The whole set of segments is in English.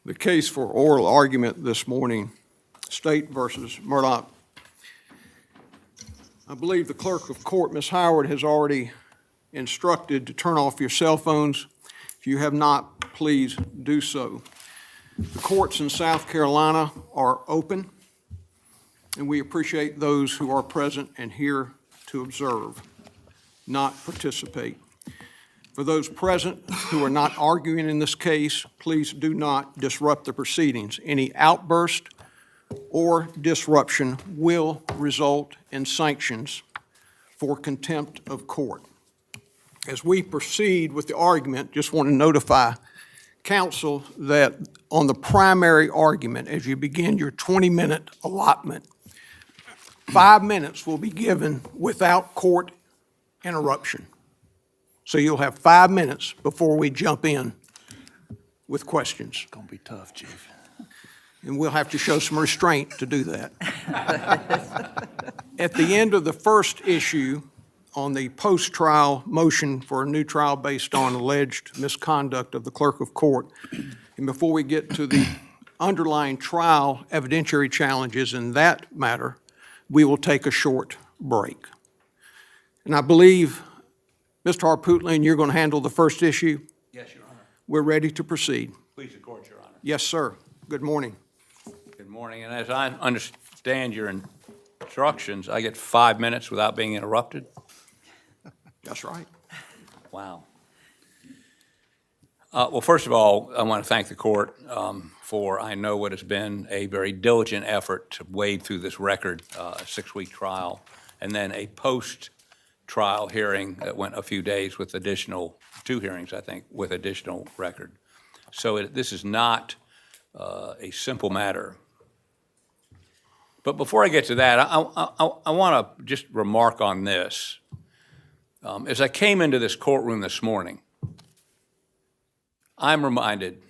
The case for oral argument this morning, State versus Murdaugh. I believe the clerk of court, Ms. Howard, has already instructed to turn off your cell phones. If you have not, please do so. The courts in South Carolina are open, and we appreciate those who are present and here to observe, not participate. For those present who are not arguing in this case, please do not disrupt the proceedings. Any outburst or disruption will result in sanctions for contempt of court. As we proceed with the argument, just want to notify counsel that on the primary argument, as you begin your 20-minute allotment, 5 minutes will be given without court interruption. So you'll have 5 minutes before we jump in with questions. It's gonna be tough, Chief. And we'll have to show some restraint to do that. At the end of the first issue on the post-trial motion for a new trial based on alleged misconduct of the clerk of court, and before we get to the underlying trial evidentiary challenges in that matter, we will take a short break. And I believe, Mr. Harpootlian, you're going to handle the first issue? Yes, Your Honor. We're ready to proceed. Please the court, Your Honor. Yes, sir. Good morning. Good morning, and as I understand your instructions, I get 5 minutes without being interrupted? That's right. Wow. Well, first of all, I want to thank the court for, I know, what has been a very diligent effort to wade through this record, 6-week trial, and then a post-trial hearing that went a few days with additional, 2 hearings, I think, with additional record. So this is not a simple matter. But before I get to that, I want to just remark on this. As I came into this courtroom this morning, I'm reminded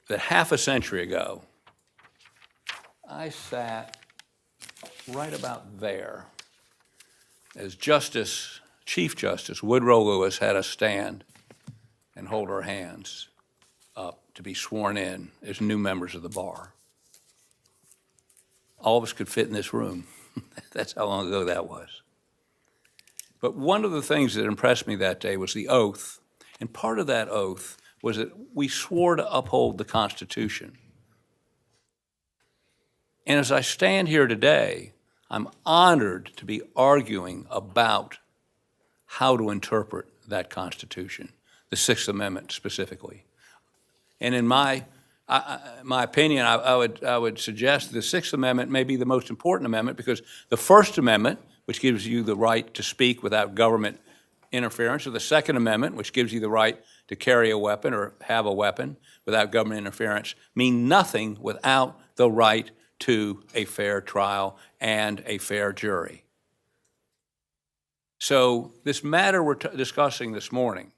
that half a century ago, I sat right about there as Chief Justice Woodrow Lewis had us stand and hold our hands up to be sworn in as new members of the bar. All of us could fit in this room. That's how long ago that was. But one of the things that impressed me that day was the oath, and part of that oath was that we swore to uphold the Constitution. And as I stand here today, I'm honored to be arguing about how to interpret that Constitution, the Sixth Amendment specifically. And in my opinion, I would suggest the Sixth Amendment may be the most important amendment because the First Amendment, which gives you the right to speak without government interference, or the Second Amendment, which gives you the right to carry a weapon or have a weapon without government interference, mean nothing without the right to a fair trial and a fair jury. So this matter we're discussing this morning,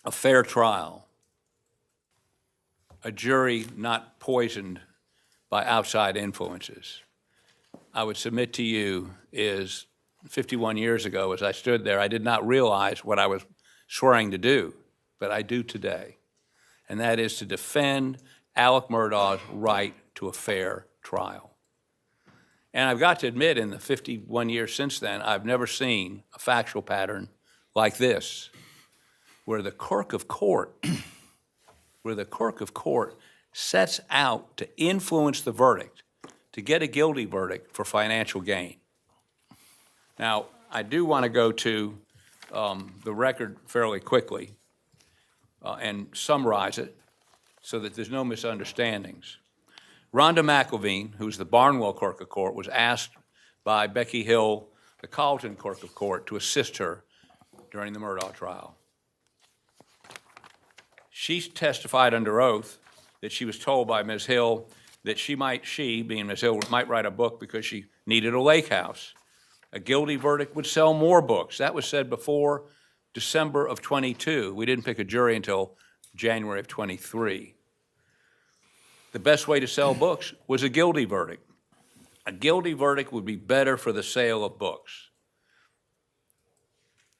a fair trial, a jury not poisoned by outside influences, I would submit to you is 51 years ago, as I stood there, I did not realize what I was swearing to do, but I do today. And that is to defend Alec Murdaugh's right to a fair trial. And I've got to admit, in the 51 years since then, I've never seen a factual pattern like this, where the clerk of court sets out to influence the verdict, to get a guilty verdict for financial gain. Now, I do want to go to the record fairly quickly and summarize it so that there's no misunderstandings. Rhonda McElveen, who's the Barnwell clerk of court, was asked by Becky Hill, the Carlton clerk of court, to assist her during the Murdaugh trial. She testified under oath that she was told by Ms. Hill that she, being Ms. Hill, might write a book because she needed a lake house. A guilty verdict would sell more books. That was said before December of 22. We didn't pick a jury until January of 23. The best way to sell books was a guilty verdict. A guilty verdict would be better for the sale of books.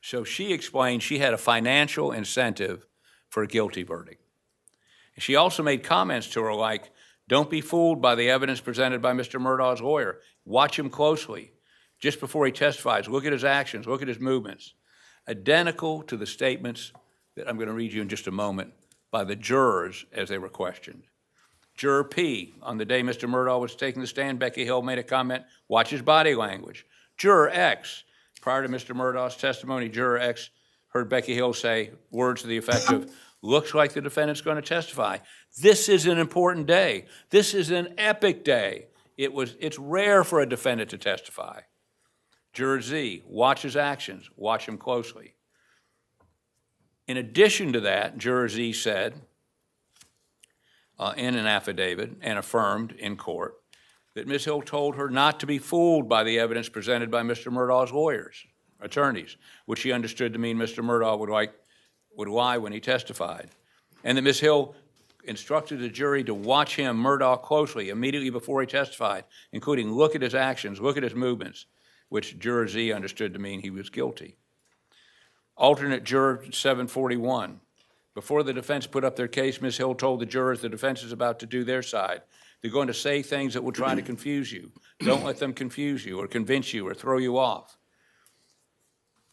So she explained she had a financial incentive for a guilty verdict. She also made comments to her like, don't be fooled by the evidence presented by Mr. Murdaugh's lawyer. Watch him closely. Just before he testifies, look at his actions, look at his movements. Identical to the statements that I'm going to read you in just a moment by the jurors as they were questioned. Juror P, on the day Mr. Murdaugh was taking the stand, Becky Hill made a comment, watch his body language. Juror X, prior to Mr. Murdaugh's testimony, Juror X heard Becky Hill say words to the effect of, looks like the defendant's going to testify. This is an important day. This is an epic day. It's rare for a defendant to testify. Juror Z, watch his actions, watch him closely. In addition to that, Juror Z said in an affidavit and affirmed in court that Ms. Hill told her not to be fooled by the evidence presented by Mr. Murdaugh's lawyers, attorneys, which she understood to mean Mr. Murdaugh would lie when he testified, and that Ms. Hill instructed the jury to watch him, Murdaugh, closely immediately before he testified, including look at his actions, look at his movements, which Juror Z understood to mean he was guilty. Alternate Juror 741. Before the defense put up their case, Ms. Hill told the jurors the defense is about to do their side. They're going to say things that will try to confuse you. Don't let them confuse you or convince you or throw you off.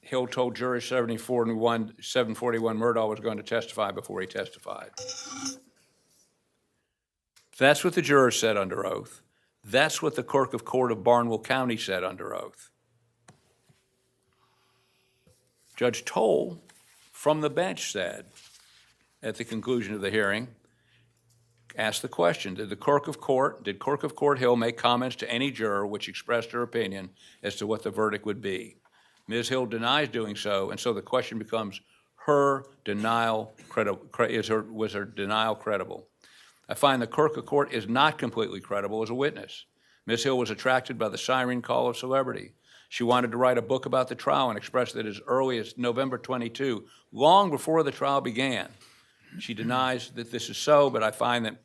Hill told Juror 741 Murdaugh was going to testify before he testified. That's what the jurors said under oath. That's what the Clerk of Court of Barnwell County said under oath. Judge Toll, from the bench, said at the conclusion of the hearing, asked the question, did Clerk of Court Hill make comments to any juror which expressed her opinion as to what the verdict would be? Ms. Hill denies doing so, and so the question becomes, was her denial credible? I find the Clerk of Court is not completely credible as a witness. Ms. Hill was attracted by the siren call of celebrity. She wanted to write a book about the trial and expressed it as early as November 22, long before the trial began. She denies that this is so, but I find that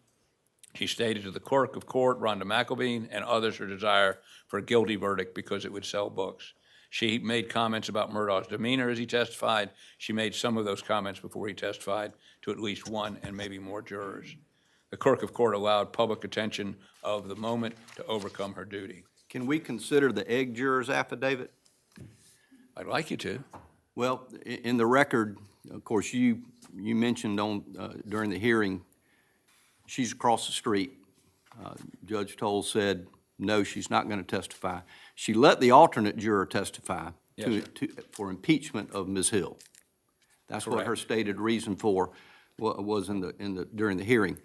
she stated to the Clerk of Court, Rhonda McElveen, and others her desire for a guilty verdict because it would sell books. She made comments about Murdaugh's demeanor as he testified. She made some of those comments before he testified to at least one and maybe more jurors. The Clerk of Court allowed public attention of the moment to overcome her duty. Can we consider the egg juror's affidavit? I'd like you to. Well, in the record, of course, you mentioned during the hearing, she's across the street. Judge Toll said, no, she's not going to testify. She let the alternate juror testify for impeachment of Ms. Hill. That's Correct. what her stated reason for was during the hearing.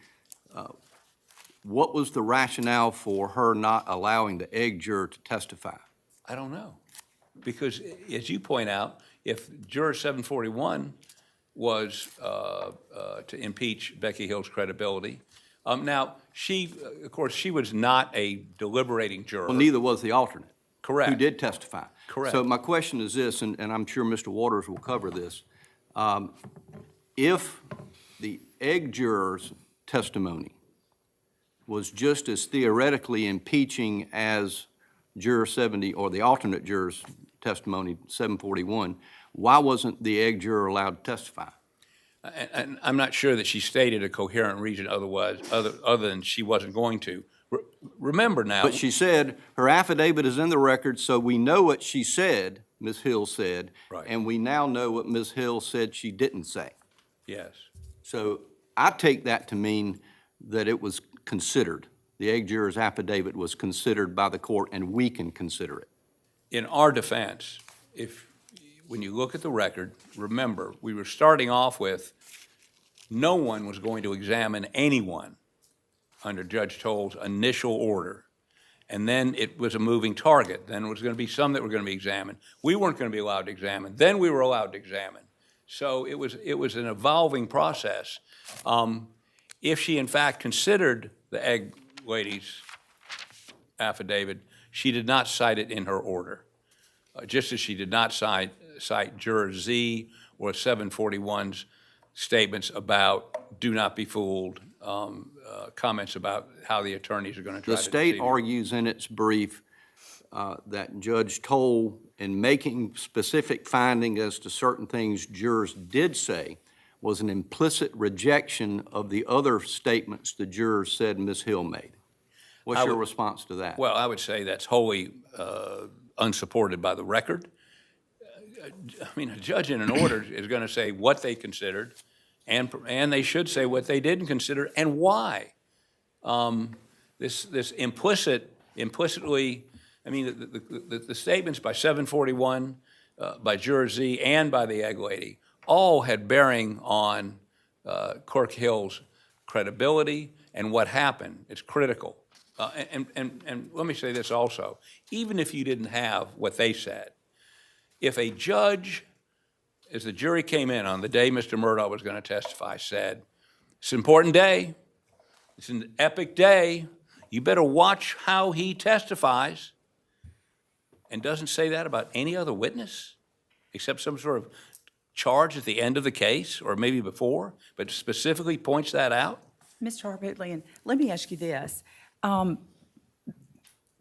What was the rationale for her not allowing the egg juror to testify? I don't know. Because, as you point out, if Juror 741 was to impeach Becky Hill's credibility, now, of course, she was not a deliberating juror. Well, neither was the alternate. Correct. Who did testify. Correct. So my question is this, and I'm sure Mr. Waters will cover this. If the egg juror's testimony was just as theoretically impeaching as Juror 70 or the alternate juror's testimony, 741, why wasn't the egg juror allowed to testify? And I'm not sure that she stated a coherent reason other than she wasn't going to. Remember now. But she said, her affidavit is in the record, so we know what she said, Ms. Hill said, Right. and we now know what Ms. Hill said she didn't say. Yes. So I take that to mean that it was considered. The egg juror's affidavit was considered by the court, and we can consider it. In our defense, when you look at the record, remember, we were starting off with no one was going to examine anyone under Judge Toll's initial order. And then it was a moving target. Then it was going to be some that were going to be examined. We weren't going to be allowed to examine. Then we were allowed to examine. So it was an evolving process. If she, in fact, considered the egg lady's affidavit, she did not cite it in her order, just as she did not cite Juror Z or 741's statements about do not be fooled, comments about how the attorneys are going to try to The state deceive you. argues in its brief that Judge Toll, in making specific findings as to certain things jurors did say, was an implicit rejection of the other statements the jurors said Ms. Hill made. What's your response to that? Well, I would say that's wholly unsupported by the record. I mean, a judge in an order is going to say what they considered, and they should say what they didn't consider and why. This implicitly, I mean, the statements by 741, by Juror Z, and by the egg lady, all had bearing on Cork Hill's credibility and what happened. It's critical. And let me say this also. Even if you didn't have what they said, if a judge, as the jury came in on the day Mr. Murdaugh was going to testify, said, it's an important day, it's an epic day, you better watch how he testifies, and doesn't say that about any other witness, except some sort of charge at the end of the case, or maybe before, but specifically points that out? Mr. Harputian, let me ask you this.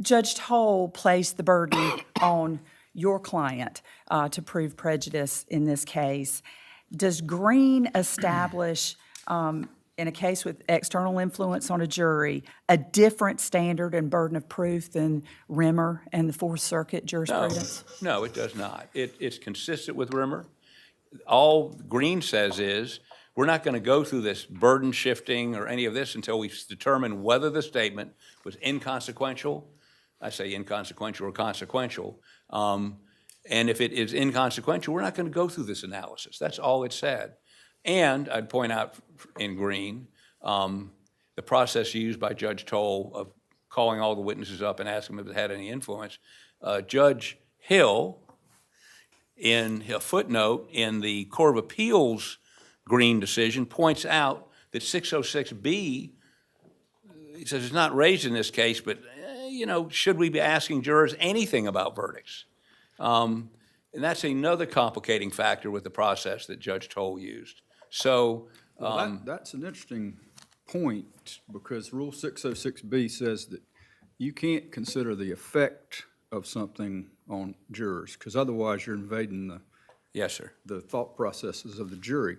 Judge Toll placed the burden on your client to prove prejudice in this case. Does Green establish, in a case with external influence on a jury, a different standard and burden of proof than Rimmer and the Fourth Circuit jurisprudence? No, it does not. It's consistent with Rimmer. All Green says is, we're not going to go through this burden shifting or any of this until we determine whether the statement was inconsequential. I say inconsequential or consequential. And if it is inconsequential, we're not going to go through this analysis. That's all it said. And I'd point out in Green, the process used by Judge Toll of calling all the witnesses up and asking them if it had any influence. Judge Hill, in a footnote in the Court of Appeals Green decision, points out that 606B, he says it's not raised in this case, but should we be asking jurors anything about verdicts? And that's another complicating factor with the process that Judge Toll used. So that's an interesting point, because Rule 606B says that you can't consider the effect of something on jurors, because otherwise you're invading the yes, sir. the thought processes of the jury.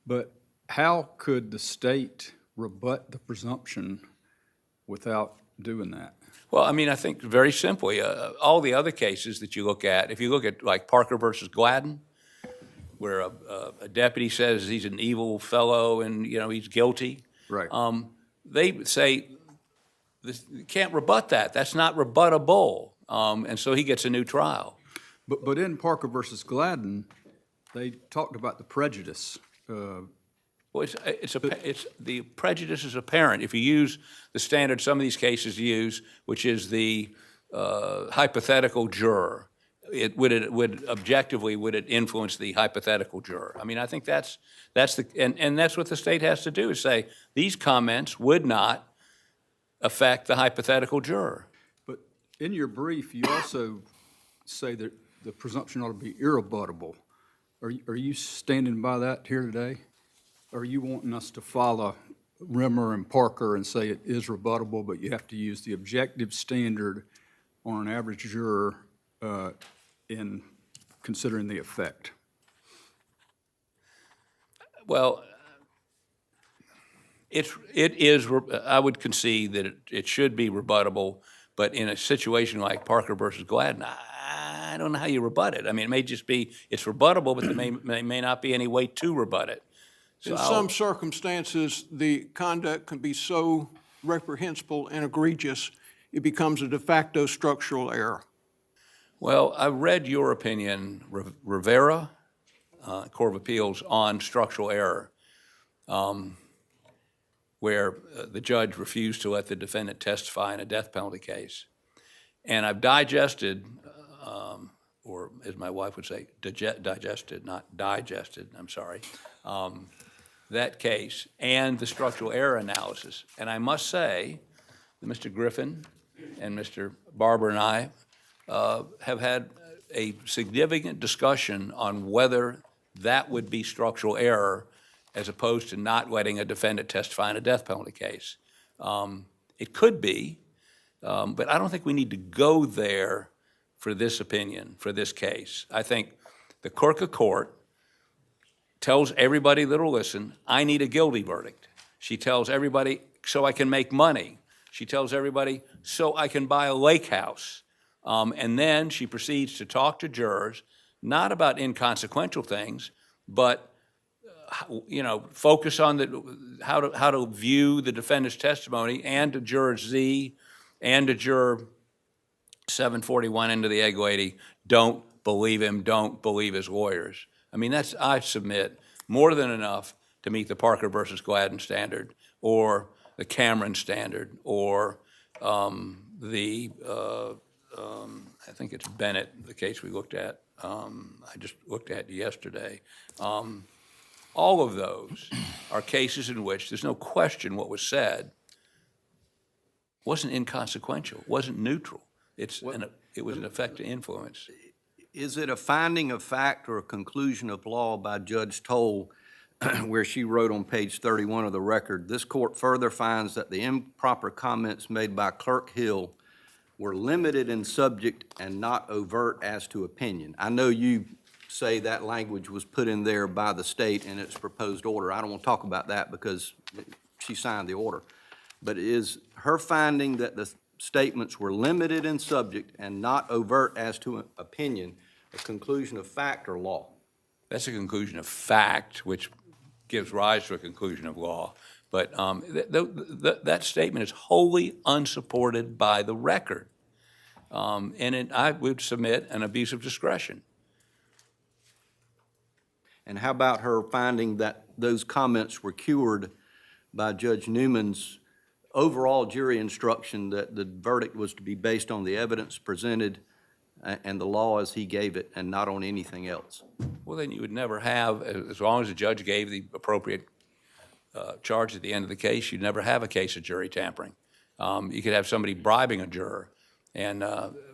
But how could the state rebut the presumption without doing that? Well, I mean, I think very simply, all the other cases that you look at, if you look at like Parker versus Gladden, where a deputy says he's an evil fellow and, he's guilty. Right. They say, you can't rebut that. That's not rebuttable. And so he gets a new trial. But in Parker versus Gladden, they talked about the prejudice. Well, it's the prejudice is apparent if you use the standard some of these cases use, which is the hypothetical juror. Would it objectively influence the hypothetical juror? I mean, I think that's what the state has to do, is say these comments would not affect the hypothetical juror. But in your brief, you also say that the presumption ought to be irrebuttable. Are you standing by that here today? Or are you wanting us to follow Rimmer and Parker and say it is rebuttable, but you have to use the objective standard on an average juror in considering the effect? Well, it is. I would concede that it should be rebuttable, but in a situation like Parker versus Gladden, I don't know how you rebut it. I mean, it may just be it's rebuttable, but there may not be any way to rebut it. So in some circumstances, the conduct can be so reprehensible and egregious, it becomes a de facto structural error. Well, I read your opinion, Rivera, Court of Appeals, on structural error, where the judge refused to let the defendant testify in a death penalty case. And I've digested, or as my wife would say, digested, not digested, I'm sorry, that case and the structural error analysis. And I must say that Mr. Griffin and Mr. Barber and I have had a significant discussion on whether that would be structural error as opposed to not letting a defendant testify in a death penalty case. It could be, but I don't think we need to go there for this opinion, for this case. I think the Cork Court tells everybody that'll listen, I need a guilty verdict. She tells everybody, so I can make money. She tells everybody, so I can buy a lake house. And then she proceeds to talk to jurors, not about inconsequential things, but focus on how to view the defendant's testimony, and to juror Z and to juror 741 into the egg lady, don't believe him, don't believe his lawyers. I mean, that's, I submit, more than enough to meet the Parker versus Gladden standard, or the Cameron standard, or I think it's Bennett, the case we looked at, I just looked at yesterday. All of those are cases in which there's no question what was said wasn't inconsequential, wasn't neutral. It was an effect to influence. Is it a finding of fact or a conclusion of law by Judge Toll, where she wrote on page 31 of the record, this court further finds that the improper comments made by Clerk Hill were limited in subject and not overt as to opinion? I know you say that language was put in there by the state in its proposed order. I don't want to talk about that because she signed the order. But is her finding that the statements were limited in subject and not overt as to opinion a conclusion of fact or law? That's a conclusion of fact, which gives rise to a conclusion of law. But that statement is wholly unsupported by the record. And I would submit an abuse of discretion. And how about her finding that those comments were cured by Judge Newman's overall jury instruction that the verdict was to be based on the evidence presented and the law as he gave it, and not on anything else? Well, then you would never have, as long as the judge gave the appropriate charge at the end of the case, you'd never have a case of jury tampering. You could have somebody bribing a juror, and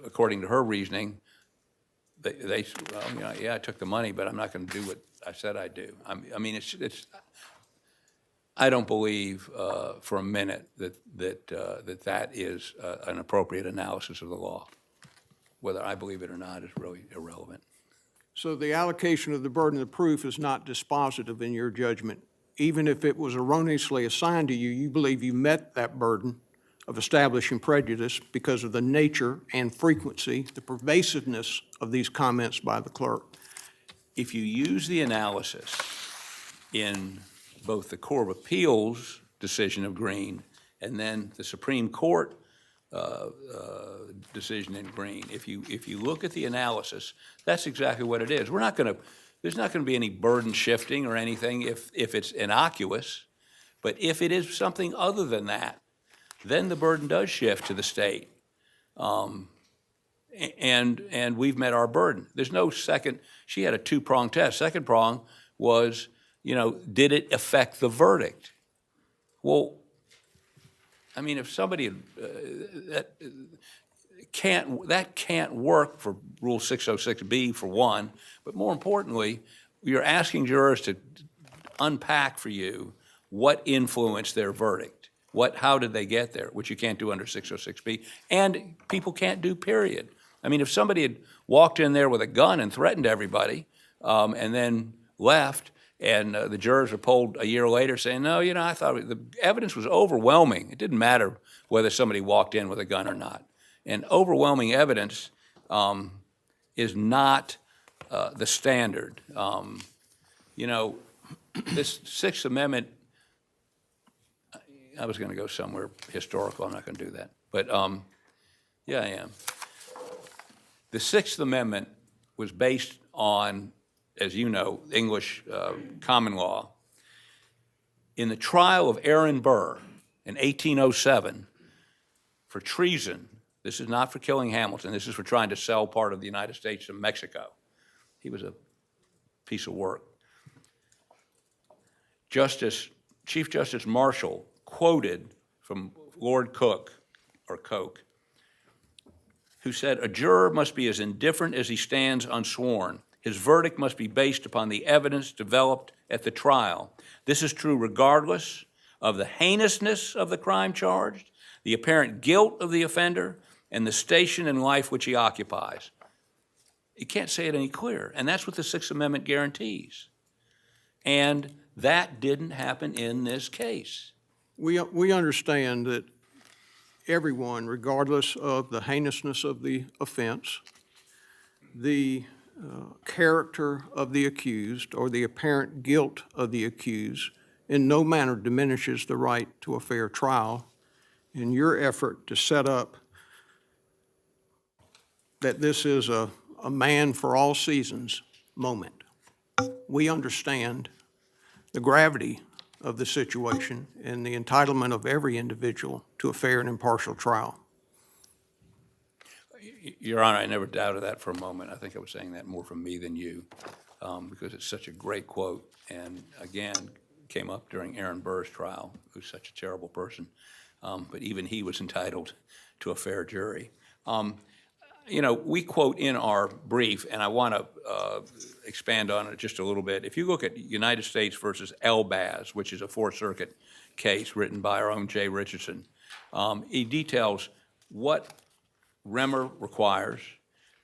according to her reasoning, they well, yeah, I took the money, but I'm not going to do what I said I'd do. I mean, I don't believe for a minute that is an appropriate analysis of the law. Whether I believe it or not is really irrelevant. So the allocation of the burden of proof is not dispositive in your judgment. Even if it was erroneously assigned to you, you believe you met that burden of establishing prejudice because of the nature and frequency, the pervasiveness of these comments by the clerk. If you use the analysis in both the Court of Appeals decision of Green and then the Supreme Court decision in Green, if you look at the analysis, that's exactly what it is. There's not going to be any burden shifting or anything if it's innocuous, but if it is something other than that, then the burden does shift to the state. And we've met our burden. There's no second. She had a two-prong test. Second prong was, did it affect the verdict? Well, I mean, if somebody that can't work for Rule 606B for one, but more importantly, you're asking jurors to unpack for you what influenced their verdict. How did they get there, which you can't do under 606B, and people can't do, period. I mean, if somebody had walked in there with a gun and threatened everybody and then left, and the jurors were polled a year later saying, no, I thought the evidence was overwhelming. It didn't matter whether somebody walked in with a gun or not. And overwhelming evidence is not the standard. This Sixth Amendment, I was going to go somewhere historical. I'm not going to do that. But yeah, I am. The Sixth Amendment was based on, as you know, English common law. In the trial of Aaron Burr in 1807 for treason, this is not for killing Hamilton, this is for trying to sell part of the United States to Mexico. He was a piece of work. Chief Justice Marshall quoted from Lord Coke, who said, a juror must be as indifferent as he stands unsworn. His verdict must be based upon the evidence developed at the trial. This is true regardless of the heinousness of the crime charged, the apparent guilt of the offender, and the station in life which he occupies. You can't say it any clearer, and that's what the Sixth Amendment guarantees. And that didn't happen in this case. We understand that everyone, regardless of the heinousness of the offense, the character of the accused, or the apparent guilt of the accused, in no manner diminishes the right to a fair trial. In your effort to set up that this is a man for all seasons moment, we understand the gravity of the situation and the entitlement of every individual to a fair and impartial trial. Your Honor, I never doubted that for a moment. I think I was saying that more from me than you, because it's such a great quote, and again, came up during Aaron Burr's trial, who's such a terrible person, but even he was entitled to a fair jury. You know, we quote in our brief, and I want to expand on it just a little bit. If you look at United States versus Elbaz, which is a Fourth Circuit case written by our own Jay Richardson, he details what Remmer requires,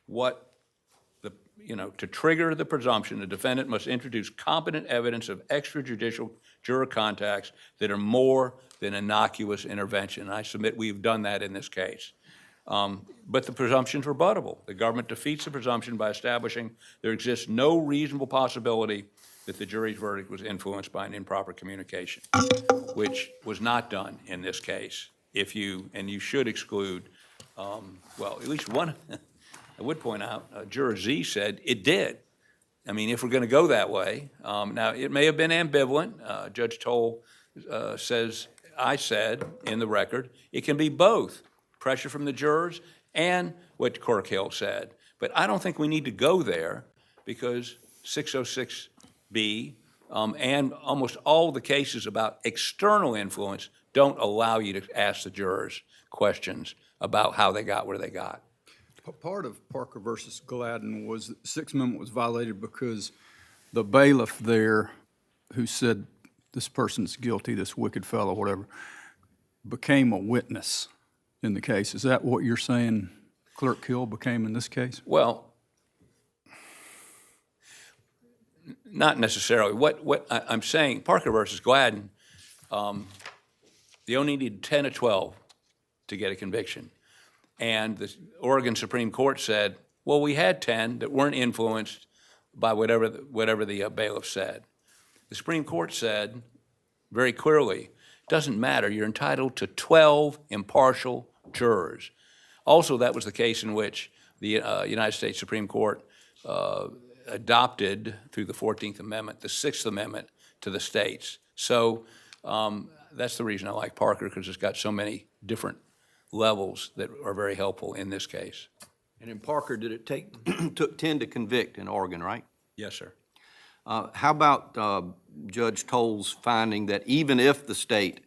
what to trigger the presumption, the defendant must introduce competent evidence of extrajudicial juror contacts that are more than innocuous intervention. And I submit we've done that in this case. But the presumption's rebuttable. The government defeats the presumption by establishing there exists no reasonable possibility that the jury's verdict was influenced by an improper communication, which was not done in this case. And you should exclude, well, at least one, I would point out, Juror Z said it did. I mean, if we're going to go that way, now it may have been ambivalent. Judge Toll says, I said in the record, it can be both pressure from the jurors and what Cork Hill said. But I don't think we need to go there because 606B and almost all the cases about external influence don't allow you to ask the jurors questions about how they got where they got. Part of Parker versus Gladden was that the Sixth Amendment was violated because the bailiff there who said this person's guilty, this wicked fellow, whatever, became a witness in the case. Is that what you're saying Clerk Hill became in this case? Well, not necessarily. What I'm saying, Parker versus Gladden, they only need 10 or 12 to get a conviction. And the Oregon Supreme Court said, well, we had 10 that weren't influenced by whatever the bailiff said. The Supreme Court said very clearly, doesn't matter, you're entitled to 12 impartial jurors. Also, that was the case in which the United States Supreme Court adopted, through the 14th Amendment, the Sixth Amendment to the states. So that's the reason I like Parker, because it's got so many different levels that are very helpful in this case. And in Parker, did it took 10 to convict in Oregon, right? Yes, sir. How about Judge Toll's finding that even if the state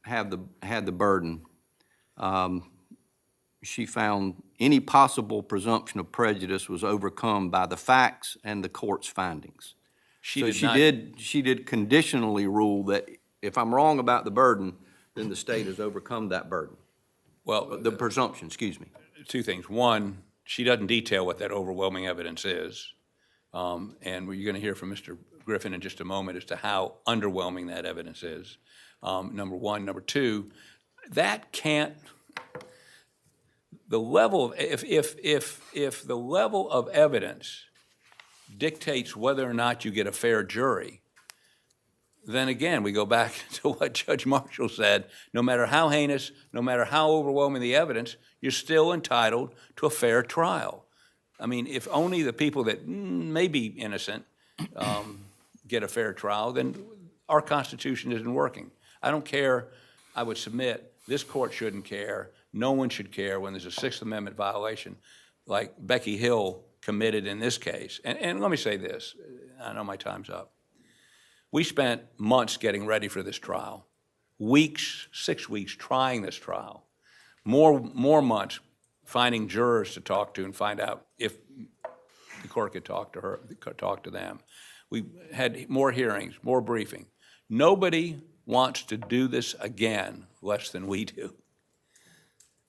had the burden, she found any possible presumption of prejudice was overcome by the facts and the court's findings? She did conditionally rule that if I'm wrong about the burden, then the state has overcome that burden. Well, the presumption, excuse me. Two things. One, she doesn't detail what that overwhelming evidence is. And you're going to hear from Mr. Griffin in just a moment as to how underwhelming that evidence is, number one. Number two, that can't, the level of, if the level of evidence dictates whether or not you get a fair jury, then again, we go back to what Judge Marshall said, no matter how heinous, no matter how overwhelming the evidence, you're still entitled to a fair trial. I mean, if only the people that may be innocent get a fair trial, then our Constitution isn't working. I don't care. I would submit this court shouldn't care. No one should care when there's a Sixth Amendment violation like Becky Hill committed in this case. And let me say this. I know my time's up. We spent months getting ready for this trial, weeks, 6 weeks trying this trial, more months finding jurors to talk to and find out if the court could talk to them. We had more hearings, more briefing. Nobody wants to do this again less than we do.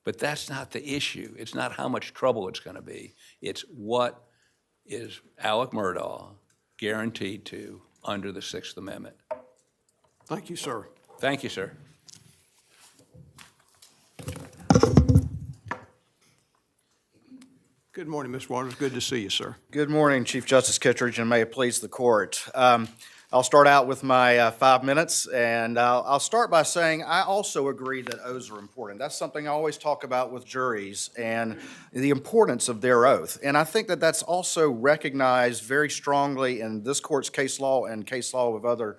But that's not the issue. It's not how much trouble it's going to be. It's what is Alec Murdaugh guaranteed to under the Sixth Amendment. Thank you, sir. Thank you, sir. Good morning, Ms. Waters. Good to see you, sir. Good morning, Chief Justice Kittredge, and may it please the court. I'll start out with my 5 minutes, and I'll start by saying I also agree that oaths are important. That's something I always talk about with juries and the importance of their oath. And I think that that's also recognized very strongly in this court's case law and case law of other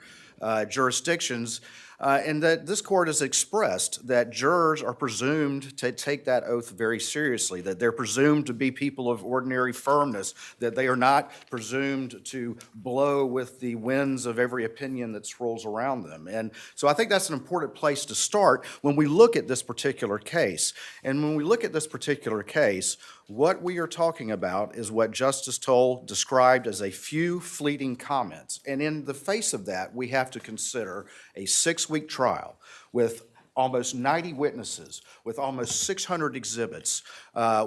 jurisdictions. And that this court has expressed that jurors are presumed to take that oath very seriously, that they're presumed to be people of ordinary firmness, that they are not presumed to blow with the winds of every opinion that swirls around them. And so I think that's an important place to start when we look at this particular case. And when we look at this particular case, what we are talking about is what Justice Toll described as a few fleeting comments. And in the face of that, we have to consider a 6-week trial with almost 90 witnesses, with almost 600 exhibits,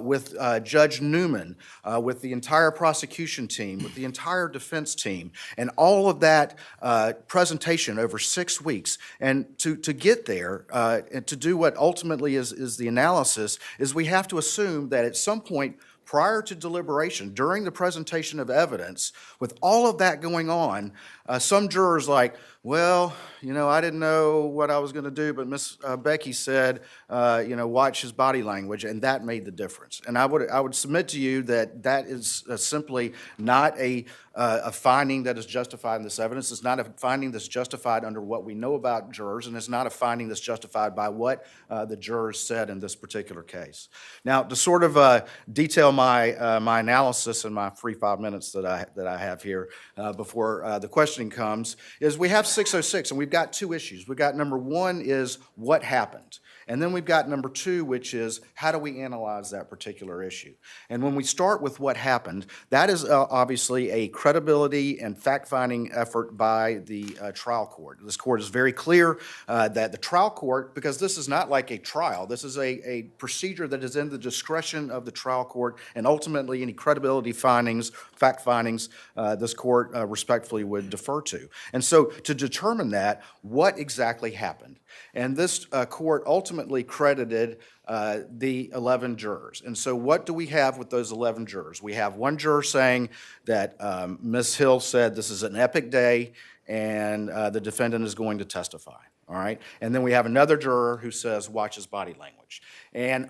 with Judge Newman, with the entire prosecution team, with the entire defense team, and all of that presentation over 6 weeks. And to get there, and to do what ultimately is the analysis, is we have to assume that at some point prior to deliberation, during the presentation of evidence, with all of that going on, some jurors like, well, I didn't know what I was going to do, but Miss Becky said, watch his body language, and that made the difference. And I would submit to you that that is simply not a finding that is justified in this evidence. It's not a finding that's justified under what we know about jurors, and it's not a finding that's justified by what the jurors said in this particular case. Now, to sort of detail my my analysis in my free 5 minutes that I have here before the questioning comes, is we have 606, and we've got two issues. We've got number one is what happened. And then we've got number two, which is how do we analyze that particular issue? And when we start with what happened, that is obviously a credibility and fact-finding effort by the trial court. This court is very clear that the trial court, because this is not like a trial, this is a procedure that is in the discretion of the trial court, and ultimately any credibility findings, fact findings, this court respectfully would defer to. And so to determine that, what exactly happened? And this court ultimately credited the 11 jurors. And so what do we have with those 11 jurors? We have one juror saying that Ms. Hill said this is an epic day and the defendant is going to testify, all right? And then we have another juror who says watch his body language. And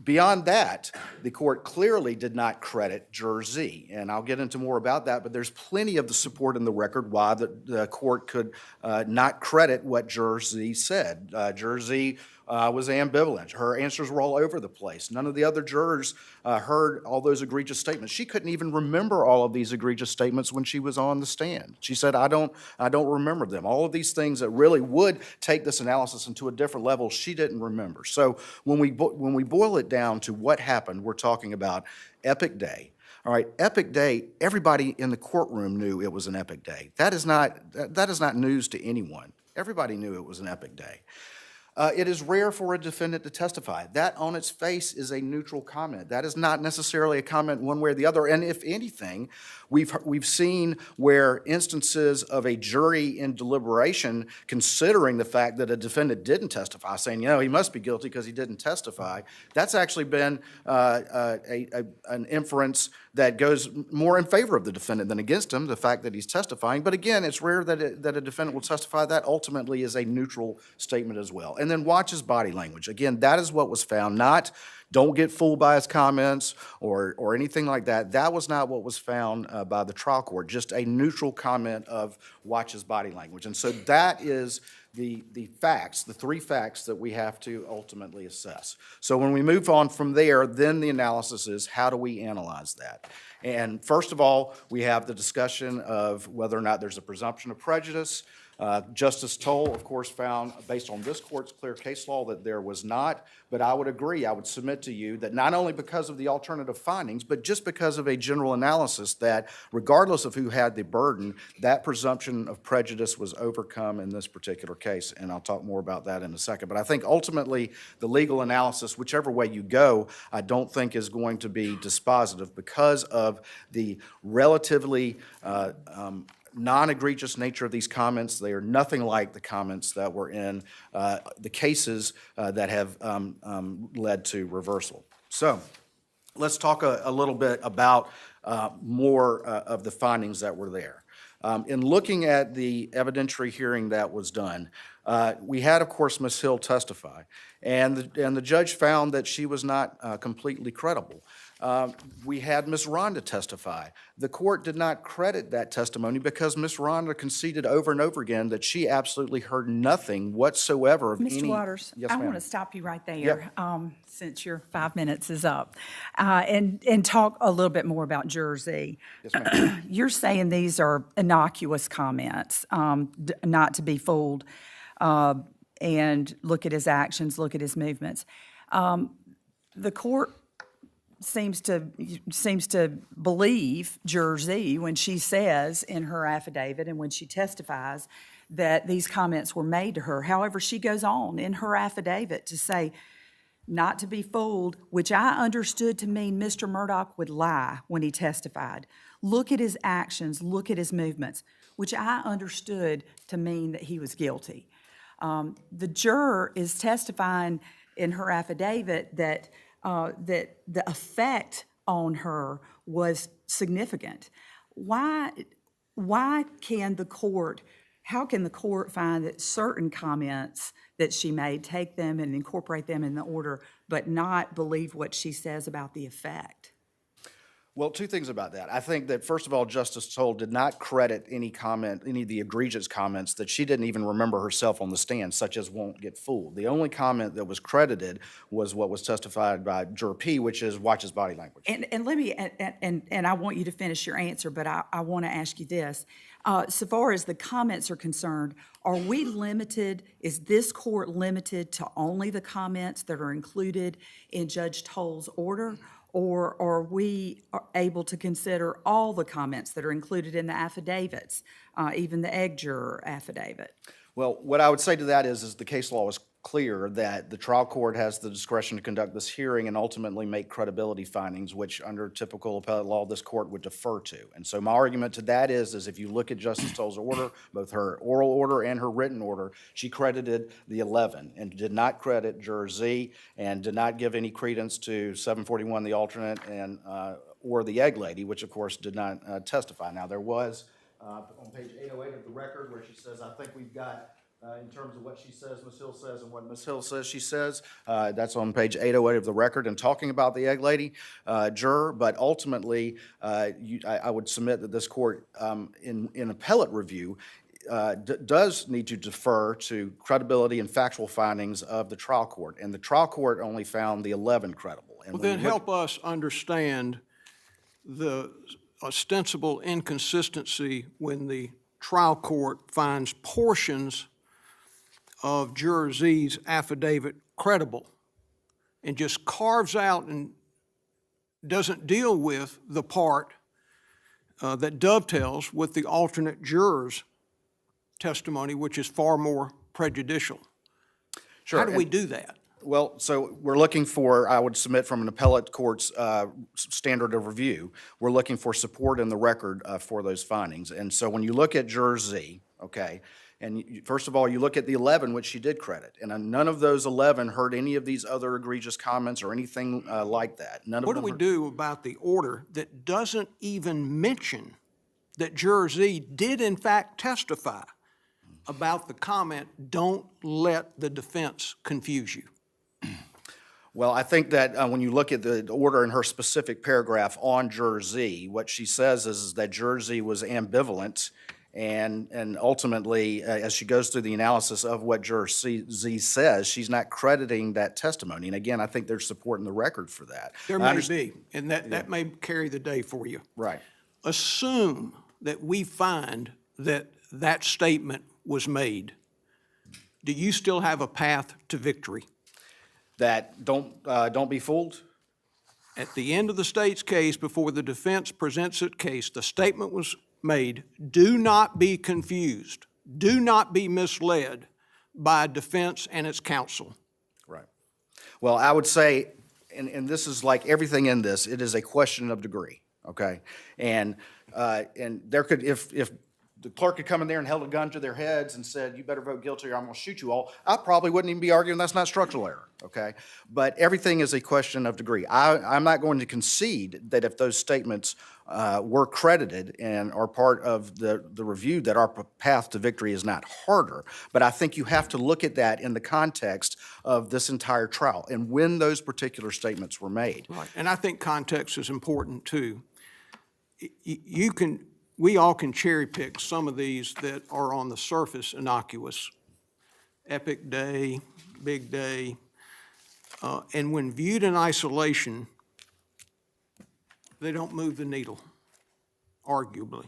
beyond that, the court clearly did not credit Juror Z, and I'll get into more about that, but there's plenty of the support in the record why the court could not credit what Juror Z said. Juror Z was ambivalent. Her answers were all over the place. None of the other jurors heard all those egregious statements. She couldn't even remember all of these egregious statements when she was on the stand. She said, I don't remember them. All of these things that really would take this analysis into a different level, she didn't remember. So when we boil it down to what happened, we're talking about epic day. All right, epic day, everybody in the courtroom knew it was an epic day. That is not news to anyone. Everybody knew it was an epic day. It is rare for a defendant to testify. That on its face is a neutral comment. That is not necessarily a comment one way or the other. And if anything, we've seen where instances of a jury in deliberation considering the fact that a defendant didn't testify, saying, he must be guilty because he didn't testify, that's actually been an inference that goes more in favor of the defendant than against him, the fact that he's testifying. But again, it's rare that a defendant will testify. That ultimately is a neutral statement as well. And then watch his body language. Again, that is what was found, not don't get fooled by his comments or anything like that. That was not what was found by the trial court, just a neutral comment of watch his body language. And so that is the facts, the three facts that we have to ultimately assess. So when we move on from there, then the analysis is how do we analyze that? And first of all, we have the discussion of whether or not there's a presumption of prejudice. Justice Toll, of course, found, based on this court's clear case law, that there was not. But I would agree, I would submit to you that not only because of the alternative findings, but just because of a general analysis that regardless of who had the burden, that presumption of prejudice was overcome in this particular case. And I'll talk more about that in a second. But I think ultimately the legal analysis, whichever way you go, I don't think is going to be dispositive because of the relatively non-egregious nature of these comments. They are nothing like the comments that were in the cases that have led to reversal. So let's talk a little bit about more of the findings that were there. In looking at the evidentiary hearing that was done, we had, of course, Ms. Hill testify, and the judge found that she was not completely credible. We had Ms. Rhonda testify. The court did not credit that testimony because Ms. Rhonda conceded over and over again that she absolutely heard nothing whatsoever of any. Mr. Waters, Yes, I ma'am. want to stop you right there, since your 5 minutes is up, and talk a little bit more about Juror Z. Yes, ma'am. You're saying these are innocuous comments, not to be fooled, and look at his actions, look at his movements. The court seems to believe Juror Z when she says in her affidavit and when she testifies that these comments were made to her. However, she goes on in her affidavit to say, not to be fooled, which I understood to mean Mr. Murdaugh would lie when he testified. Look at his actions, look at his movements, which I understood to mean that he was guilty. The juror is testifying in her affidavit that the effect on her was significant. Why can the court, how can the court find that certain comments that she made, take them and incorporate them in the order, but not believe what she says about the effect? Well, two things about that. I think that, first of all, Justice Toll did not credit any comment, any of the egregious comments that she didn't even remember herself on the stand, such as "won't get fooled." The only comment that was credited was what was testified by Juror P, which is watch his body language. And let me, and I want you to finish your answer, but I want to ask you this. So far as the comments are concerned, are we limited, is this court limited to only the comments that are included in Judge Toll's order? Or are we able to consider all the comments that are included in the affidavits, even the egg juror affidavit? Well, what I would say to that is the case law is clear that the trial court has the discretion to conduct this hearing and ultimately make credibility findings, which under typical appellate law, this court would defer to. And so my argument to that is if you look at Justice Toll's order, both her oral order and her written order, she credited the 11 and did not credit Juror Z and did not give any credence to 741, the alternate, and or the egg lady, which of course did not testify. Now there was on page 808 of the record where she says, I think we've got in terms of what she says, Ms. Hill says, and what Ms. Hill says she says. That's on page 808 of the record and talking about the egg lady juror. But ultimately, I would submit that this court in appellate review does need to defer to credibility and factual findings of the trial court. And the trial court only found the 11 credible. And Well, then help us understand the ostensible inconsistency when the trial court finds portions of Juror Z's affidavit credible and just carves out and doesn't deal with the part that dovetails with the alternate juror's testimony, which is far more prejudicial. Sure. How do we do that? Well, so we're looking for, I would submit from an appellate court's standard of review, we're looking for support in the record for those findings. And so when you look at Juror Z, okay, and first of all, you look at the 11, which she did credit, and none of those 11 heard any of these other egregious comments or anything like that. None of What do them we heard- do about the order that doesn't even mention that Juror Z did in fact testify about the comment, "Don't let the defense confuse you"? Well, I think that when you look at the order in her specific paragraph on Juror Z, what she says is that Juror Z was ambivalent, and ultimately, as she goes through the analysis of what Juror Z says, she's not crediting that testimony. And again, I think there's support in the record for that. There I may underst- be, and that may carry the day for you. Right. Assume that we find that that statement was made, do you still have a path to victory? That don't be fooled. At the end of the state's case, before the defense presents its case, the statement was made, do not be confused, do not be misled by defense and its counsel. Right. Well, I would say, and this is like everything in this, it is a question of degree, okay? And there could, if the clerk had come in there and held a gun to their heads and said, you better vote guilty or I'm gonna shoot you all, I probably wouldn't even be arguing that's not structural error, okay? But everything is a question of degree. I'm not going to concede that if those statements were credited and are part of the review, that our path to victory is not harder. But I think you have to look at that in the context of this entire trial and when those particular statements were made. Right, and I think context is important too. We all can cherry pick some of these that are on the surface innocuous. Epic day, big day, and when viewed in isolation, they don't move the needle, arguably.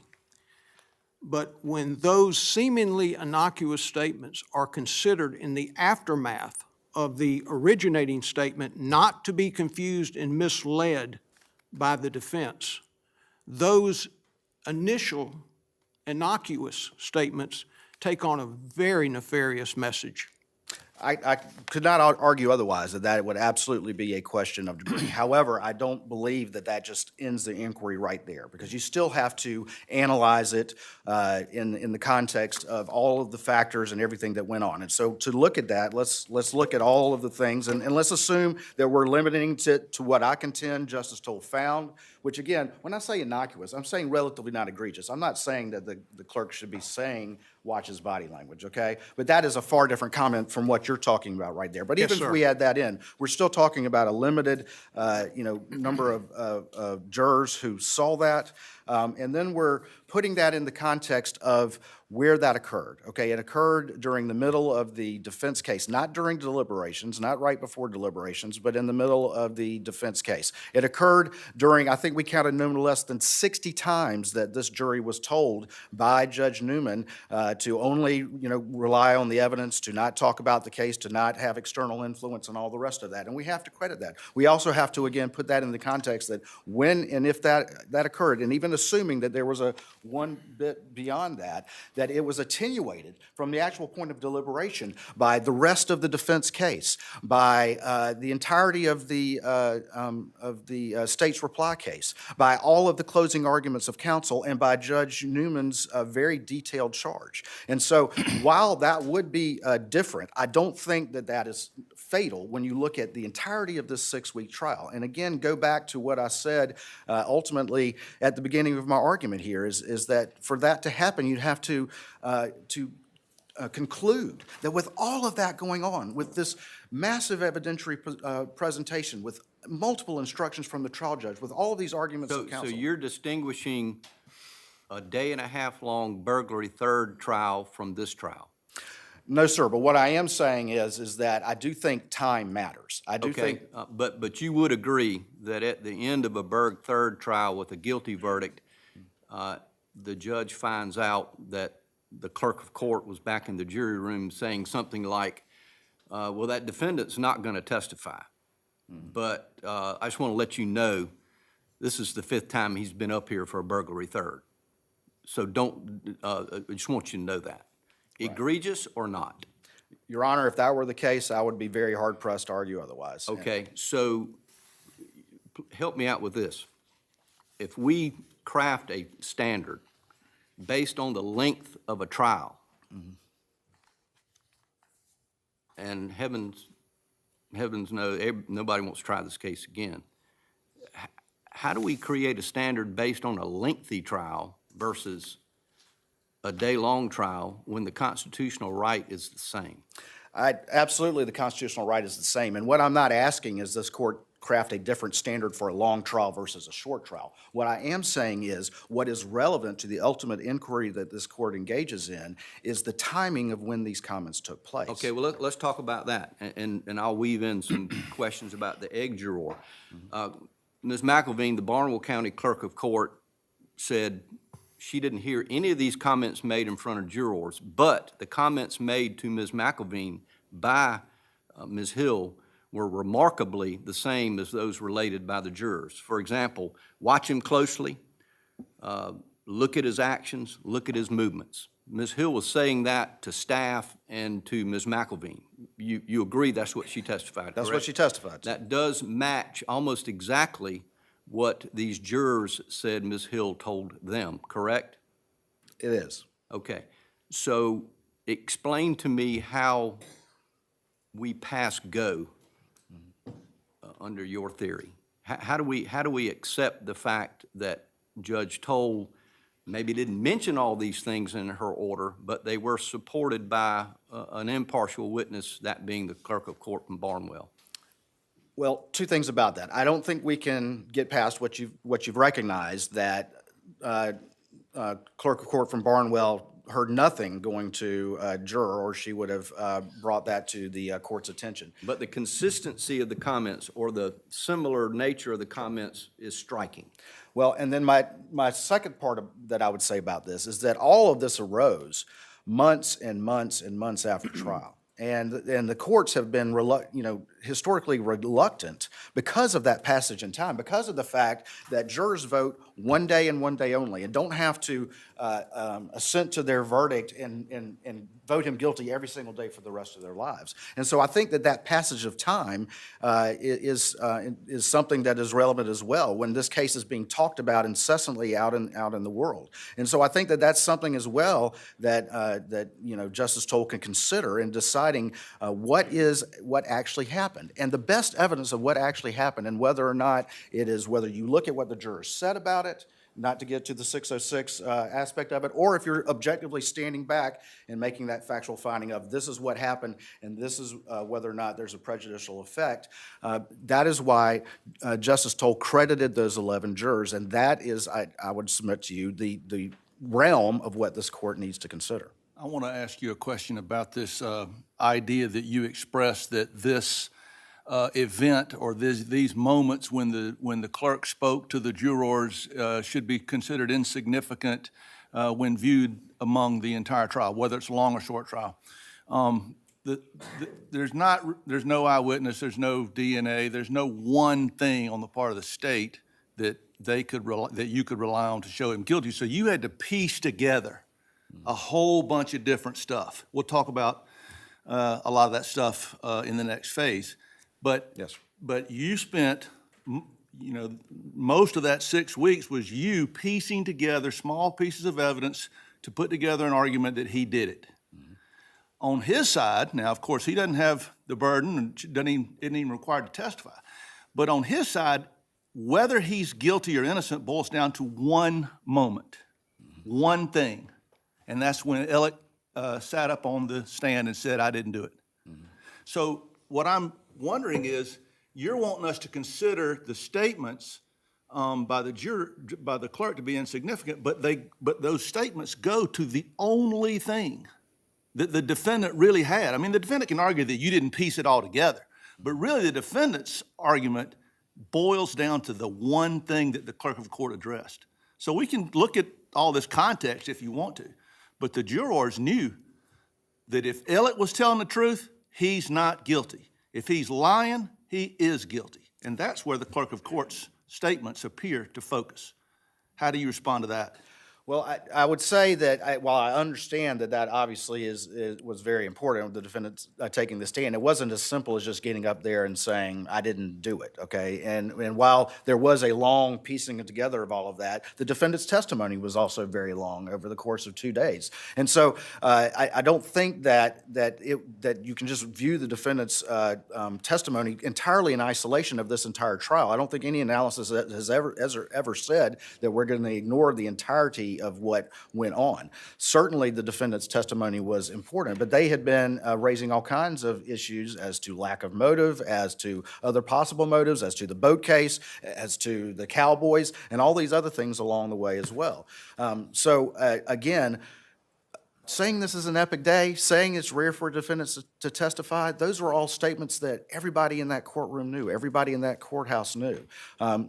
But when those seemingly innocuous statements are considered in the aftermath of the originating statement, not to be confused and misled by the defense, those initial innocuous statements take on a very nefarious message. I could not argue otherwise, that it would absolutely be a question of degree. However, I don't believe that just ends the inquiry right there, because you still have to analyze it in the context of all of the factors and everything that went on. And so to look at that, let's look at all of the things, and let's assume that we're limiting it to what I contend Justice Toll found, which again, when I say innocuous, I'm saying relatively not egregious. I'm not saying that the clerk should be saying, watch his body language, okay? But that is a far different comment from what you're talking about right there. But Yes, even if sir. we add that in, we're still talking about a limited, number of jurors who saw that. And then we're putting that in the context of where that occurred, okay? It occurred during the middle of the defense case, not during deliberations, not right before deliberations, but in the middle of the defense case. It occurred during, I think we counted no less than 60 times that this jury was told by Judge Newman to only, rely on the evidence, to not talk about the case, to not have external influence and all the rest of that. And we have to credit that. We also have to, again, put that in the context that when and if that occurred, and even assuming that there was a one bit beyond that it was attenuated from the actual point of deliberation by the rest of the defense case, by the entirety of the state's reply case, by all of the closing arguments of counsel, and by Judge Newman's very detailed charge. And so while that would be different, I don't think that is fatal when you look at the entirety of this 6-week trial. And again, go back to what I said ultimately at the beginning of my argument here, is that for that to happen, you'd have to conclude that with all of that going on, with this massive evidentiary presentation, with multiple instructions from the trial judge, with all of these arguments of counsel. So you're distinguishing a day-and-a-half-long burglary third trial from this trial? No, sir, but what I am saying is that I do think time matters. I do think. But you would agree that at the end of a Berg third trial with a guilty verdict, the judge finds out that the clerk of court was back in the jury room saying something like, well, that defendant's not going to testify. But I just want to let you know, this is the 5th time he's been up here for a burglary third. So I just want you to know that. Egregious or not? Your Honor, if that were the case, I would be very hard-pressed to argue otherwise. Okay, so help me out with this. If we craft a standard based on the length of a trial, and heavens know, nobody wants to try this case again, how do we create a standard based on a lengthy trial versus a day-long trial when the constitutional right is the same? Absolutely, the constitutional right is the same. And what I'm not asking is this court craft a different standard for a long trial versus a short trial. What I am saying is what is relevant to the ultimate inquiry that this court engages in is the timing of when these comments took place. Okay, well, let's talk about that, and I'll weave in some questions about the egg juror. Ms. McElveen, the Barnwell County Clerk of Court, said she didn't hear any of these comments made in front of jurors, but the comments made to Ms. McElveen by Ms. Hill were remarkably the same as those related by the jurors. For example, watch him closely, look at his actions, look at his movements. Ms. Hill was saying that to staff and to Ms. McElveen. You agree that's what she testified, That's what correct? she testified to. That does match almost exactly what these jurors said Ms. Hill told them, correct? It is. Okay. So explain to me how we pass go under your theory. How do we accept the fact that Judge Toll maybe didn't mention all these things in her order, but they were supported by an impartial witness, that being the clerk of court from Barnwell? Well, two things about that. I don't think we can get past what you've recognized, that clerk of court from Barnwell heard nothing going to a juror, or she would have brought that to the court's attention. But the consistency of the comments or the similar nature of the comments is striking. Well, and then my second part that I would say about this is that all of this arose months and months and months after trial. And the courts have been, historically reluctant because of that passage in time, because of the fact that jurors vote one day and one day only, and don't have to assent to their verdict and vote him guilty every single day for the rest of their lives. And so I think that passage of time is something that is relevant as well when this case is being talked about incessantly out in the world. And so I think that that's something as well that Justice Toll can consider in deciding what actually happened. And the best evidence of what actually happened, and whether or not whether you look at what the jurors said about it, not to get to the 606 aspect of it, or if you're objectively standing back and making that factual finding of this is what happened and this is whether or not there's a prejudicial effect, that is why Justice Toll credited those 11 jurors, and that is, I would submit to you, the realm of what this court needs to consider. I want to ask you a question about this idea that you expressed that this event or these moments when the clerk spoke to the jurors should be considered insignificant when viewed among the entire trial, whether it's a long or short trial. There's no eyewitness, there's no DNA, there's no one thing on the part of the state that you could rely on to show him guilty. So you had to piece together a whole bunch of different stuff. We'll talk about a lot of that stuff in the next phase. But Yes, sir. But you spent, most of that 6 weeks was you piecing together small pieces of evidence to put together an argument that he did it. Mm-hmm. On his side, now of course he doesn't have the burden and isn't even required to testify, but on his side, whether he's guilty or innocent boils down to one moment, one thing. And that's when Alec sat up on the stand and said, I didn't do it. Mm-hmm. So what I'm wondering is, you're wanting us to consider the statements by the clerk to be insignificant, but those statements go to the only thing that the defendant really had. I mean, the defendant can argue that you didn't piece it all together, but really the defendant's argument boils down to the one thing that the clerk of court addressed. So we can look at all this context if you want to, but the jurors knew that if Elliott was telling the truth, he's not guilty. If he's lying, he is guilty. And that's where the clerk of court's statements appear to focus. How do you respond to that? Well, I would say that while I understand that obviously was very important with the defendant taking the stand, it wasn't as simple as just getting up there and saying, I didn't do it, okay? And while there was a long piecing together of all of that, the defendant's testimony was also very long over the course of 2 days. And so I don't think that you can just view the defendant's testimony entirely in isolation of this entire trial. I don't think any analysis has ever said that we're going to ignore the entirety of what went on. Certainly the defendant's testimony was important, but they had been raising all kinds of issues as to lack of motive, as to other possible motives, as to the boat case, as to the cowboys, and all these other things along the way as well. Again, saying this is an epic day, saying it's rare for defendants to testify, those were all statements that everybody in that courtroom knew, everybody in that courthouse knew.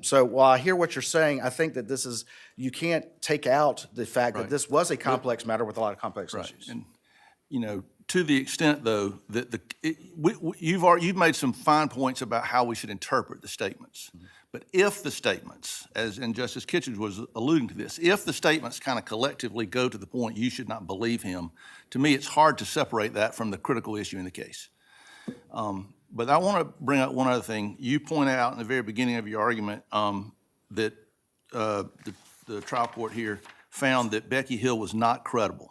So while I hear what you're saying, I think that this is, you can't take out the fact that this was a complex matter with a lot of complex issues. And, you know, to the extent, though, that you've made some fine points about how we should interpret the statements. But if the statements, and Justice Kitchens was alluding to this, if the statements kind of collectively go to the point you should not believe him, to me it's hard to separate that from the critical issue in the case. But I want to bring up one other thing. You point out in the very beginning of your argument that the trial court here found that Becky Hill was not credible.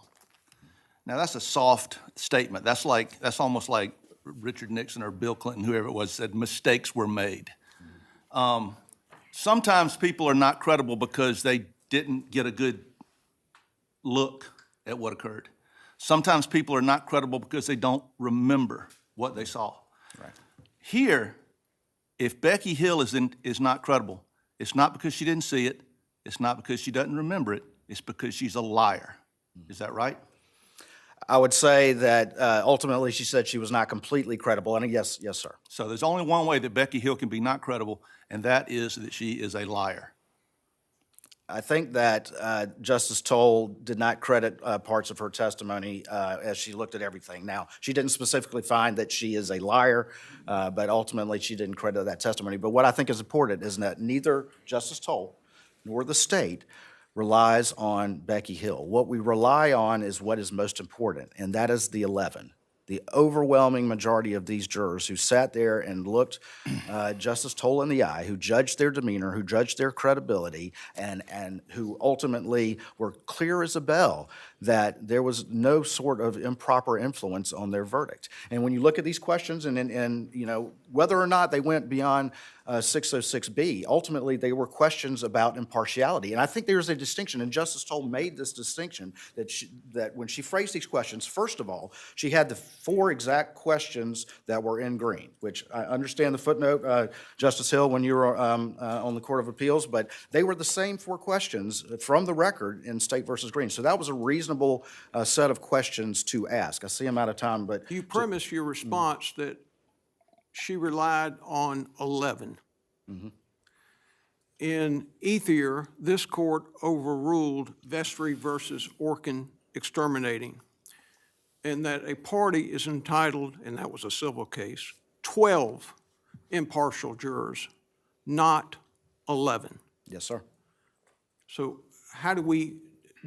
Now, that's a soft statement. That's almost like Richard Nixon or Bill Clinton, whoever it was, said mistakes were made. Sometimes people are not credible because they didn't get a good look at what occurred. Sometimes people are not credible because they don't remember what they saw. Right. Here, if Becky Hill is not credible, it's not because she didn't see it, it's not because she doesn't remember it, it's because she's a liar. Is that right? I would say that ultimately she said she was not completely credible, and yes, sir. So there's only one way that Becky Hill can be not credible, and that is that she is a liar. I think that Justice Toll did not credit parts of her testimony as she looked at everything. Now, she didn't specifically find that she is a liar, but ultimately she didn't credit that testimony. But what I think is important is that neither Justice Toll nor the state relies on Becky Hill. What we rely on is what is most important, and that is the 11. The overwhelming majority of these jurors who sat there and looked Justice Toll in the eye, who judged their demeanor, who judged their credibility, and who ultimately were clear as a bell that there was no sort of improper influence on their verdict. And when you look at these questions and you know, whether or not they went beyond 606B, ultimately they were questions about impartiality. And I think there's a distinction, and Justice Toll made this distinction, that when she phrased these questions, first of all, she had the 4 exact questions that were in green, which I understand the footnote, Justice Hill, when you were on the Court of Appeals, but they were the same 4 questions from the record in State versus Green. So that was a reasonable set of questions to ask. I see I'm out of time, but... You premise your response that she relied on 11. In Ethier, this court overruled Vestry versus Orkin exterminating, and that a party is entitled, and that was a civil case, 12 impartial jurors, not 11. Yes, sir. So how do we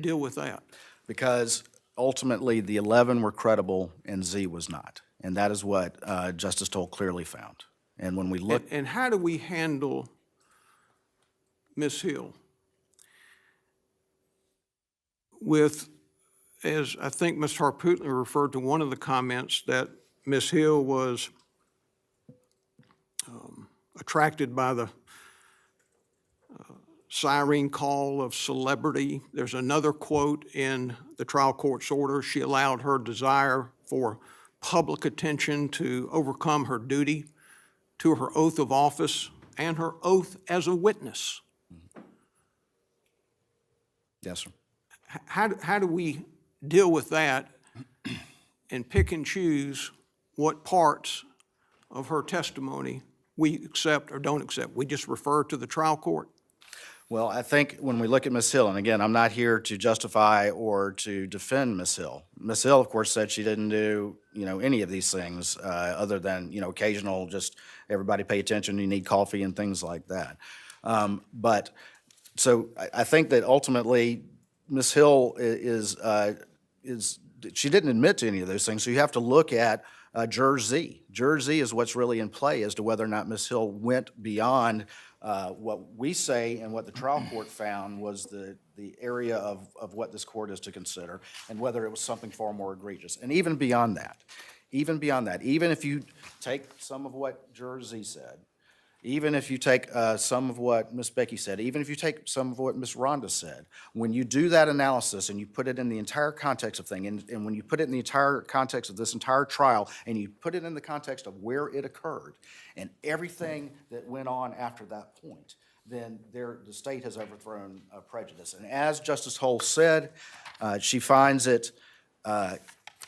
deal with that? Because ultimately the 11 were credible and Z was not. And that is what Justice Toll clearly found. And when we look... And how do we handle Ms. Hill with, as I think Ms. Harpootlian referred to one of the comments, that Ms. Hill was attracted by the siren call of celebrity. There's another quote in the trial court's order. She allowed her desire for public attention to overcome her duty to her oath of office and her oath as a witness. Yes, sir. How do we deal with that and pick and choose what parts of her testimony we accept or don't accept? We just refer to the trial court? Well, I think when we look at Ms. Hill, and again, I'm not here to justify or to defend Ms. Hill. Ms. Hill, of course, said she didn't do, you know, any of these things other than, you know, occasional, just everybody pay attention, you need coffee and things like that. But so I think that ultimately Ms. Hill is she didn't admit to any of those things. So you have to look at Juror Z. Juror Z is what's really in play as to whether or not Ms. Hill went beyond what we say and what the trial court found was the area of what this court is to consider, and whether it was something far more egregious. And even beyond that, even if you take some of what Juror Z said, even if you take some of what Ms. Becky said, even if you take some of what Ms. Rhonda said, when you do that analysis and you put it in the entire context of things, and when you put it in the entire context of this entire trial, and you put it in the context of where it occurred and everything that went on after that point, then the state has overthrown prejudice. And as Justice Hull said, she finds it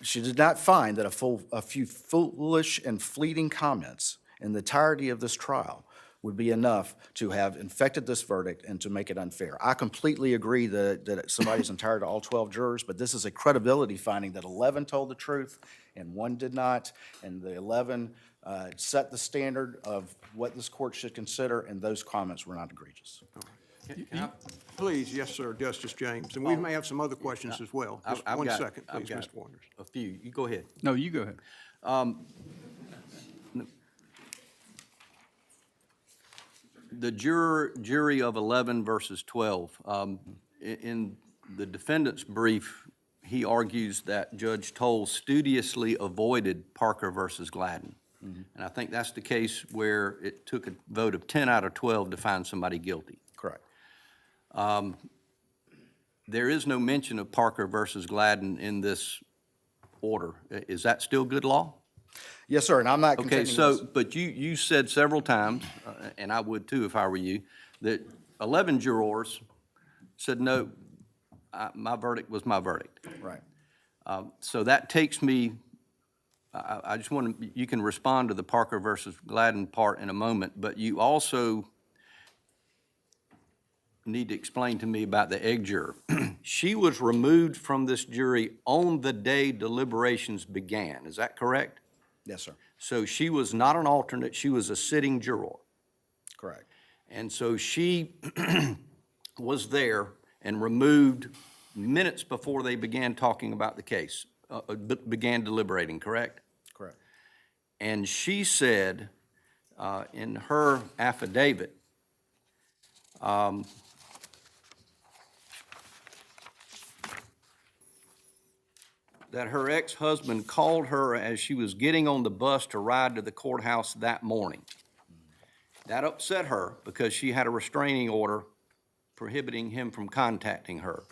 she did not find that a few foolish and fleeting comments in the entirety of this trial would be enough to have infected this verdict and to make it unfair. I completely agree that somebody's entitled to all 12 jurors, but this is a credibility finding that 11 told the truth and 1 did not, and the 11 set the standard of what this court should consider, and those comments were not egregious. Please, yes, sir, Justice James, and we may have some other questions as well. Just I've one got- second, I've please, got Mr. Wonders. A few. You go ahead. No, you go ahead. The jury of 11 versus 12, in the defendant's brief, he argues that Judge Toll studiously avoided Parker versus Gladden. And I think that's the case where it took a vote of 10 out of 12 to find somebody guilty. Correct. There is no mention of Parker versus Gladden in this order. Is that still good law? Yes, sir, and I'm not Okay, contending so, this. but you said several times, and I would too if I were you, that 11 jurors said, no, my verdict was my verdict. Right. So that takes me, I just want to, you can respond to the Parker versus Gladden part in a moment, but you also need to explain to me about the egg juror. She was removed from this jury on the day deliberations began. Is that correct? Yes, sir. So she was not an alternate, she was a sitting juror. Correct. And so she was there and removed minutes before they began talking about the case, began deliberating, correct? Correct. And she said in her affidavit, that her ex-husband called her as she was getting on the bus to ride to the courthouse that morning. That upset her because she had a restraining order prohibiting him from contacting her.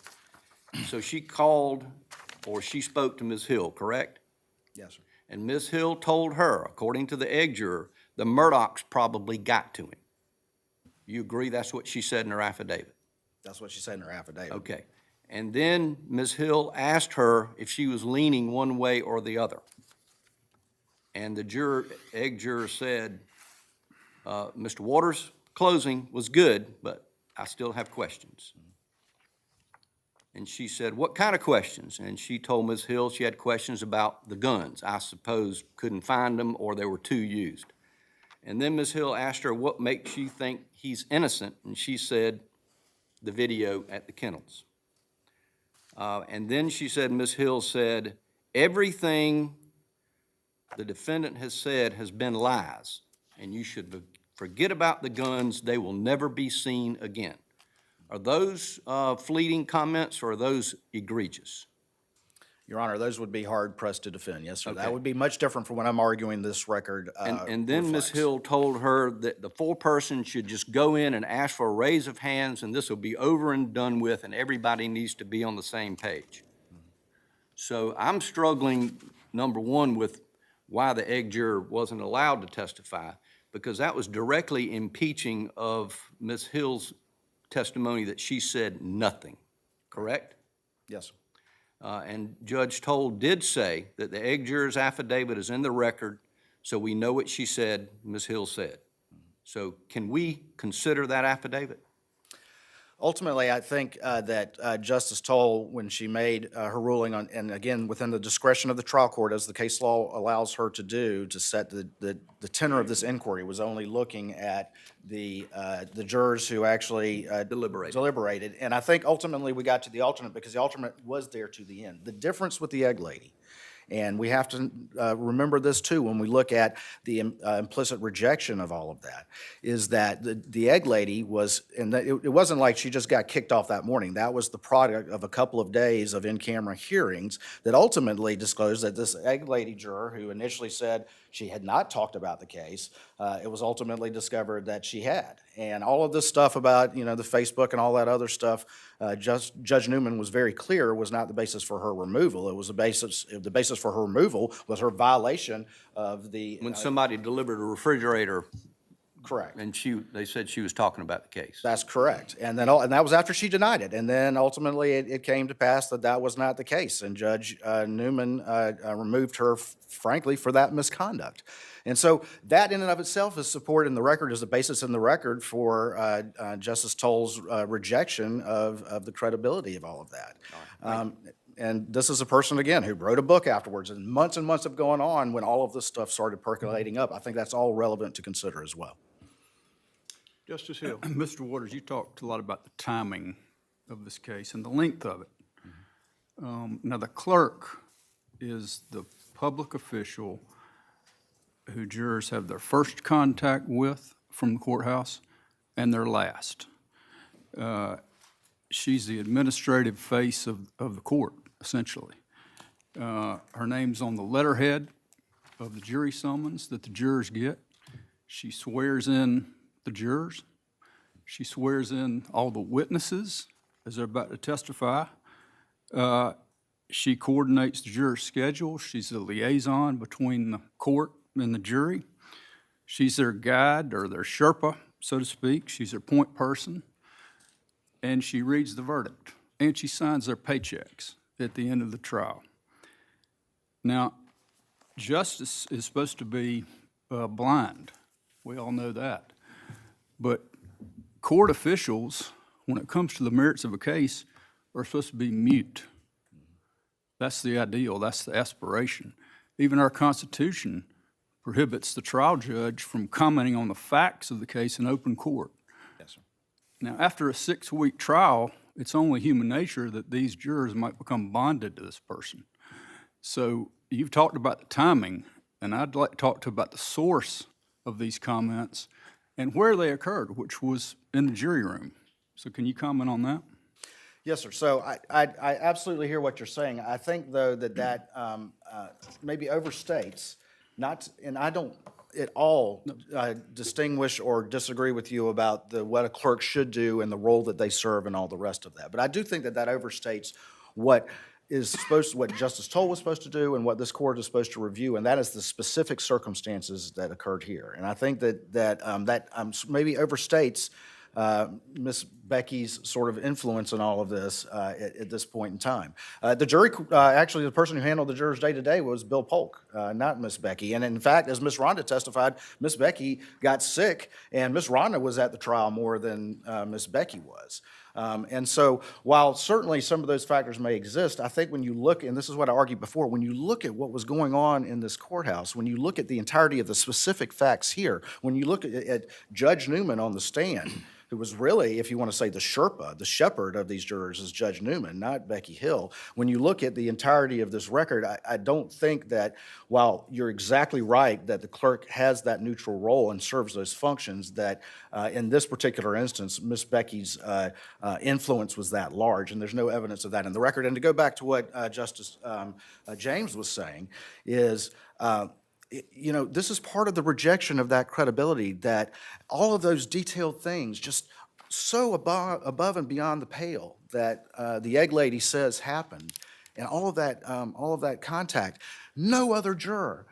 So she called, or she spoke to Ms. Hill, correct? Yes, sir. And Ms. Hill told her, according to the egg juror, the Murdaughs probably got to him. You agree that's what she said in her affidavit? That's what she said in her affidavit. Okay. And then Ms. Hill asked her if she was leaning one way or the other. And the egg juror said, Mr. Waters' closing was good, but I still have questions. And she said, what kind of questions? And she told Ms. Hill she had questions about the guns. I suppose couldn't find them or there were 2 used. And then Ms. Hill asked her, what makes you think he's innocent? And she said, the video at the kennels. And then she said, Ms. Hill said, everything the defendant has said has been lies, and you should forget about the guns. They will never be seen again. Are those fleeting comments or are those egregious? Your Honor, those would be hard pressed to defend. Yes, sir. Okay. That would be much different from what I'm arguing this record And then Ms. reflects. Hill told her that the 4-person should just go in and ask for a raise of hands, and this will be over and done with, and everybody needs to be on the same page. So I'm struggling, number one, with why the egg juror wasn't allowed to testify, because that was directly impeaching of Ms. Hill's testimony that she said nothing, correct? Yes, sir. And Judge Toll did say that the egg juror's affidavit is in the record, so we know what she said, Ms. Hill said. So can we consider that affidavit? Ultimately, I think that Justice Toll, when she made her ruling on, and again, within the discretion of the trial court, as the case law allows her to do, to set the tenor of this inquiry, was only looking at the jurors who actually deliberated. And I think ultimately we got to the alternate because the alternate was there to the end. The difference with the egg lady, and we have to remember this too when we look at the implicit rejection of all of that, is that the egg lady was, and it wasn't like she just got kicked off that morning. That was the product of a couple of days of in-camera hearings that ultimately disclosed that this egg lady juror, who initially said she had not talked about the case, it was ultimately discovered that she had. And all of this stuff about, the Facebook and all that other stuff, Judge Newman was very clear was not the basis for her removal. It was the basis for her removal was her violation of the. When somebody delivered a refrigerator Correct. And they said she was talking about the case. That's correct. And then, and that was after she denied it. And then ultimately, it came to pass that that was not the case. And Judge Newman removed her, frankly, for that misconduct. And so that in and of itself is support in the record, is the basis in the record for Justice Toll's rejection of the credibility of all of that. And this is a person, again, who wrote a book afterwards, and months of going on when all of this stuff started percolating up. I think that's all relevant to consider as well. Justice Hill. Mr. Waters, you talked a lot about the timing of this case and the length of it. Now, the clerk is the public official who jurors have their first contact with from the courthouse and their last. She's the administrative face of the court, essentially. Her name's on the letterhead of the jury summons that the jurors get. She swears in the jurors. She swears in all the witnesses as they're about to testify. She coordinates the jurors' schedule. She's the liaison between the court and the jury. She's their guide or their Sherpa, so to speak. She's their point person. And she reads the verdict. And she signs their paychecks at the end of the trial. Now, justice is supposed to be blind. We all know that. But court officials, when it comes to the merits of a case, are supposed to be mute. That's the ideal. That's the aspiration. Even our Constitution prohibits the trial judge from commenting on the facts of the case in open court. Yes, sir. Now, after a 6-week trial, it's only human nature that these jurors might become bonded to this person. So you've talked about the timing, and I'd like to talk about the source of these comments and where they occurred, which was in the jury room. So can you comment on that? Yes, sir. So I absolutely hear what you're saying. I think, though, that maybe overstates, and I don't at all distinguish or disagree with you about what a clerk should do and the role that they serve and all the rest of that. But I do think that overstates what Justice Toll was supposed to do and what this court is supposed to review, and that is the specific circumstances that occurred here. And I think that maybe overstates Miss Becky's sort of influence in all of this at this point in time. The jury, actually, the person who handled the jurors day to day was Bill Polk, not Miss Becky. And in fact, as Miss Rhonda testified, Miss Becky got sick, and Miss Rhonda was at the trial more than Miss Becky was. And so while certainly some of those factors may exist, I think when you look, and this is what I argued before, when you look at what was going on in this courthouse, when you look at the entirety of the specific facts here, when you look at Judge Newman on the stand, who was really, if you want to say the Sherpa, the shepherd of these jurors is Judge Newman, not Becky Hill. When you look at the entirety of this record, I don't think that, while you're exactly right that the clerk has that neutral role and serves those functions, that in this particular instance, Miss Becky's influence was that large, and there's no evidence of that in the record. And to go back to what Justice James was saying is, this is part of the rejection of that credibility, that all of those detailed things just so above and beyond the pale that the egg lady says happened, and all of that contact. No other juror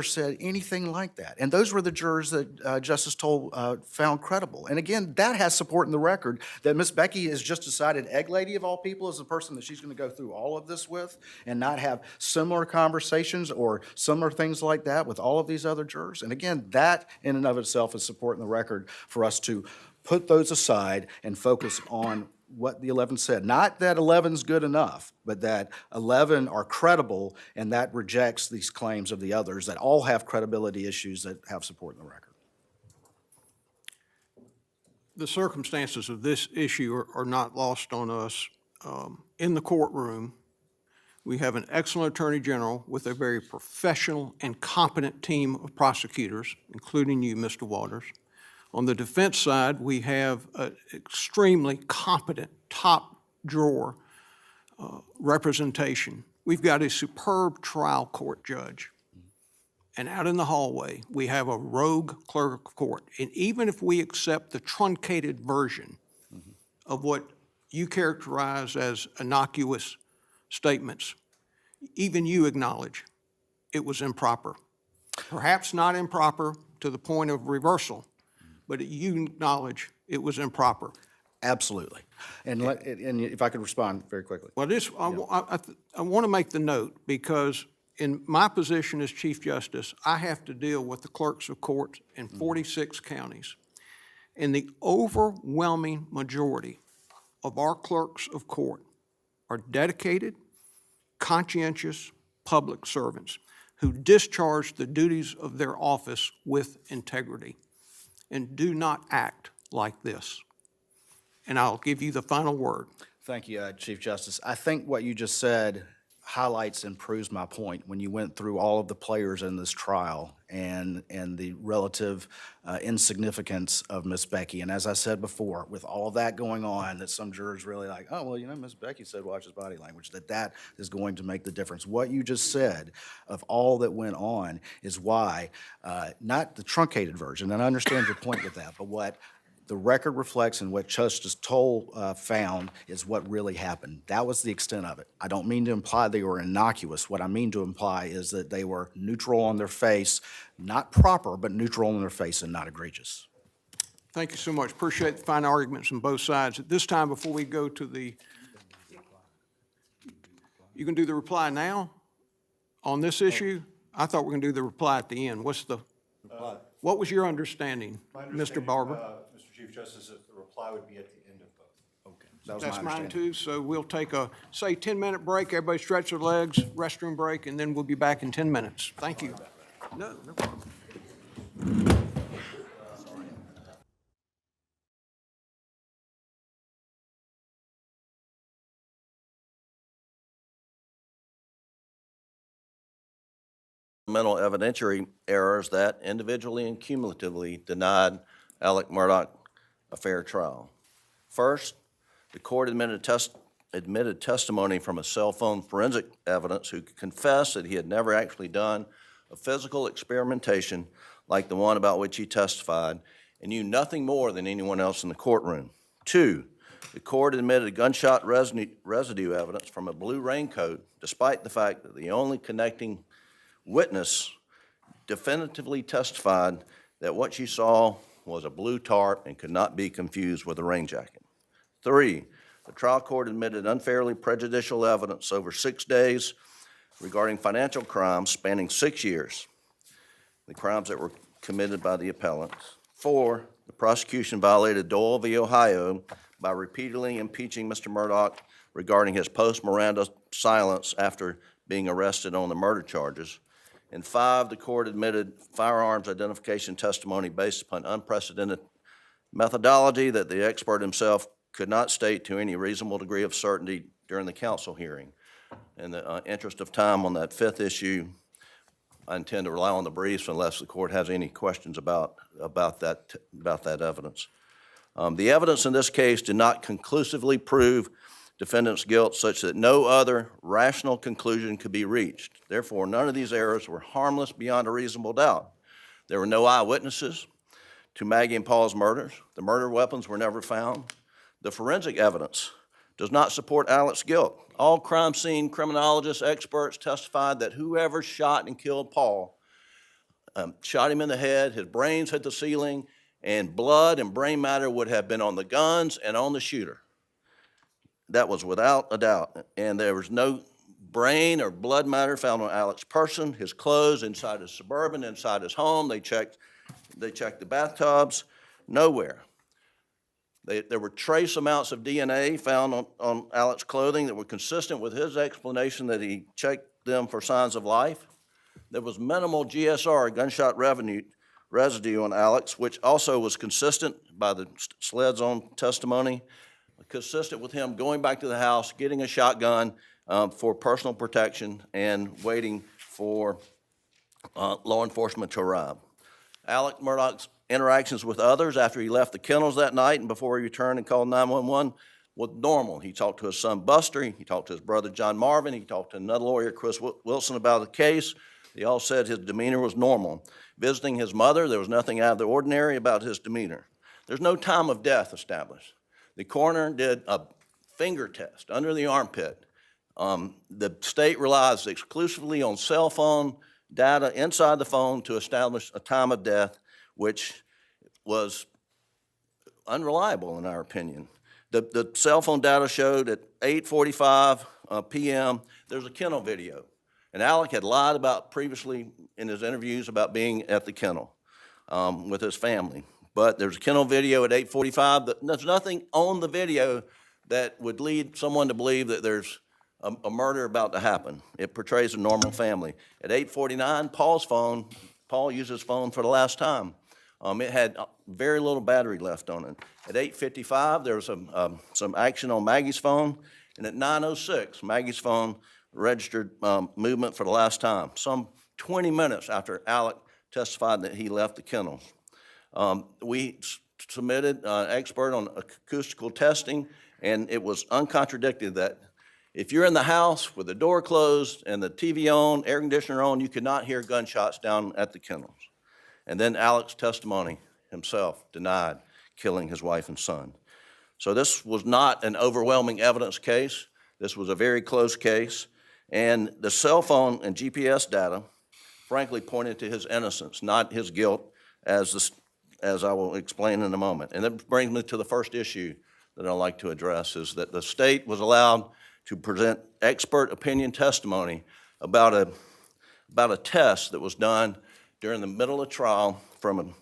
said anything like that. And those were the jurors that Justice Toll found credible. And again, that has support in the record that Miss Becky has just decided egg lady of all people is the person that she's going to go through all of this with and not have similar conversations or similar things like that with all of these other jurors. And again, that in and of itself is support in the record for us to put those aside and focus on what the 11 said. Not that 11's good enough, but that 11 are credible, and that rejects these claims of the others that all have credibility issues that have support in the record. The circumstances of this issue are not lost on us. In the courtroom, we have an excellent Attorney General with a very professional and competent team of prosecutors, including you, Mr. Waters. On the defense side, we have an extremely competent, top-drawer representation. We've got a superb trial court judge. And out in the hallway, we have a rogue clerk of court. And even if we accept the truncated version of what you characterize as innocuous statements, even you acknowledge it was improper. Perhaps not improper to the point of reversal, but you acknowledge it was improper. Absolutely. And if I could respond very quickly. Well, I want to make the note, because in my position as Chief Justice, I have to deal with the clerks of court in 46 counties. And the overwhelming majority of our clerks of court are dedicated, conscientious public servants who discharge the duties of their office with integrity and do not act like this. And I'll give you the final word. Thank you, Chief Justice. I think what you just said highlights and proves my point when you went through all of the players in this trial and the relative insignificance of Miss Becky. And as I said before, with all of that going on, that some jurors really like, oh, well, you know, Miss Becky said watch his body language, that is going to make the difference. What you just said of all that went on is why, not the truncated version, and I understand your point with that, but what the record reflects and what Justice Toll found is what really happened. That was the extent of it. I don't mean to imply they were innocuous. What I mean to imply is that they were neutral on their face, not proper, but neutral on their face and not egregious. Thank you so much. Appreciate the fine arguments on both sides. At this time, before we go to the, you can do the reply now on this issue? I thought we were going to do the reply at the end. What was your understanding, Mr. Barber? Mr. Chief Justice, that the reply would be at the end of both. Okay. That was That's my mine understanding. too, so we'll take a, say, 10-minute break, everybody stretch their legs, restroom break, and then we'll be back in 10 minutes. Thank you. No problem. Mental evidentiary errors that individually and cumulatively denied Alec Murdaugh a fair trial. First, the court admitted testimony from a cell phone forensic evidence who confessed that he had never actually done a physical experimentation like the one about which he testified and knew nothing more than anyone else in the courtroom. Two, the court admitted gunshot residue evidence from a blue raincoat, despite the fact that the only connecting witness definitively testified that what she saw was a blue tarp and could not be confused with a rain jacket. Three, the trial court admitted unfairly prejudicial evidence over 6 days regarding financial crimes spanning 6 years, the crimes that were committed by the appellants. Four, the prosecution violated Doyle v. Ohio by repeatedly impeaching Mr. Murdaugh regarding his post-Miranda silence after being arrested on the murder charges. And five, the court admitted firearms identification testimony based upon unprecedented methodology that the expert himself could not state to any reasonable degree of certainty during the counsel hearing. In the interest of time on that fifth issue, I intend to rely on the briefs unless the court has any questions about that evidence. The evidence in this case did not conclusively prove defendant's guilt such that no other rational conclusion could be reached. Therefore, none of these errors were harmless beyond a reasonable doubt. There were no eyewitnesses to Maggie and Paul's murders. The murder weapons were never found. The forensic evidence does not support Alec's guilt. All crime scene criminologists, experts testified that whoever shot and killed Paul shot him in the head, his brains hit the ceiling, and blood and brain matter would have been on the guns and on the shooter. That was without a doubt. And there was no brain or blood matter found on Alec's person, his clothes, inside his Suburban, inside his home. They checked the bathtubs, nowhere. There were trace amounts of DNA found on Alec's clothing that were consistent with his explanation that he checked them for signs of life. There was minimal GSR, gunshot residue on Alec's, which also was consistent by the SLED's own testimony, consistent with him going back to the house, getting a shotgun for personal protection and waiting for law enforcement to arrive. Alec Murdaugh's interactions with others after he left the kennels that night and before he returned and called 911 was normal. He talked to his son Buster, he talked to his brother John Marvin, he talked to another lawyer, Chris Wilson, about the case. They all said his demeanor was normal. Visiting his mother, there was nothing out of the ordinary about his demeanor. There's no time of death established. The coroner did a finger test under the armpit. The state relies exclusively on cell phone data inside the phone to establish a time of death. which was unreliable in our opinion. The cell phone data showed at 8:45 p.m. there's a kennel video. And Alec had lied about previously in his interviews about being at the kennel with his family. But there's a kennel video at 8:45. There's nothing on the video that would lead someone to believe that there's a murder about to happen. It portrays a normal family. At 8:49, Paul used his phone for the last time. It had very little battery left on it. At 8:55, there was some action on Maggie's phone. And at 9:06, Maggie's phone registered movement for the last time, some 20 minutes after Alec testified that he left the kennels. We submitted an expert on acoustical testing, and it was uncontradicted that if you're in the house with the door closed and the TV on, air conditioner on, you could not hear gunshots down at the kennels. And then Alec's testimony himself denied killing his wife and son. So this was not an overwhelming evidence case. This was a very close case. And the cell phone and GPS data, frankly, pointed to his innocence, not his guilt, as I will explain in a moment. And that brings me to the first issue that I'd like to address, is that the state was allowed to present expert opinion testimony about a test that was done during the middle of trial from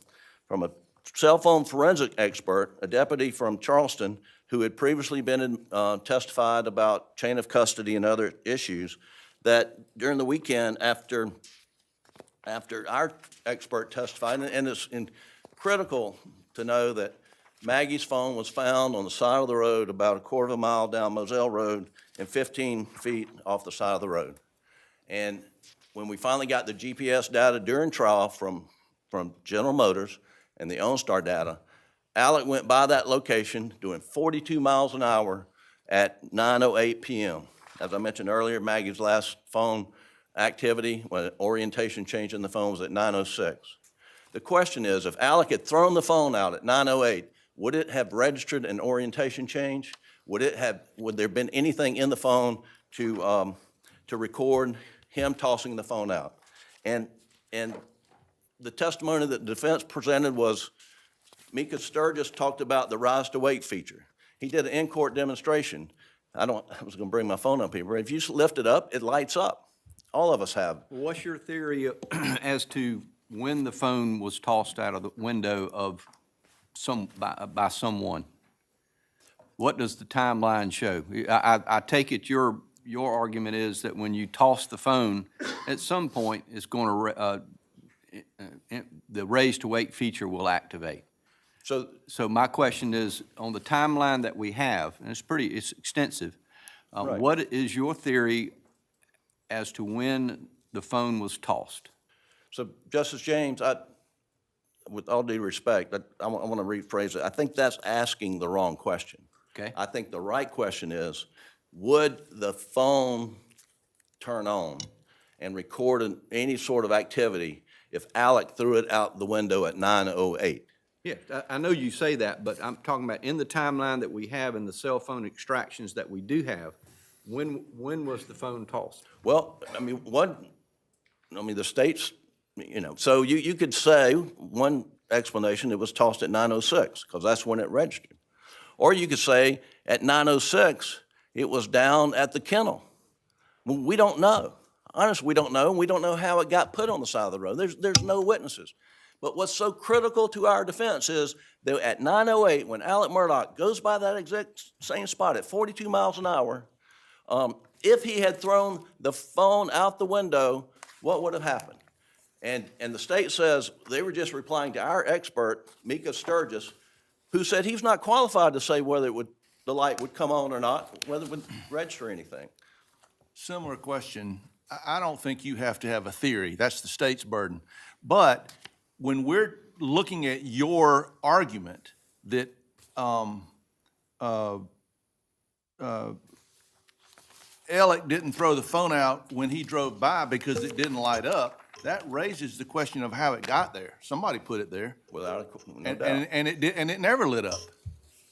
a cell phone forensic expert, a deputy from Charleston, who had previously been testified about chain of custody and other issues, that during the weekend after our expert testified, and it's critical to know that Maggie's phone was found on the side of the road about a quarter of a mile down Moselle Road and 15 feet off the side of the road. And when we finally got the GPS data during trial from General Motors and the OnStar data, Alec went by that location doing 42 miles an hour at 9:08 p.m. As I mentioned earlier, Maggie's last phone activity, when orientation change in the phone, was at 9:06. The question is, if Alec had thrown the phone out at 9:08, would it have registered an orientation change? Would there have been anything in the phone to record him tossing the phone out? And the testimony that the defense presented was, Mika Sturgis talked about the rise to wait feature. He did an in-court demonstration. I was gonna bring my phone up here, but if you lift it up, it lights up. All of us have. What's your theory as to when the phone was tossed out of the window of by someone? What does the timeline show? I take it your argument is that when you toss the phone, at some point it's going to the raise to wait feature will activate. So my question is, on the timeline that we have, and it's extensive. Right. What is your theory as to when the phone was tossed? So, Justice James, with all due respect, I want to rephrase it. I think that's asking the wrong question. Okay. I think the right question is, would the phone turn on and record any sort of activity if Alec threw it out the window at 9:08? Yeah, I know you say that, but I'm talking about in the timeline that we have in the cell phone extractions that we do have, when was the phone tossed? Well, the state's, so you could say one explanation, it was tossed at 9:06, because that's when it registered. Or you could say at 9:06, it was down at the kennel. Well, we don't know. Honestly, we don't know, and we don't know how it got put on the side of the road. There's no witnesses. But what's so critical to our defense is that at 9:08, when Alec Murdaugh goes by that exact same spot at 42 miles an hour, if he had thrown the phone out the window, what would have happened? And the state says they were just replying to our expert, Mika Sturgis, who said he's not qualified to say whether the light would come on or not, whether it would register anything. Similar question. I don't think you have to have a theory. That's the state's burden. But when we're looking at your argument that Alec didn't throw the phone out when he drove by because it didn't light up, that raises the question of how it got there. Somebody put it there. Without no doubt. And it never lit up.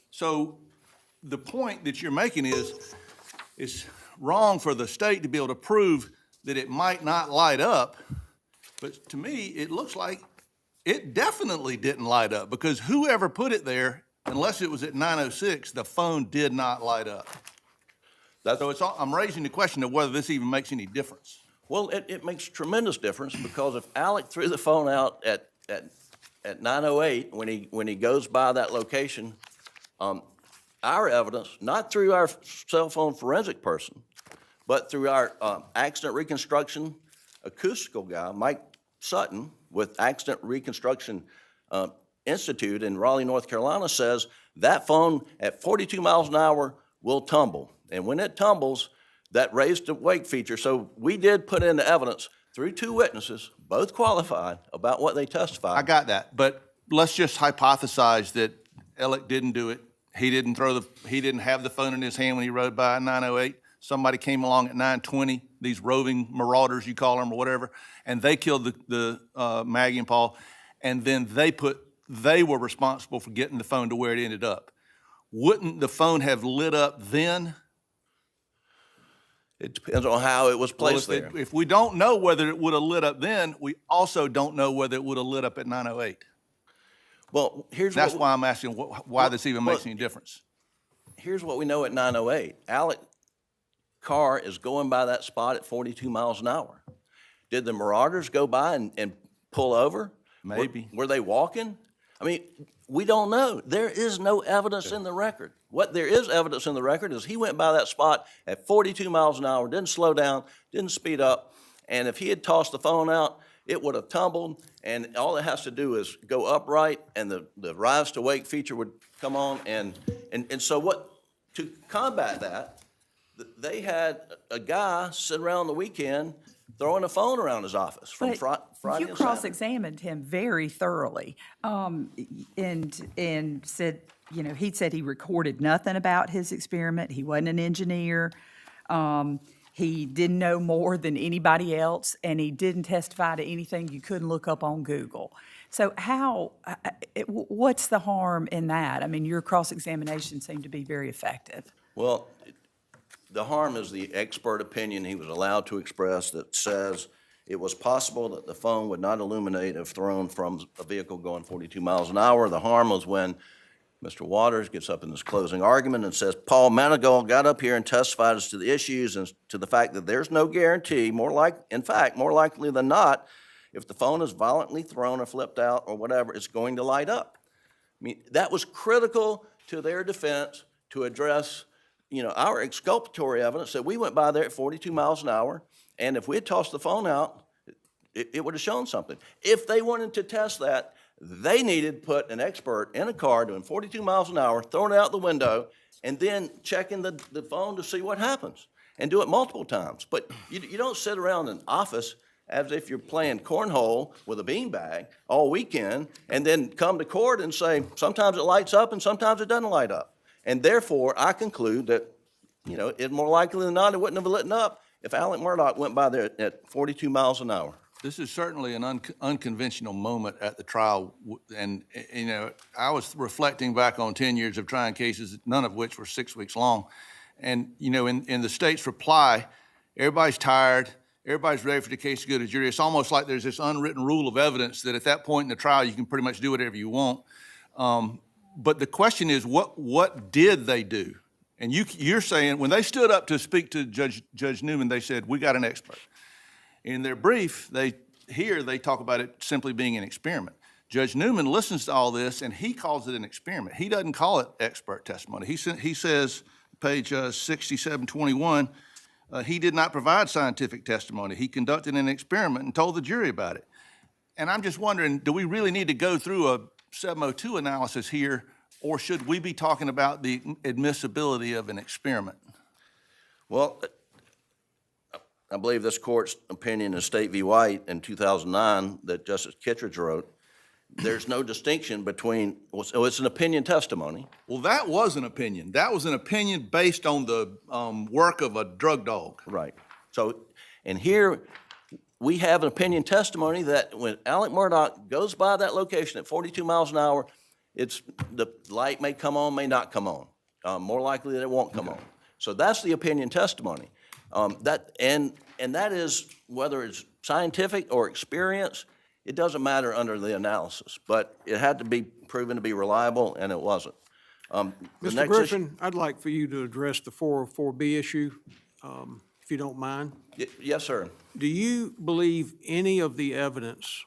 So the point that you're making is it's wrong for the state to be able to prove that it might not light up, but to me, it looks like it definitely didn't light up because whoever put it there, unless it was at 9:06, the phone did not light up. So I'm raising the question of whether this even makes any difference. Well, it makes tremendous difference because if Alec threw the phone out at 9:08 when he goes by that location, our evidence, not through our cell phone forensic person, but through our accident reconstruction acoustical guy, Mike Sutton, with Accident Reconstruction Institute in Raleigh, North Carolina, says that phone at 42 miles an hour will tumble. And when it tumbles, that raised to wake feature. So we did put in the evidence through two witnesses, both qualified, about what they testified. I got that, but let's just hypothesize that Alec didn't do it. He didn't have the phone in his hand when he rode by at 9:08. Somebody came along at 9:20, these roving marauders, you call them, or whatever, and they killed the Maggie and Paul, and then they were responsible for getting the phone to where it ended up. Wouldn't the phone have lit up then? It depends on how it was placed there. If we don't know whether it would have lit up then, we also don't know whether it would have lit up at 9:08. Well, That's why I'm asking why this even makes any difference. Here's what we know at 9:08. Alec car is going by that spot at 42 miles an hour. Did the marauders go by and pull over? Maybe. Were they walking? I mean, we don't know. There is no evidence in the record. What there is evidence in the record is he went by that spot at 42 miles an hour, didn't slow down, didn't speed up, and if he had tossed the phone out, it would have tumbled, and all it has to do is go upright, and the rise to wake feature would come on, and so to combat that, they had a guy sit around the weekend throwing a phone around his office from But Friday you and Saturday. cross-examined him very thoroughly, and said, he said he recorded nothing about his experiment. He wasn't an engineer. He didn't know more than anybody else, and he didn't testify to anything you couldn't look up on Google. So what's the harm in that? I mean, your cross-examination seemed to be very effective. Well, the harm is the expert opinion he was allowed to express that says it was possible that the phone would not illuminate if thrown from a vehicle going 42 miles an hour. The harm was when Mr. Waters gets up in his closing argument and says, Paul Murdaugh got up here and testified as to the issues and to the fact that there's no guarantee, in fact, more likely than not, if the phone is violently thrown or flipped out or whatever, it's going to light up. I mean, that was critical to their defense to address our exculpatory evidence that we went by there at 42 miles an hour, and if we had tossed the phone out, it would have shown something. If they wanted to test that, they needed to put an expert in a car doing 42 miles an hour, throwing it out the window, and then checking the phone to see what happens, and do it multiple times. But you don't sit around in an office as if you're playing cornhole with a beanbag all weekend, and then come to court and say, sometimes it lights up and sometimes it doesn't light up. And therefore, I conclude that, it's more likely than not it wouldn't have lit up if Alec Murdaugh went by there at 42 miles an hour. This is certainly an unconventional moment at the trial, and, I was reflecting back on 10 years of trying cases, none of which were 6 weeks long. And, in the state's reply, everybody's tired, everybody's ready for the case to go to jury. It's almost like there's this unwritten rule of evidence that at that point in the trial, you can pretty much do whatever you want. But the question is, what did they do? And you're saying, when they stood up to speak to Judge Newman, they said, we got an expert. In their brief, they talk about it simply being an experiment. Judge Newman listens to all this, and he calls it an experiment. He doesn't call it expert testimony. He says, page 6721, he did not provide scientific testimony. He conducted an experiment and told the jury about it. And I'm just wondering, do we really need to go through a 702 analysis here, or should we be talking about the admissibility of an experiment? Well, I believe this court's opinion in State v. White in 2009 that Justice Kittredge wrote, there's no distinction between, it's an opinion testimony. Well, that was an opinion. That was an opinion based on the work of a drug dog. Right. So, and here we have an opinion testimony that when Alec Murdaugh goes by that location at 42 miles an hour, the light may come on, may not come on. More likely that it won't come on. So that's the opinion testimony. And that is, whether it's scientific or experience, it doesn't matter under the analysis, but it had to be proven to be reliable, and it wasn't. The Mr. next issue- Griffin, I'd like for you to address the 404B issue, if you don't mind. Yes, sir. Do you believe any of the evidence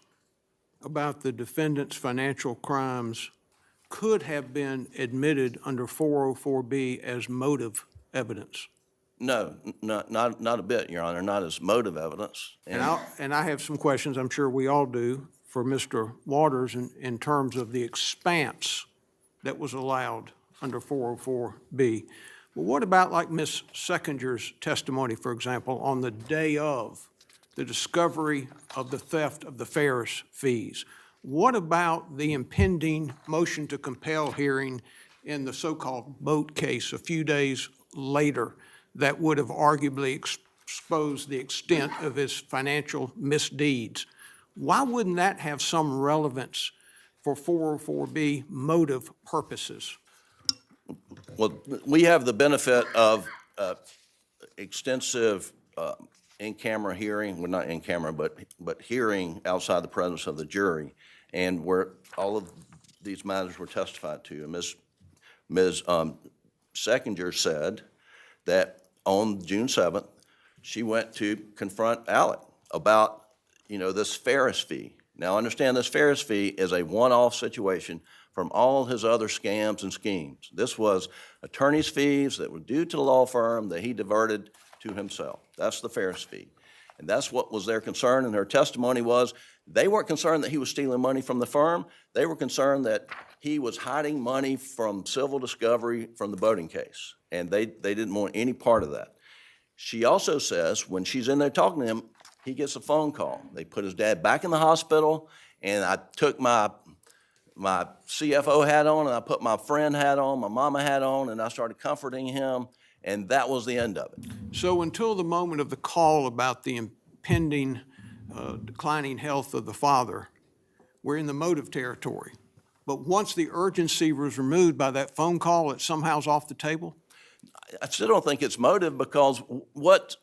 about the defendant's financial crimes could have been admitted under 404B as motive evidence? No, not a bit, Your Honor, not as motive evidence. And I have some questions, I'm sure we all do, for Mr. Waters in terms of the expanse that was allowed under 404B. But what about like Ms. Seckinger's testimony, for example, on the day of the discovery of the theft of the Ferris fees? What about the impending motion to compel hearing in the so-called boat case a few days later that would have arguably exposed the extent of his financial misdeeds? Why wouldn't that have some relevance for 404B motive purposes? Well, we have the benefit of extensive in-camera hearing, well, not in-camera, but hearing outside the presence of the jury, and where all of these matters were testified to. And Ms. Seckinger said that on June 7th, she went to confront Alec about, this Ferris fee. Now, understand this Ferris fee is a one-off situation from all his other scams and schemes. This was attorney's fees that were due to the law firm that he diverted to himself. That's the Ferris fee. And that's what was their concern, and her testimony was they weren't concerned that he was stealing money from the firm. They were concerned that he was hiding money from civil discovery from the boating case, and they didn't want any part of that. She also says when she's in there talking to him, he gets a phone call. They put his dad back in the hospital, and I took my CFO hat on, and I put my friend hat on, my mama hat on, and I started comforting him, and that was the end of it. So until the moment of the call about the impending declining health of the father, we're in the motive territory. But once the urgency was removed by that phone call, it somehow's off the table? I still don't think it's motive, because what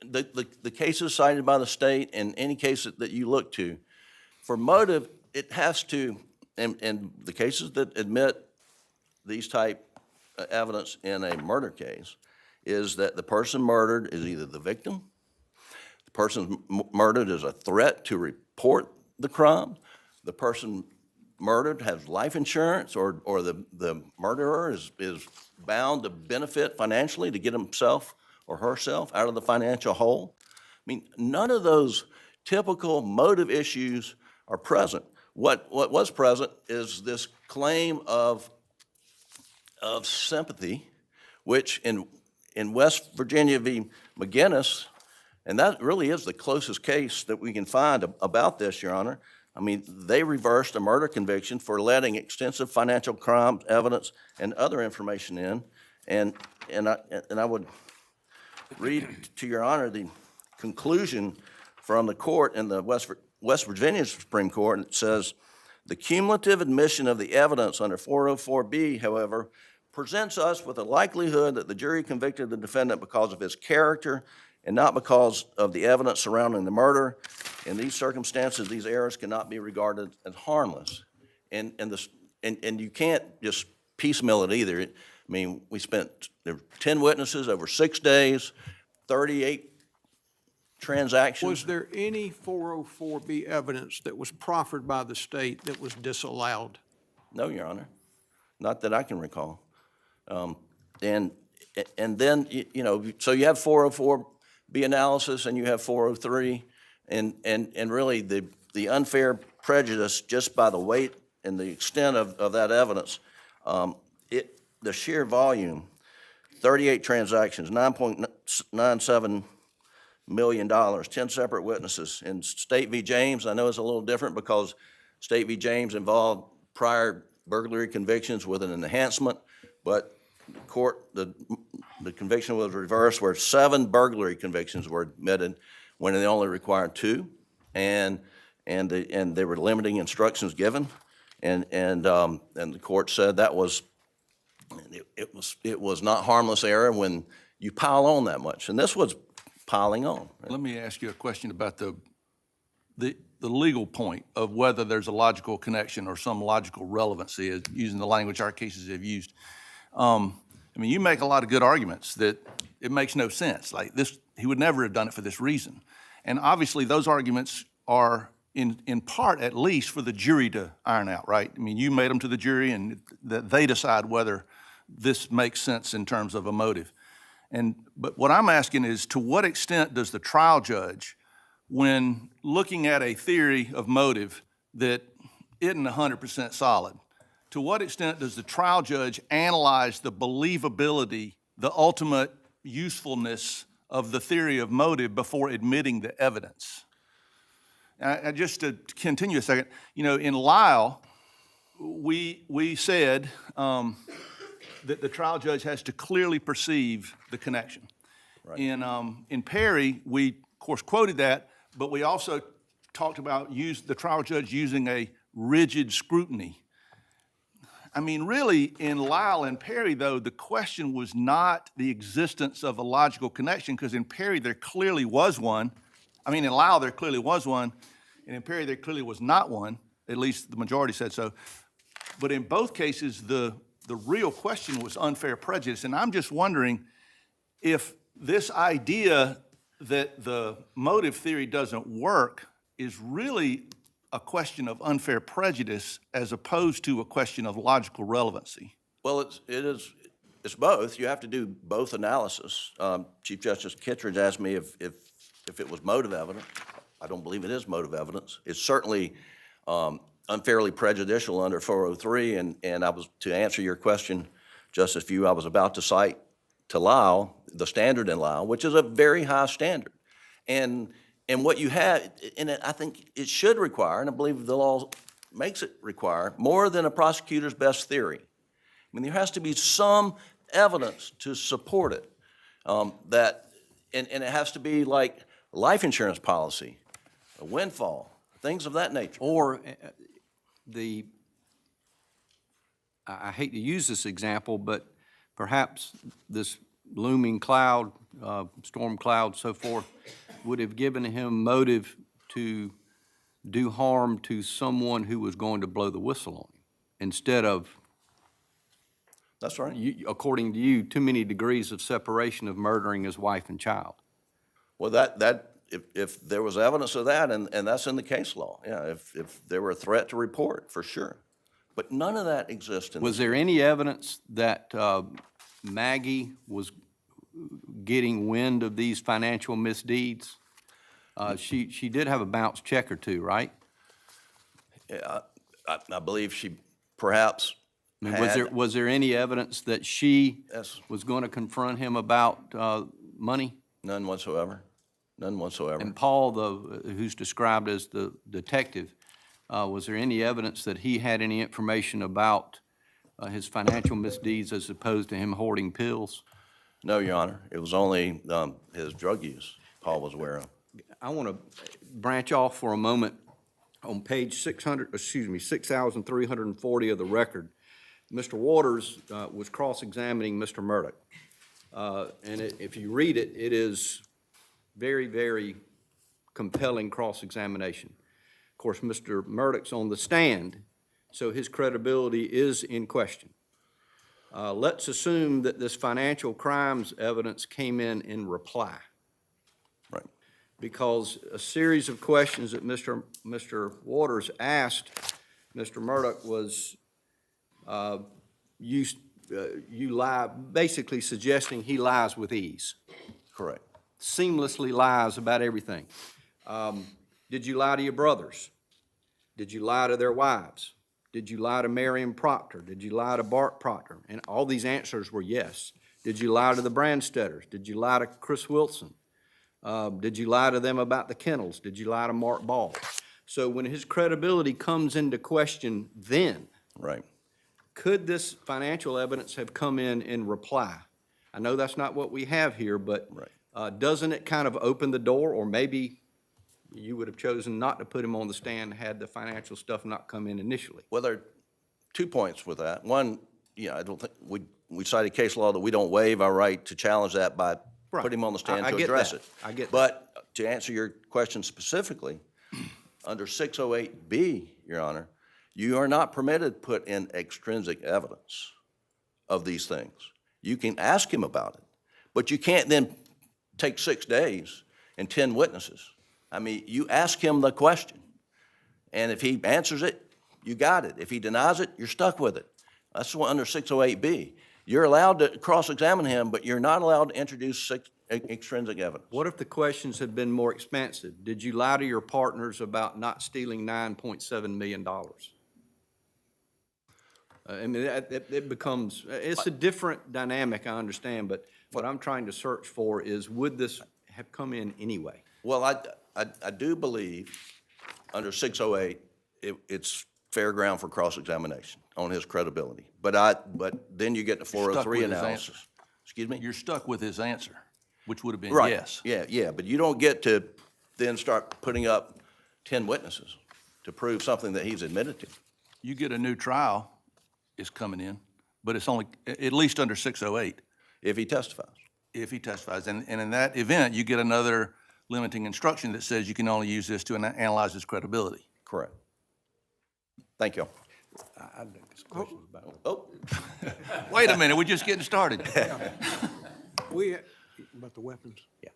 the cases cited by the state and any case that you look to, for motive, it has to, and the cases that admit these type evidence in a murder case, is that the person murdered is either the victim, the person murdered is a threat to report the crime, the person murdered has life insurance, or the murderer is bound to benefit financially to get himself or herself out of the financial hole. I mean, none of those typical motive issues are present. What was present is this claim of sympathy, which in West Virginia v. McGinnis, and that really is the closest case that we can find about this, Your Honor. I mean, they reversed a murder conviction for letting extensive financial crime evidence and other information in, and I would read to Your Honor the conclusion from the court in the West Virginia Supreme Court. It says, the cumulative admission of the evidence under 404B, however, presents us with a likelihood that the jury convicted the defendant because of his character and not because of the evidence surrounding the murder. In these circumstances, these errors cannot be regarded as harmless. And you can't just piecemeal it either. I mean, there were 10 witnesses over 6 days, 38 transactions. Was there any 404B evidence that was proffered by the state that was disallowed? No, Your Honor, not that I can recall. And then, so you have 404B analysis and you have 403, and really the unfair prejudice just by the weight and the extent of that evidence, the sheer volume, 38 transactions, $9.97 million, 10 separate witnesses. In State v. James, I know it's a little different because State v. James involved prior burglary convictions with an enhancement, but the conviction was reversed where 7 burglary convictions were admitted when they only required 2, and there were limiting instructions given, and the court said that it was not harmless error when you pile on that much, and this was piling on. Let me ask you a question about the legal point of whether there's a logical connection or some logical relevancy, is using the language our cases have used. I mean, you make a lot of good arguments that it makes no sense. Like this, he would never have done it for this reason. And obviously, those arguments are in part, at least, for the jury to iron out, right? I mean, you made them to the jury, and that they decide whether this makes sense in terms of a motive. But what I'm asking is, to what extent does the trial judge, when looking at a theory of motive that isn't 100% solid, to what extent does the trial judge analyze the believability, the ultimate usefulness of the theory of motive before admitting the evidence? Just to continue a second, you know, in Lyle, we said that the trial judge has to clearly perceive the connection. Right. In Perry, we, of course, quoted that, but we also talked about the trial judge using a rigid scrutiny. I mean, really, in Lyle and Perry, though, the question was not the existence of a logical connection, because in Perry, there clearly was one. I mean, in Lyle, there clearly was one, and in Perry, there clearly was not one. At least the majority said so. But in both cases, the real question was unfair prejudice, and I'm just wondering if this idea that the motive theory doesn't work is really a question of unfair prejudice as opposed to a question of logical relevancy. Well, it's both. You have to do both analysis. Chief Justice Kittredge asked me if it was motive evidence. I don't believe it is motive evidence. It's certainly unfairly prejudicial under 403, and I was, to answer your question, Justice Few, I was about to cite to Lyle, the standard in Lyle, which is a very high standard. And what you have, and I think it should require, and I believe the law makes it require, more than a prosecutor's best theory. I mean, there has to be some evidence to support it. And it has to be like a life insurance policy, a windfall, things of that nature. Or I hate to use this example, but perhaps this looming cloud, storm cloud, so forth, would have given him motive to do harm to someone who was going to blow the whistle on him, instead of, That's right. according to you, too many degrees of separation of murdering his wife and child. Well, if there was evidence of that, and that's in the case law, yeah, if there were a threat to report, for sure. But none of that exists in Was there any evidence that Maggie was getting wind of these financial misdeeds? She did have a bounce check or two, right? I believe she perhaps I mean, had. was there any evidence that she Yes. was going to confront him about money? None whatsoever. None whatsoever. And Paul, who's described as the detective, was there any evidence that he had any information about his financial misdeeds as opposed to him hoarding pills? No, Your Honor. It was only his drug use Paul was aware of. I want to branch off for a moment. On page 6,340 of the record, Mr. Waters was cross-examining Mr. Murdaugh. And if you read it, it is very, very compelling cross-examination. Of course, Mr. Murdaugh's on the stand, so his credibility is in question. Let's assume that this financial crimes evidence came in reply. Right. Because a series of questions that Mr. Waters asked Mr. Murdaugh was, you lie, basically suggesting he lies with ease. Correct. Seamlessly lies about everything. Did you lie to your brothers? Did you lie to their wives? Did you lie to Marion Proctor? Did you lie to Bart Proctor? And all these answers were yes. Did you lie to the Brandstetters? Did you lie to Chris Wilson? Did you lie to them about the kennels? Did you lie to Mark Ball? So when his credibility comes into question then, Right. could this financial evidence have come in reply? I know that's not what we have here, but doesn't it kind of open the door, or maybe you would have chosen not to put him on the stand had the financial stuff not come in initially? Well, there are 2 points with that. One, I don't think we cited case law that we don't waive our right to challenge that by putting him on the stand I to get address that. it. I get that. But to answer your question specifically, Under 608B, Your Honor, you are not permitted to put in extrinsic evidence of these things. You can ask him about it, but you can't then take 6 days and 10 witnesses. I mean, you ask him the question, and if he answers it, you got it. If he denies it, you're stuck with it. That's what under 608B. You're allowed to cross-examine him, but you're not allowed to introduce extrinsic evidence. What if the questions had been more expansive? Did you lie to your partners about not stealing $9.7 million? I mean, it becomes, it's a different dynamic, I understand, but what I'm trying to search for is, would this have come in anyway? Well, I do believe under 608, it's fair ground for cross-examination on his credibility. But then you get the You're stuck 403 with his analysis. answer. Excuse me? You're stuck with his answer, which would have been Right. yes. Yeah, but you don't get to then start putting up 10 witnesses to prove something that he's admitted to. You get a new trial is coming in, but it's only, at least under 608, If he testifies. if he testifies. And in that event, you get another limiting instruction that says you can only use this to analyze his credibility. Correct. Thank you. I think this question's about. Oh, Wait a minute, we're just getting started. About the weapons? Yeah.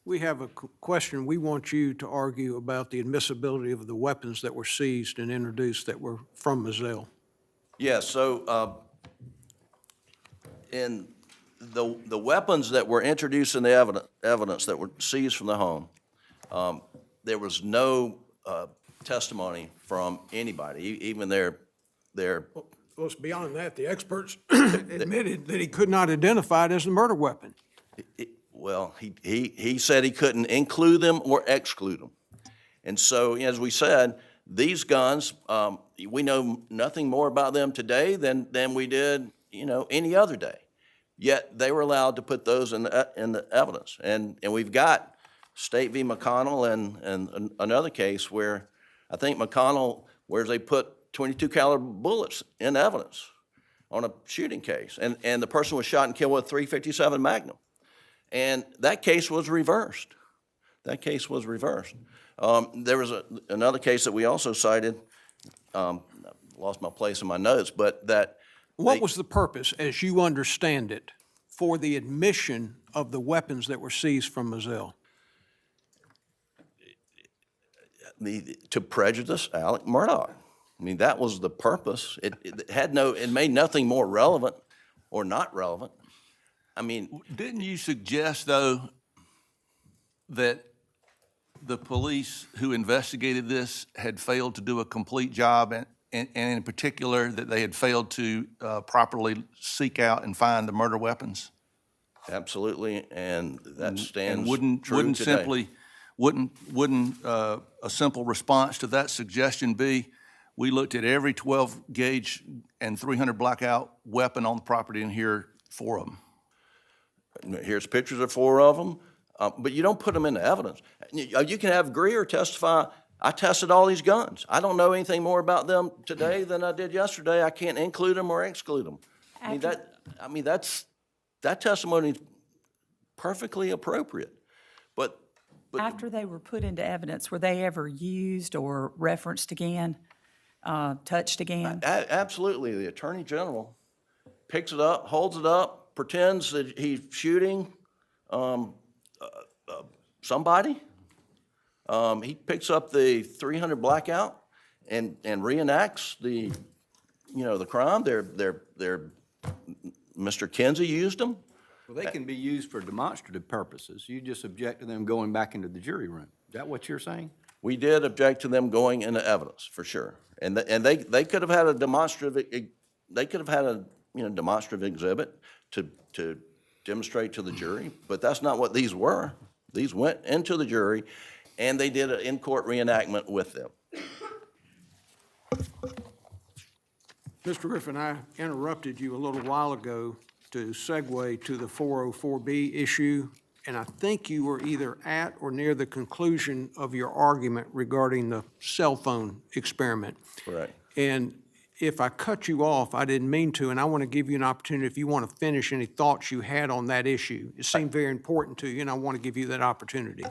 We have a question. We want you to argue about the admissibility of the weapons that were seized and introduced that were from Mizell. yeah, so in the weapons that were introduced in the evidence that were seized from the home, there was no testimony from anybody, even their Well, it's beyond that. The experts admitted that he could not identify it as the murder weapon. well, he said he couldn't include them or exclude them. And so, as we said, these guns, we know nothing more about them today than we did, any other day. Yet they were allowed to put those in the evidence. And we've got State v. McConnell and another case where I think McConnell, where they put .22 caliber bullets in evidence on a shooting case. And the person was shot and killed with a .357 Magnum. And that case was reversed. There was another case that we also cited, lost my place in my notes, but that. What was the purpose, as you understand it, for the admission of the weapons that were seized from Mizell? To prejudice Alec Murdaugh. I mean, that was the purpose. It made nothing more relevant or not relevant. I mean. Didn't you suggest, though, that the police who investigated this had failed to do a complete job, and in particular, that they had failed to properly seek out and find the murder weapons? Absolutely, and that stands And true wouldn't today. simply, wouldn't a simple response to that suggestion be, we looked at every 12 gauge and 300 blackout weapon on the property, and here are 4 of them. Here's pictures of 4 of them, but you don't put them into evidence. You can have Greer testify, I tested all these guns. I don't know anything more about them today than I did yesterday. I can't include them or exclude them. That testimony is perfectly appropriate. But After they were put into evidence, were they ever used or referenced again, touched again? Absolutely, the Attorney General picks it up, holds it up, pretends that he's shooting somebody. He picks up the 300 blackout and reenacts the crime. Mr. Kinsey used them. Well, they can be used for demonstrative purposes. You just object to them going back into the jury room. Is that what you're saying? We did object to them going into evidence, for sure. And they could have had a demonstrative, demonstrative exhibit to demonstrate to the jury, but that's not what these were. These went into the jury, and they did an in-court reenactment with them. Mr. Griffin, I interrupted you a little while ago to segue to the 404B issue, and I think you were either at or near the conclusion of your argument regarding the cell phone experiment. Correct. And if I cut you off, I didn't mean to, and I want to give you an opportunity if you want to finish any thoughts you had on that issue. It seemed very important to you, and I want to give you that opportunity.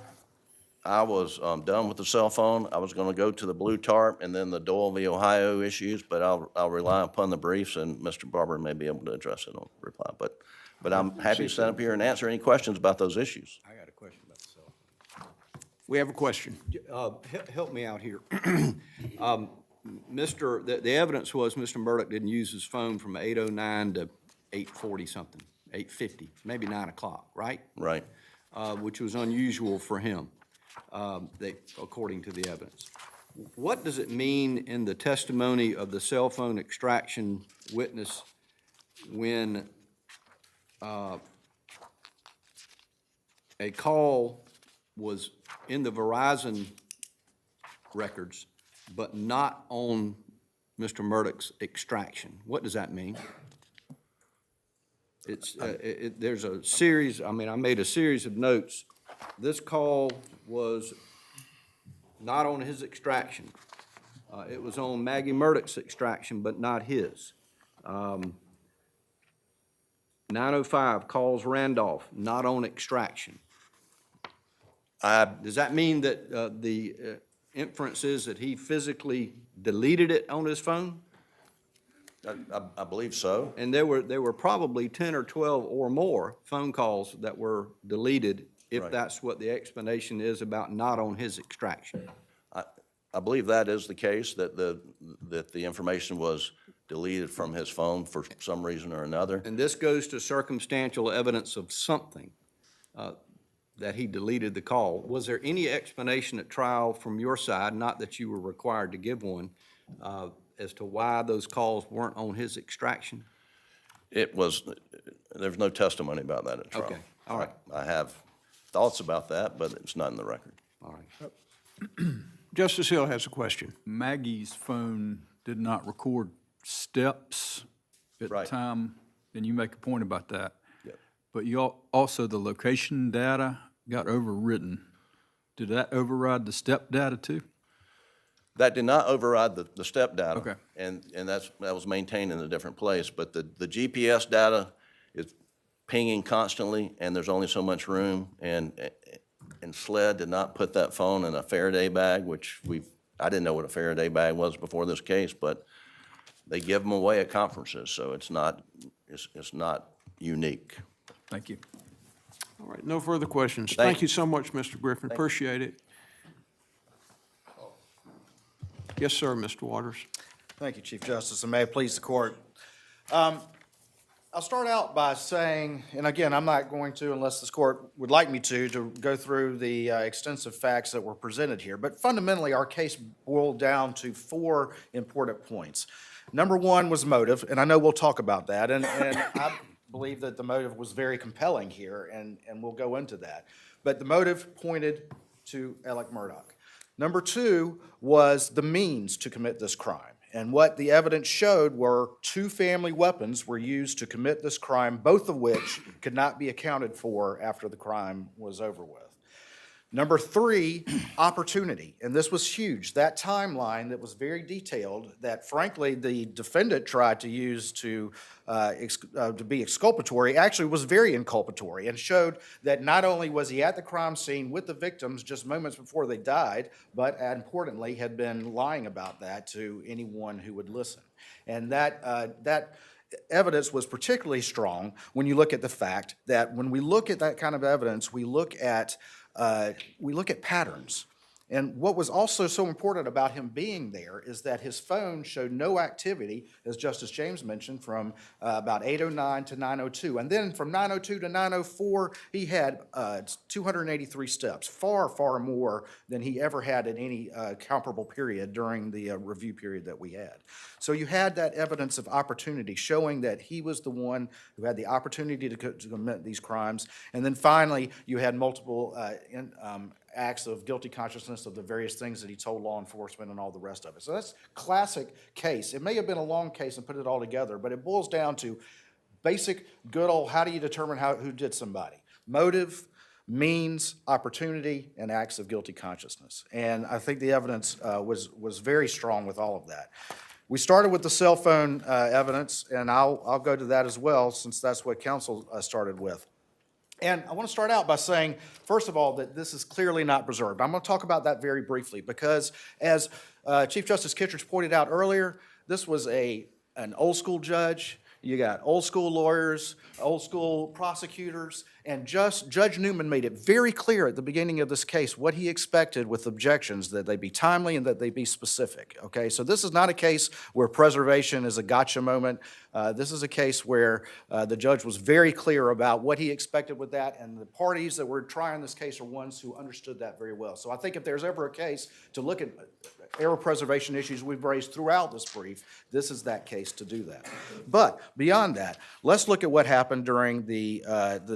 I was done with the cell phone. I was going to go to the blue tarp and then the Doyle v. Ohio issues, but I'll rely upon the briefs, and Mr. Barber may be able to address it on reply. But I'm happy to stand up here and answer any questions about those issues. I got a question about the cell. We have a question. Help me out here. The evidence was Mr. Murdaugh didn't use his phone from 8:09 to 8:40 something, 8:50, maybe 9 o'clock, right? Right. Which was unusual for him, according to the evidence. What does it mean in the testimony of the cell phone extraction witness when a call was in the Verizon records, but not on Mr. Murdaugh's extraction? What does that mean? There's a series, I made a series of notes. This call was not on his extraction. It was on Maggie Murdaugh's extraction, but not his. 905 calls Randolph, not on extraction. Does that mean that the inference is that he physically deleted it on his phone? I believe so. And there were probably 10 or 12 or more phone calls that were deleted, if Right. that's what the explanation is about not on his extraction. I believe that is the case, that the information was deleted from his phone for some reason or another. And this goes to circumstantial evidence of something, that he deleted the call. Was there any explanation at trial from your side, not that you were required to give one, as to why those calls weren't on his extraction? There's no testimony about that at trial. Okay, all right. I have thoughts about that, but it's not in the record. All right. Justice Hill has a question. Maggie's phone did not record steps at the Right. time, and you make a point about that. Yep. But also the location data got overwritten. Did that override the step data too? That did not override the step data. Okay. And that was maintained in a different place. But the GPS data is pinging constantly, and there's only so much room. And SLED did not put that phone in a Faraday bag, which I didn't know what a Faraday bag was before this case, but they give them away at conferences, so it's not unique. Thank you. All right, no further questions. Thank Thank you so much, Mr. Griffin. Appreciate it. Yes, sir, Mr. Waters. Thank you, Chief Justice, and may it please the court. I'll start out by saying, and again, I'm not going to, unless this court would like me to go through the extensive facts that were presented here, but fundamentally, our case boiled down to 4 important points. Number 1 was motive, and I know we'll talk about that, and I believe that the motive was very compelling here, and we'll go into that. But the motive pointed to Alec Murdaugh. Number 2 was the means to commit this crime. And what the evidence showed were 2 family weapons were used to commit this crime, both of which could not be accounted for after the crime was over with. Number 3, opportunity, and this was huge. That timeline that was very detailed, that frankly the defendant tried to use to be exculpatory, actually was very inculpatory, and showed that not only was he at the crime scene with the victims just moments before they died, but importantly had been lying about that to anyone who would listen. And that evidence was particularly strong when you look at the fact that when we look at that kind of evidence, we look at patterns. And what was also so important about him being there is that his phone showed no activity, as Justice James mentioned, from about 8:09 to 9:02. And then from 9:02 to 9:04, he had 283 steps, far, far more than he ever had in any comparable period during the review period that we had. So you had that evidence of opportunity showing that he was the one who had the opportunity to commit these crimes. And then finally, you had multiple acts of guilty consciousness of the various things that he told law enforcement and all the rest of it. So that's classic case. It may have been a long case and put it all together, but it boils down to basic, good old, how do you determine who did somebody? Motive, means, opportunity, and acts of guilty consciousness. And I think the evidence was very strong with all of that. We started with the cell phone evidence, and I'll go to that as well, since that's what counsel started with. And I want to start out by saying, first of all, that this is clearly not preserved. I'm going to talk about that very briefly because, as Chief Justice Kittredge pointed out earlier, this was an old-school judge. You got old-school lawyers, old-school prosecutors, and Judge Newman made it very clear at the beginning of this case what he expected with objections, that they be timely and that they be specific, okay? So this is not a case where preservation is a gotcha moment. This is a case where the judge was very clear about what he expected with that, and the parties that were trying this case are ones who understood that very well. So I think if there's ever a case to look at error preservation issues we've raised throughout this brief, this is that case to do that. But beyond that, let's look at what happened during the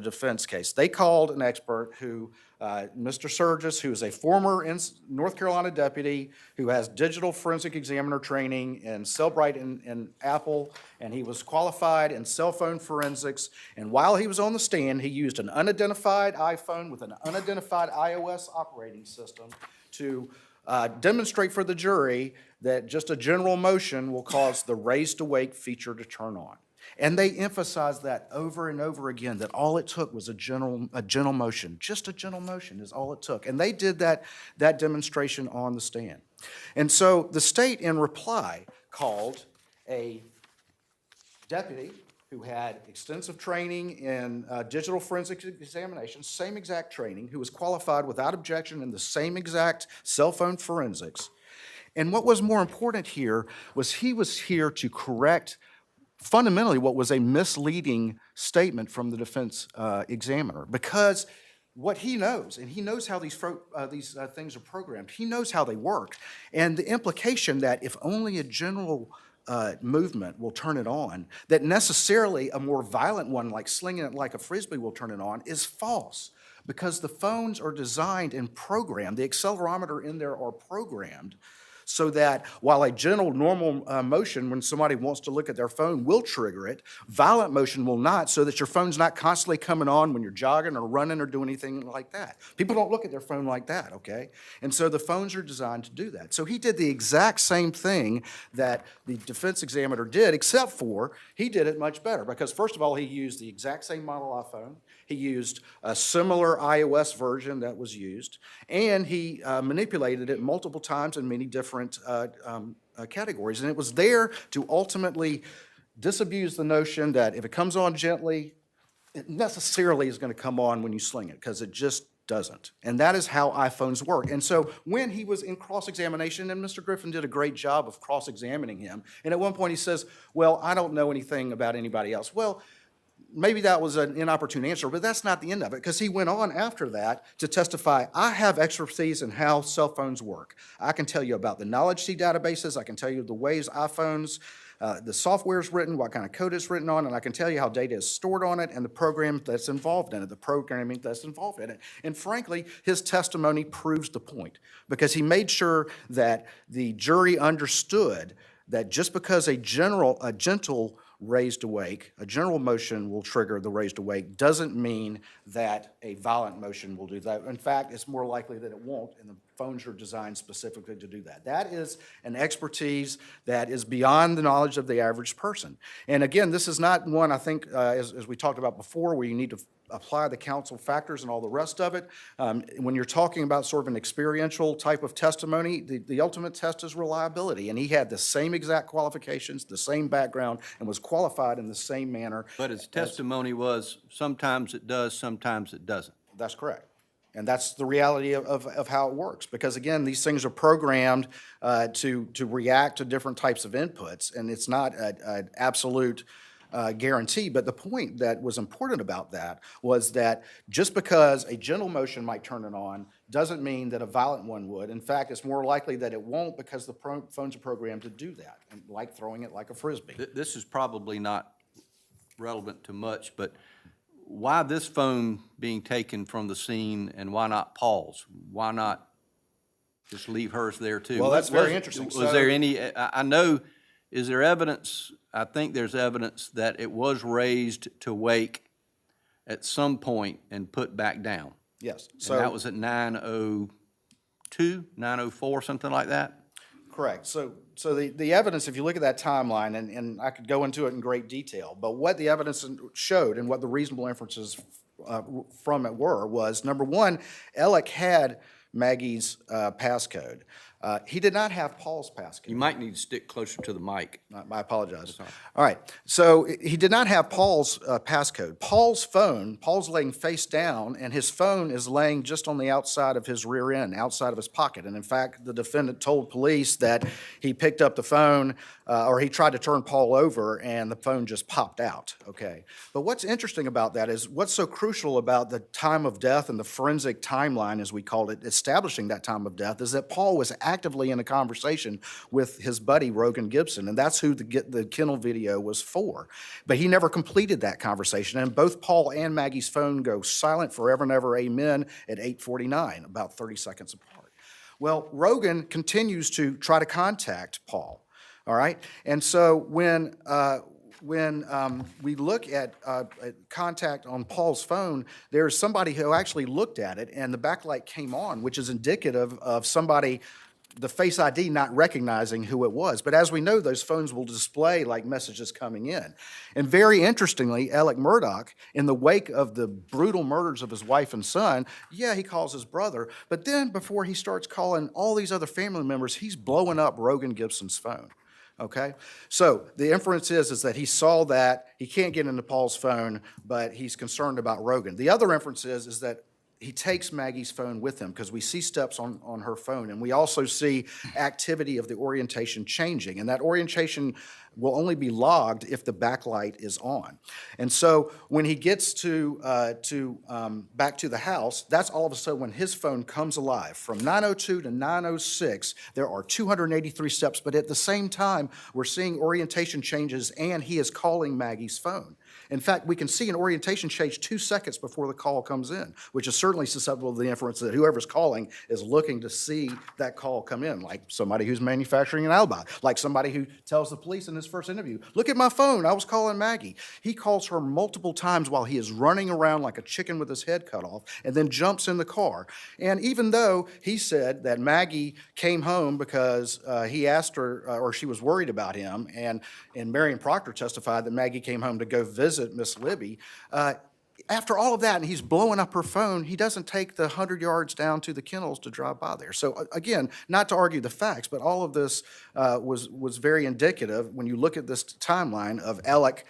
defense case. They called an expert who, Mr. Surgis, who is a former North Carolina deputy who has digital forensic examiner training in Cellbrite and Apple, and he was qualified in cell phone forensics. And while he was on the stand, he used an unidentified iPhone with an unidentified iOS operating system to demonstrate for the jury that just a general motion will cause the raise to wake feature to turn on. And they emphasized that over and over again, that all it took was a gentle motion. Just a gentle motion is all it took. And they did that demonstration on the stand. And so the state, in reply, called a deputy who had extensive training in digital forensic examination, same exact training, who was qualified without objection in the same exact cell phone forensics. And what was more important here was he was here to correct fundamentally what was a misleading statement from the defense examiner, because what he knows, and he knows how these things are programmed, he knows how they work, and the implication that if only a general movement will turn it on, that necessarily a more violent one like slinging it like a Frisbee will turn it on is false, because the phones are designed and programmed, the accelerometer in there are programmed so that while a gentle, normal motion when somebody wants to look at their phone will trigger it, violent motion will not, so that your phone's not constantly coming on when you're jogging or running or doing anything like that. People don't look at their phone like that, okay? And so the phones are designed to do that. So he did the exact same thing that the defense examiner did, except for he did it much better, because first of all, he used the exact same model iPhone. He used a similar iOS version that was used, and he manipulated it multiple times in many different categories. And it was there to ultimately disabuse the notion that if it comes on gently, it necessarily is going to come on when you sling it, because it just doesn't. And that is how iPhones work. And so when he was in cross-examination, and Mr. Griffin did a great job of cross-examining him, and at one point he says, well, I don't know anything about anybody else. Well, maybe that was an inopportune answer, but that's not the end of it, because he went on after that to testify, I have expertise in how cell phones work. I can tell you about the knowledge C databases. I can tell you the ways iPhones, the software is written, what kind of code it's written on, and I can tell you how data is stored on it and the program that's involved in it, the programming that's involved in it. And frankly, his testimony proves the point, because he made sure that the jury understood that just because a gentle raised awake, a general motion will trigger the raised awake, doesn't mean that a violent motion will do that. In fact, it's more likely that it won't, and the phones are designed specifically to do that. That is an expertise that is beyond the knowledge of the average person. And again, this is not one, I think, as we talked about before, where you need to apply the counsel factors and all the rest of it. When you're talking about sort of an experiential type of testimony, the ultimate test is reliability. And he had the same exact qualifications, the same background, and was qualified in the same manner. But his testimony was, sometimes it does, sometimes it doesn't. That's correct. And that's the reality of how it works. Because again, these things are programmed to react to different types of inputs, and it's not an absolute guarantee. But the point that was important about that was that just because a gentle motion might turn it on doesn't mean that a violent one would. In fact, it's more likely that it won't, because the phones are programmed to do that, and like throwing it like a Frisbee. This is probably not relevant to much, but why this phone being taken from the scene, and why not Paul's? Why not just leave hers there too? Well, that's very interesting. Was there any, I know, is there evidence, I think there's evidence that it was raised to wake at some point and put back down. Yes. And that was at 9:02, 9:04, something like that? Correct. So the evidence, if you look at that timeline, and I could go into it in great detail, but what the evidence showed and what the reasonable inferences from it was, number one, Alec had Maggie's passcode. He did not have Paul's passcode. You might need to stick closer to the mic. I apologize. All right, so he did not have Paul's passcode. Paul's laying face down, and his phone is laying just on the outside of his rear end, outside of his pocket. And in fact, the defendant told police that he picked up the phone, or he tried to turn Paul over, and the phone just popped out, okay? But what's interesting about that is what's so crucial about the time of death and the forensic timeline, as we called it, establishing that time of death, is that Paul was actively in a conversation with his buddy, Rogan Gibson, and that's who the kennel video was for. But he never completed that conversation, and both Paul and Maggie's phone go silent forever and ever, amen, at 8:49, about 30 seconds apart. Well, Rogan continues to try to contact Paul, all right? And so when we look at contact on Paul's phone, there's somebody who actually looked at it, and the backlight came on, which is indicative of somebody, the Face ID, not recognizing who it was. But as we know, those phones will display like messages coming in. And very interestingly, Alec Murdaugh, in the wake of the brutal murders of his wife and son, yeah, he calls his brother, but then before he starts calling all these other family members, he's blowing up Rogan Gibson's phone. Okay, so the inference is that he saw that, he can't get into Paul's phone, but he's concerned about Rogan. The other inference is that he takes Maggie's phone with him, because we see steps on her phone, and we also see activity of the orientation changing, and that orientation will only be logged if the backlight is on. And so when he gets back to the house, that's all of a sudden when his phone comes alive. From 9:02 to 9:06, there are 283 steps, but at the same time, we're seeing orientation changes, and he is calling Maggie's phone. In fact, we can see an orientation change 2 seconds before the call comes in, which is certainly susceptible to the inference that whoever's calling is looking to see that call come in, like somebody who's manufacturing an alibi, like somebody who tells the police in his first interview, look at my phone, I was calling Maggie. He calls her multiple times while he is running around like a chicken with his head cut off, and then jumps in the car. And even though he said that Maggie came home because he asked her, or she was worried about him, and Marion Proctor testified that Maggie came home to go visit Miss Libby, after all of that, and he's blowing up her phone, he doesn't take the 100 yards down to the kennels to drive by there. So again, not to argue the facts, but all of this was very indicative when you look at this timeline of Alec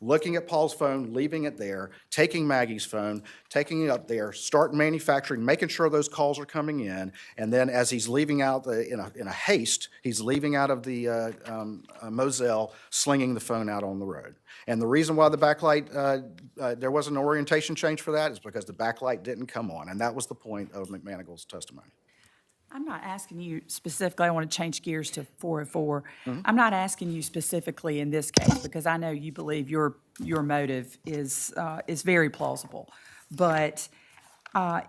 looking at Paul's phone, leaving it there, taking Maggie's phone, taking it up there, start manufacturing, making sure those calls are coming in, and then as he's leaving out in a haste, he's leaving out of the Moselle, slinging the phone out on the road. And the reason why the backlight, there wasn't an orientation change for that is because the backlight didn't come on, and that was the point of McManigle's testimony. I'm not asking you specifically, I want to change gears to 404. I'm not asking you specifically in this case, because I know you believe your motive is very plausible. But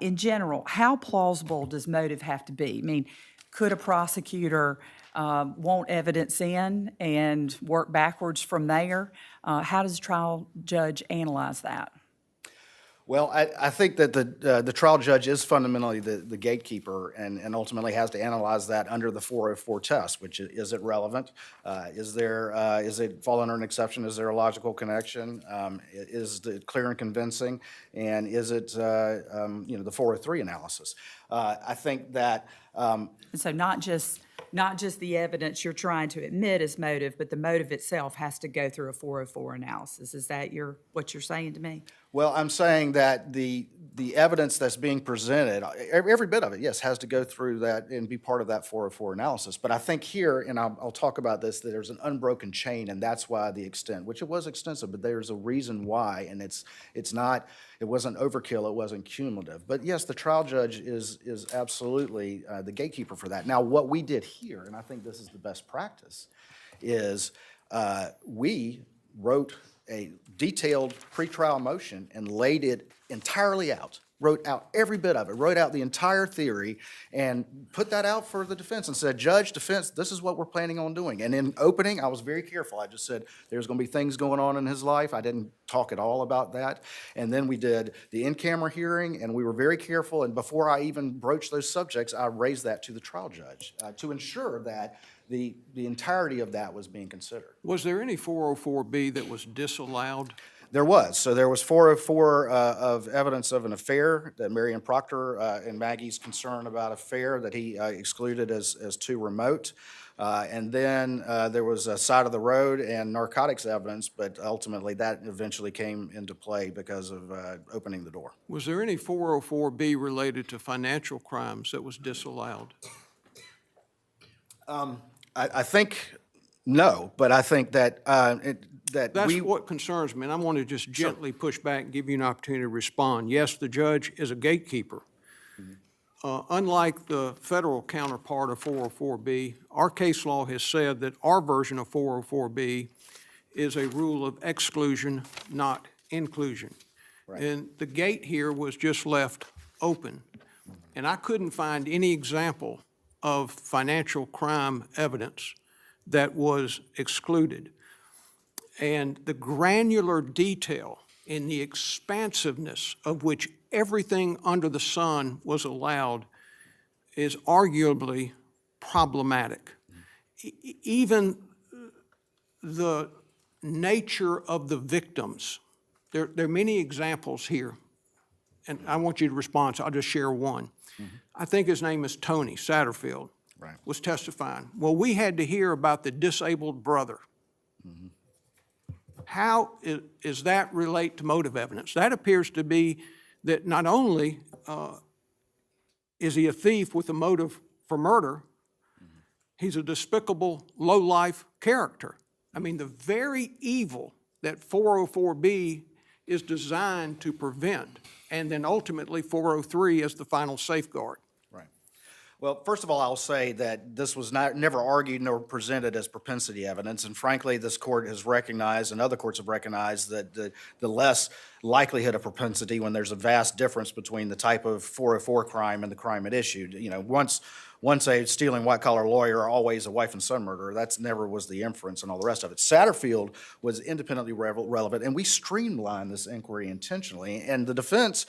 in general, how plausible does motive have to be? I mean, could a prosecutor want evidence in and work backwards from there? How does a trial judge analyze that? Well, I think that the trial judge is fundamentally the gatekeeper and ultimately has to analyze that under the 404 test, which is it relevant? Is it fall under an exception? Is there a logical connection? Is it clear and convincing? And is it, the 403 analysis? I think that. And so not just the evidence you're trying to admit as motive, but the motive itself has to go through a 404 analysis. Is that what you're saying to me? Well, I'm saying that the evidence that's being presented, every bit of it, yes, has to go through that and be part of that 404 analysis. But I think here, and I'll talk about this, that there's an unbroken chain, and that's why the extent, which it was extensive, but there's a reason why, and it wasn't overkill, it wasn't cumulative. But yes, the trial judge is absolutely the gatekeeper for that. Now, what we did here, and I think this is the best practice, is we wrote a detailed pretrial motion and laid it entirely out, wrote out every bit of it, wrote out the entire theory, and put that out for the defense and said, Judge, defense, this is what we're planning on doing. And in opening, I was very careful. I just said there's going to be things going on in his life. I didn't talk at all about that. And then we did the in-camera hearing, and we were very careful. And before I even broached those subjects, I raised that to the trial judge to ensure that the entirety of that was being considered. Was there any 404B that was disallowed? There was. So there was 404 of evidence of an affair, that Marion Proctor and Maggie's concern about affair that he excluded as too remote. And then there was a side of the road and narcotics evidence, but ultimately that eventually came into play because of opening the door. Was there any 404B related to financial crimes that was disallowed? I think no, but I think that That's what concerns me, and I want to just gently push back and give you an opportunity to respond. Yes, the judge is a gatekeeper. Unlike the federal counterpart of 404B, our case law has said that our version of 404B is a rule of exclusion, not inclusion. Right. And the gate here was just left open. And I couldn't find any example of financial crime evidence that was excluded. And the granular detail in the expansiveness of which everything under the sun was allowed is arguably problematic. Even the nature of the victims, there are many examples here, and I want you to respond, so I'll just share one. I think his name is Tony Satterfield, Right. was testifying. Well, we had to hear about the disabled brother. How is that relate to motive evidence? That appears to be that not only is he a thief with a motive for murder, he's a despicable, low-life character. I mean, the very evil that 404B is designed to prevent, and then ultimately 403 as the final safeguard. Right. Well, first of all, I'll say that this was never argued nor presented as propensity evidence, and frankly, this court has recognized, and other courts have recognized, that the less likelihood of propensity when there's a vast difference between the type of 404 crime and the crime it issued. You know, once a stealing white-collar lawyer, always a wife and son murderer. That's never was the inference and all the rest of it. Satterfield was independently relevant, and we streamlined this inquiry intentionally, and the defense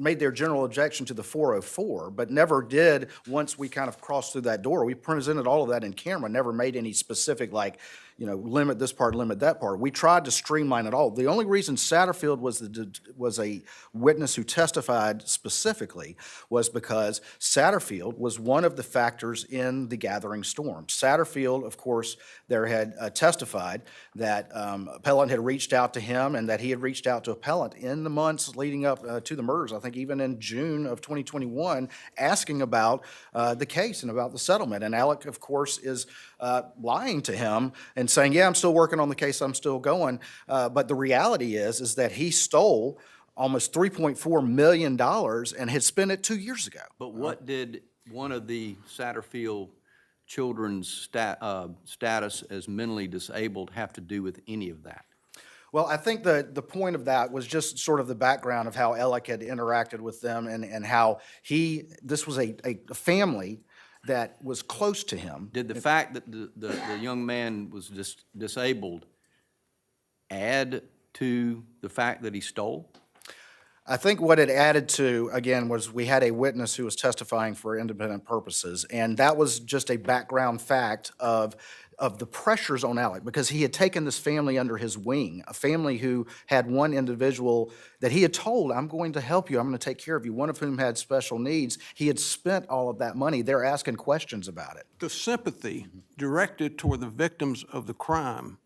made their general objection to the 404, but never did, once we kind of crossed through that door. We presented all of that in camera, never made any specific, like, you know, limit this part, limit that part. We tried to streamline it all. The only reason Satterfield was a witness who testified specifically was because Satterfield was one of the factors in the gathering storm. Satterfield, of course, there had testified that Appellant had reached out to him and that he had reached out to Appellant in the months leading up to the murders, I think even in June of 2021, asking about the case and about the settlement. And Alec, of course, is lying to him and saying, yeah, I'm still working on the case, I'm still going. But the reality is that he stole almost $3.4 million and had spent it 2 years ago. But what did one of the Satterfield children's status as mentally disabled have to do with any of that? Well, I think the point of that was just sort of the background of how Alec had interacted with them and how this was a family that was close to him. Did the fact that the young man was disabled add to the fact that he stole? I think what it added to, again, was we had a witness who was testifying for independent purposes, and that was just a background fact of the pressures on Alec, because he had taken this family under his wing, a family who had one individual that he had told, I'm going to help you, I'm going to take care of you, one of whom had special needs. He had spent all of that money. They're asking questions about it. The sympathy directed toward the victims of the crime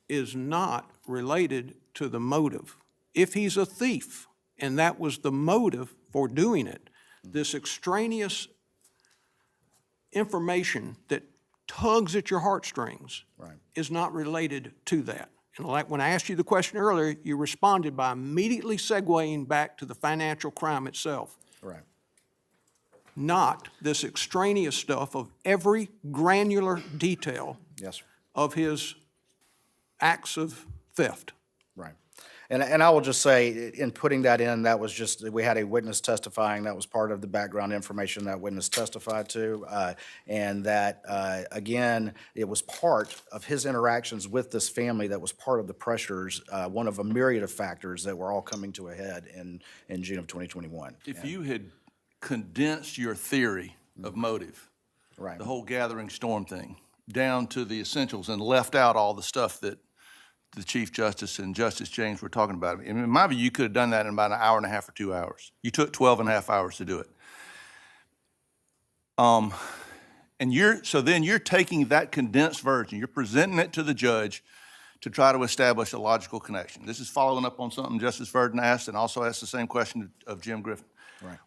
is not related to the motive. If he's a thief, and that was the motive for doing it, this extraneous information that tugs at your heartstrings is not related to that. And like when I asked you the question earlier, you responded by immediately segueing back to the financial crime itself. Right. Not this extraneous stuff of every granular detail Yes, sir. of his acts of theft. Right. And I will just say, in putting that in, that was just, we had a witness testifying, that was part of the background information that witness testified to, and that, again, it was part of his interactions with this family that was part of the pressures, one of a myriad of factors that were all coming to a head in June of 2021. If you had condensed your theory of motive, Right. the whole gathering storm thing, down to the essentials and left out all the stuff that the Chief Justice and Justice James were talking about. In my view, you could have done that in about an hour and a half or 2 hours. You took 12 and a half hours to do it. So then you're taking that condensed version, you're presenting it to the judge to try to establish a logical connection. This is following up on something Justice Verdon asked, and also asked the same question of Jim Griffin. Right.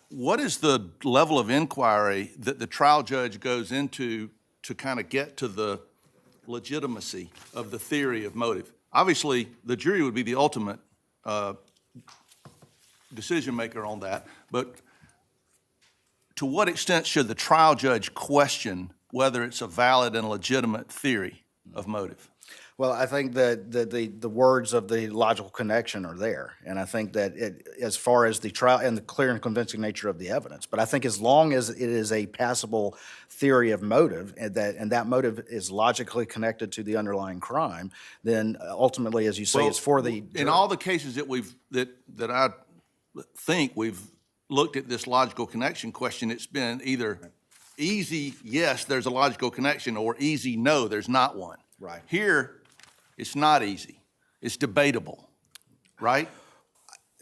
What is the level of inquiry that the trial judge goes into to kind of get to the legitimacy of the theory of motive? Obviously, the jury would be the ultimate decision maker on that, but to what extent should the trial judge question whether it's a valid and legitimate theory of motive? Well, I think that the words of the logical connection are there, and I think that as far as the trial and the clear and convincing nature of the evidence, but I think as long as it is a passable theory of motive and that motive is logically connected to the underlying crime, then ultimately, as you say, it's for the jury. In all the cases that I think we've looked at this logical connection question, it's been either easy, yes, there's a logical connection, or easy, no, there's not one. Right. Here, it's not easy. It's debatable, right?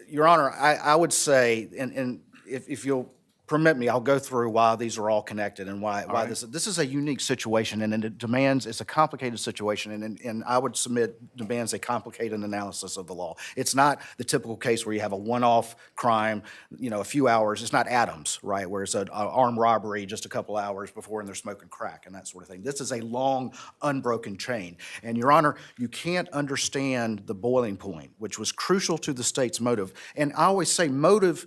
Your Honor, I would say, and if you'll permit me, I'll go through why these are all connected and why right. this is a unique situation, and it demands, it's a complicated situation, and I would submit demands a complicated analysis of the law. It's not the typical case where you have a one-off crime, a few hours. It's not Adams, right, where it's an armed robbery just a couple hours before and they're smoking crack and that sort of thing. This is a long, unbroken chain. And, Your Honor, you can't understand the boiling point, which was crucial to the state's motive. And I always say motive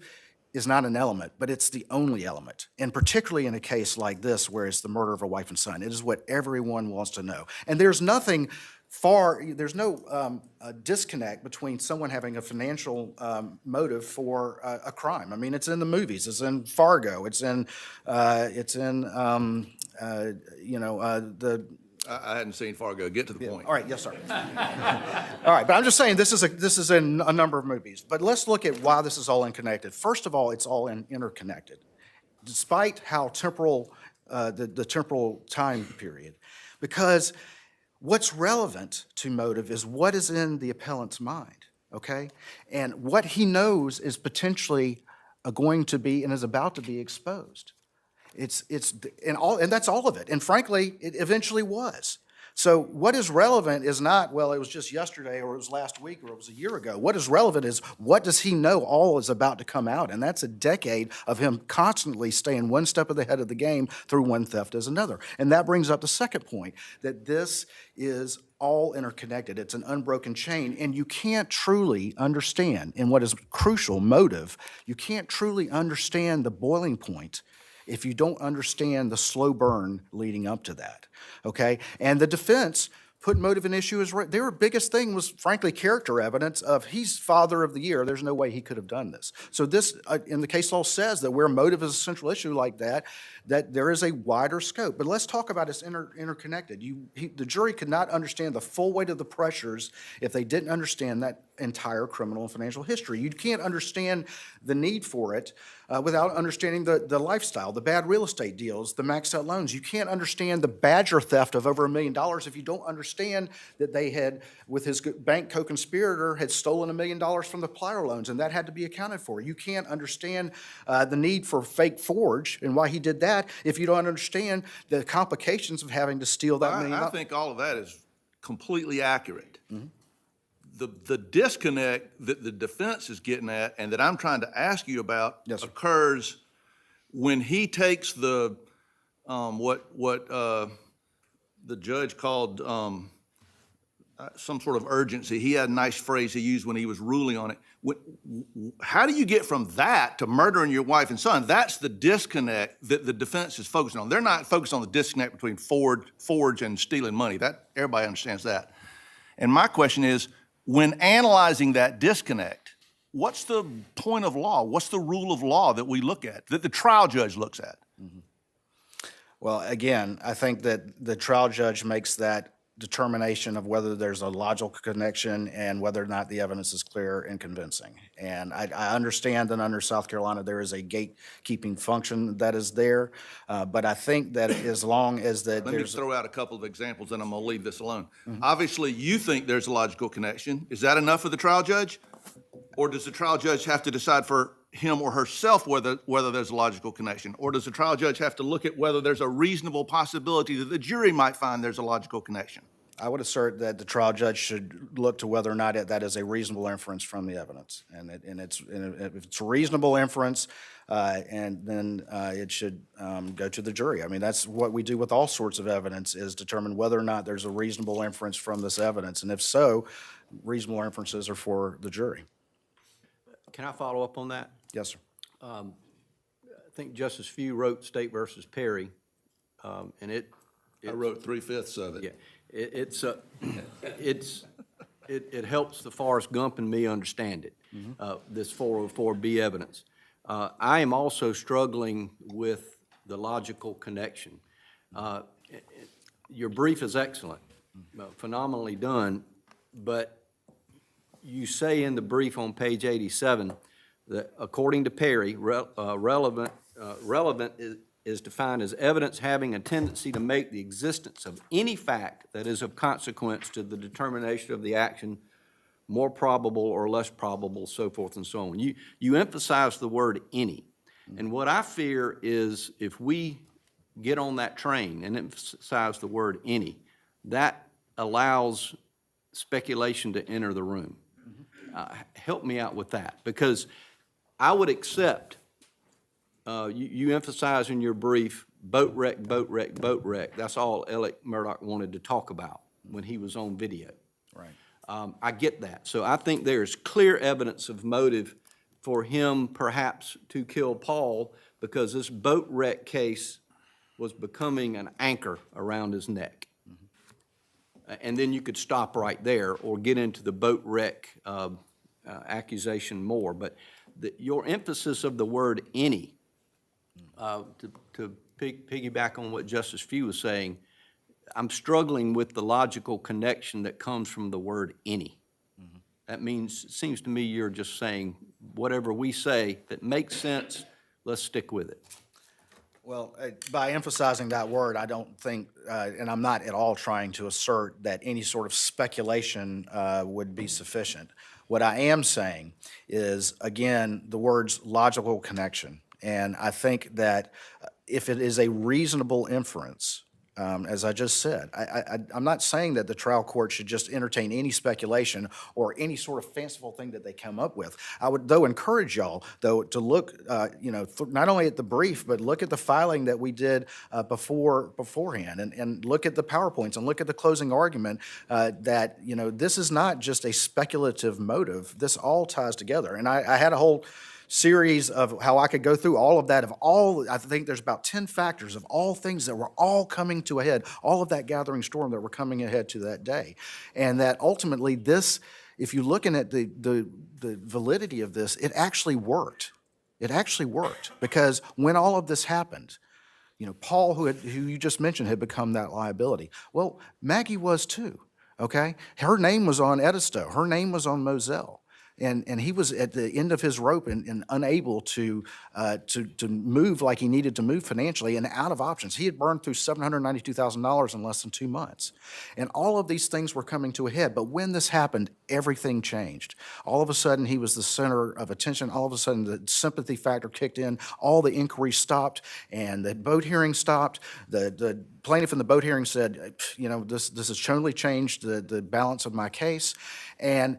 is not an element, but it's the only element. And particularly in a case like this, where it's the murder of a wife and son, it is what everyone wants to know. And there's no disconnect between someone having a financial motive for a crime. I mean, it's in the movies, it's in Fargo, it's in I hadn't seen Fargo. Get to the point. All right, yes, sir. All right, but I'm just saying this is in a number of movies. But let's look at why this is all interconnected. First of all, it's all interconnected, despite how temporal the temporal time period, because what's relevant to motive is what is in the appellant's mind. Okay, and what he knows is potentially going to be and is about to be exposed. And that's all of it. And frankly, it eventually was. So what is relevant is not, well, it was just yesterday or it was last week or it was a year ago. What is relevant is what does he know all is about to come out? And that's a decade of him constantly staying one step ahead of the game through one theft as another. And that brings up the second point, that this is all interconnected. It's an unbroken chain, and you can't truly understand, in what is crucial, motive, you can't truly understand the boiling point if you don't understand the slow burn leading up to that, okay? And the defense put motive in issue as right. Their biggest thing was, frankly, character evidence of he's father of the year. There's no way he could have done this. So this, in the case law says that where motive is a central issue like that, that there is a wider scope. But let's talk about it's interconnected. The jury could not understand the full weight of the pressures if they didn't understand that entire criminal and financial history. You can't understand the need for it without understanding the lifestyle, the bad real estate deals, the maxed out loans. You can't understand the Badger theft of over $1 million if you don't understand that they had, with his bank co-conspirator, had stolen $1 million from the Plier loans, and that had to be accounted for. You can't understand the need for fake forge and why he did that if you don't understand the complications of having to steal that $1 million. I think all of that is completely accurate. Mm-hmm. The disconnect that the defense is getting at and that I'm trying to ask you about occurs when he takes the what the judge called some sort of urgency. He had a nice phrase he used when he was ruling on it. How do you get from that to murdering your wife and son? That's the disconnect that the defense is focusing on. They're not focused on the disconnect between forge and stealing money. That everybody understands that. And my question is, when analyzing that disconnect, what's the point of law? What's the rule of law that we look at, that the trial judge looks at? Mm-hmm. Well, again, I think that the trial judge makes that determination of whether there's a logical connection and whether or not the evidence is clear and convincing. And I understand that under South Carolina, there is a gatekeeping function that is there, but I think that as long as that Let me there's. throw out a couple of examples, and I'm going to leave this alone. Obviously, you think there's a logical connection. Is that enough for the trial judge? Or does the trial judge have to decide for him or herself whether there's a logical connection? Or does the trial judge have to look at whether there's a reasonable possibility that the jury might find there's a logical connection? I would assert that the trial judge should look to whether or not that is a reasonable inference from the evidence. And if it's a reasonable inference, and then it should go to the jury. I mean, that's what we do with all sorts of evidence, is determine whether or not there's a reasonable inference from this evidence. And if so, reasonable inferences are for the jury. Can I follow up on that? Yes, sir. I think Justice Few wrote State versus Perry, and I wrote 3/5 of it. yeah, it helps the Forrest Gump and me understand it, this 404B evidence. I am also struggling with the logical connection. Your brief is excellent, phenomenally done, but you say in the brief on page 87 that according to Perry, relevant is defined as evidence having a tendency to make the existence of any fact that is of consequence to the determination of the action more probable or less probable, so forth and so on. You emphasize the word any. And what I fear is if we get on that train and emphasize the word any, that allows speculation to enter the room. Help me out with that, because I would accept, you emphasize in your brief, boat wreck, boat wreck, boat wreck. That's all Alec Murdaugh wanted to talk about when he was on video. Right. I get that. So I think there's clear evidence of motive for him perhaps to kill Paul, because this boat wreck case was becoming an anchor around his neck. And then you could stop right there or get into the boat wreck accusation more. But your emphasis of the word any, to piggyback on what Justice Few was saying, I'm struggling with the logical connection that comes from the word any. That means, it seems to me you're just saying whatever we say that makes sense, let's stick with it. Well, by emphasizing that word, I don't think, and I'm not at all trying to assert that any sort of speculation would be sufficient. What I am saying is, again, the words logical connection. And I think that if it is a reasonable inference, as I just said, I'm not saying that the trial court should just entertain any speculation or any sort of fanciful thing that they come up with. I would, though, encourage y'all, though, to look, not only at the brief, but look at the filing that we did beforehand, and look at the PowerPoints and look at the closing argument. That this is not just a speculative motive. This all ties together, and I had a whole series of how I could go through all of that, I think there's about 10 factors of all things that were all coming to a head, all of that gathering storm that were coming ahead to that day. And that ultimately this, if you're looking at the validity of this, it actually worked. It actually worked, because when all of this happened, Paul, who you just mentioned, had become that liability. Well, Maggie was too, okay? Her name was on Edisto. Her name was on Moselle. And he was at the end of his rope and unable to move like he needed to move financially, and out of options. He had burned through $792,000 in less than 2 months. And all of these things were coming to a head. But when this happened, everything changed. All of a sudden, he was the center of attention. All of a sudden, the sympathy factor kicked in. All the inquiries stopped, and the boat hearing stopped. The plaintiff in the boat hearing said, this has totally changed the balance of my case. And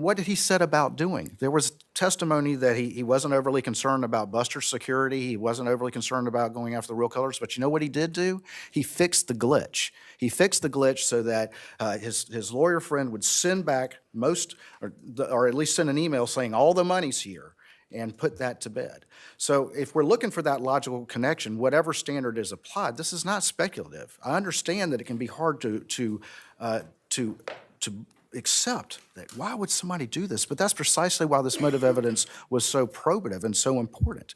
what did he set about doing? There was testimony that he wasn't overly concerned about Buster's security. He wasn't overly concerned about going after the real colors. But you know what he did do? He fixed the glitch. He fixed the glitch so that his lawyer friend would send back or at least send an email saying all the money's here, and put that to bed. So if we're looking for that logical connection, whatever standard is applied, this is not speculative. I understand that it can be hard to accept that. Why would somebody do this? But that's precisely why this motive evidence was so probative and so important.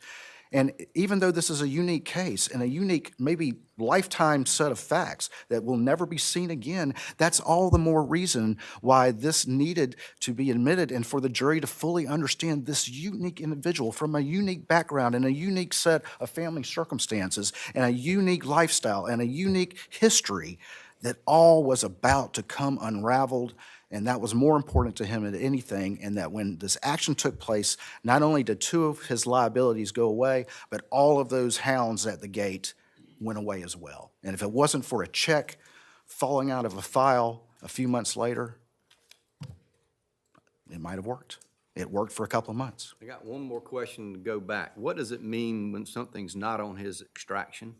And even though this is a unique case and a unique, maybe lifetime set of facts that will never be seen again, that's all the more reason why this needed to be admitted and for the jury to fully understand this unique individual from a unique background and a unique set of family circumstances and a unique lifestyle and a unique history that all was about to come unraveled. And that was more important to him than anything, and that when this action took place, not only did 2 of his liabilities go away, but all of those hounds at the gate went away as well. And if it wasn't for a check falling out of a file a few months later, it might have worked. It worked for a couple of months. I got one more question to go back. What does it mean when something's not on his extraction?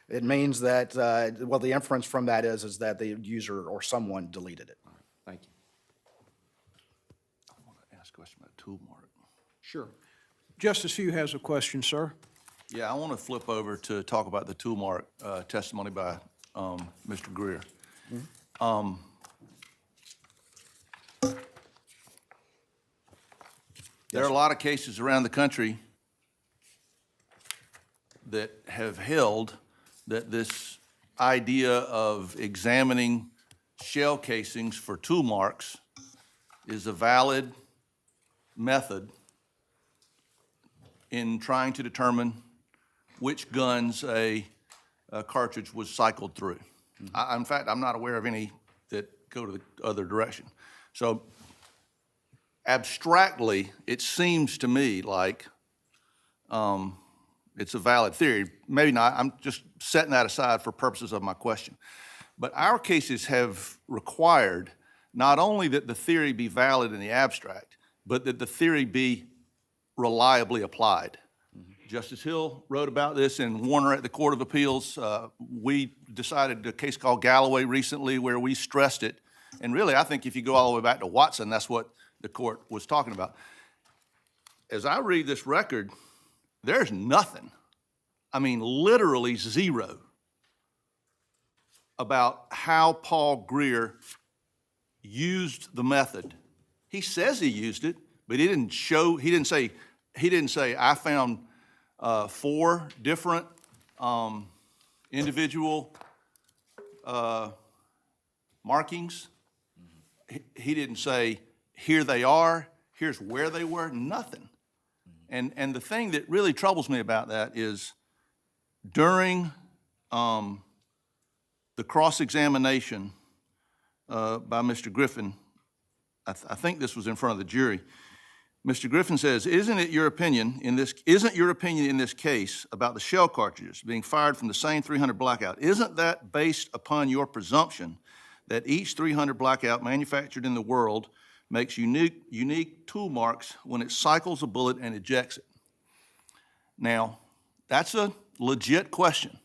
It means that, well, the inference from that is that the user or someone deleted it. Thank you. I want to ask a question about tool mark. Sure. Justice Hugh has a question, sir. Yeah, I want to flip over to talk about the tool mark testimony by Mr. Greer. There are a lot of cases around the country that have held that this idea of examining shell casings for tool marks is a valid method in trying to determine which guns a cartridge was cycled through. In fact, I'm not aware of any that go to the other direction. So abstractly, it seems to me like it's a valid theory. Maybe not. I'm just setting that aside for purposes of my question. But our cases have required not only that the theory be valid in the abstract, but that the theory be reliably applied. Justice Hill wrote about this in Warner at the Court of Appeals. We decided a case called Galloway recently where we stressed it. And really, I think if you go all the way back to Watson, that's what the court was talking about. As I read this record, there's nothing, I mean literally zero, about how Paul Greer used the method. He says he used it, but he didn't say, I found 4 different individual markings. He didn't say, here they are, here's where they were, nothing. And the thing that really troubles me about that is during the cross-examination by Mr. Griffin, I think this was in front of the jury, Mr. Griffin says, isn't your opinion in this case about the shell cartridges being fired from the same 300 blackout, isn't that based upon your presumption that each 300 blackout manufactured in the world makes unique tool marks when it cycles a bullet and ejects it? Now, that's a legit question.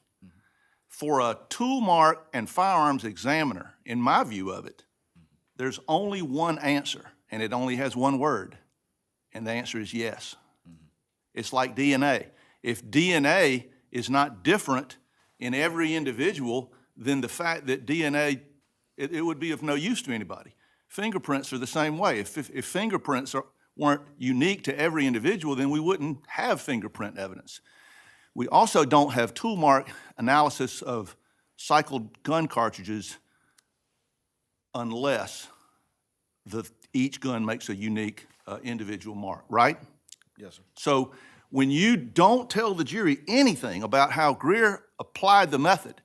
For a tool mark and firearms examiner, in my view of it, there's only one answer, and it only has one word, and the answer is yes. It's like DNA. If DNA is not different in every individual, then the fact that DNA, it would be of no use to anybody. Fingerprints are the same way. If fingerprints weren't unique to every individual, then we wouldn't have fingerprint evidence. We also don't have tool mark analysis of cycled gun cartridges unless each gun makes a unique individual mark, right? Yes, sir. So when you don't tell the jury anything about how Greer applied the method,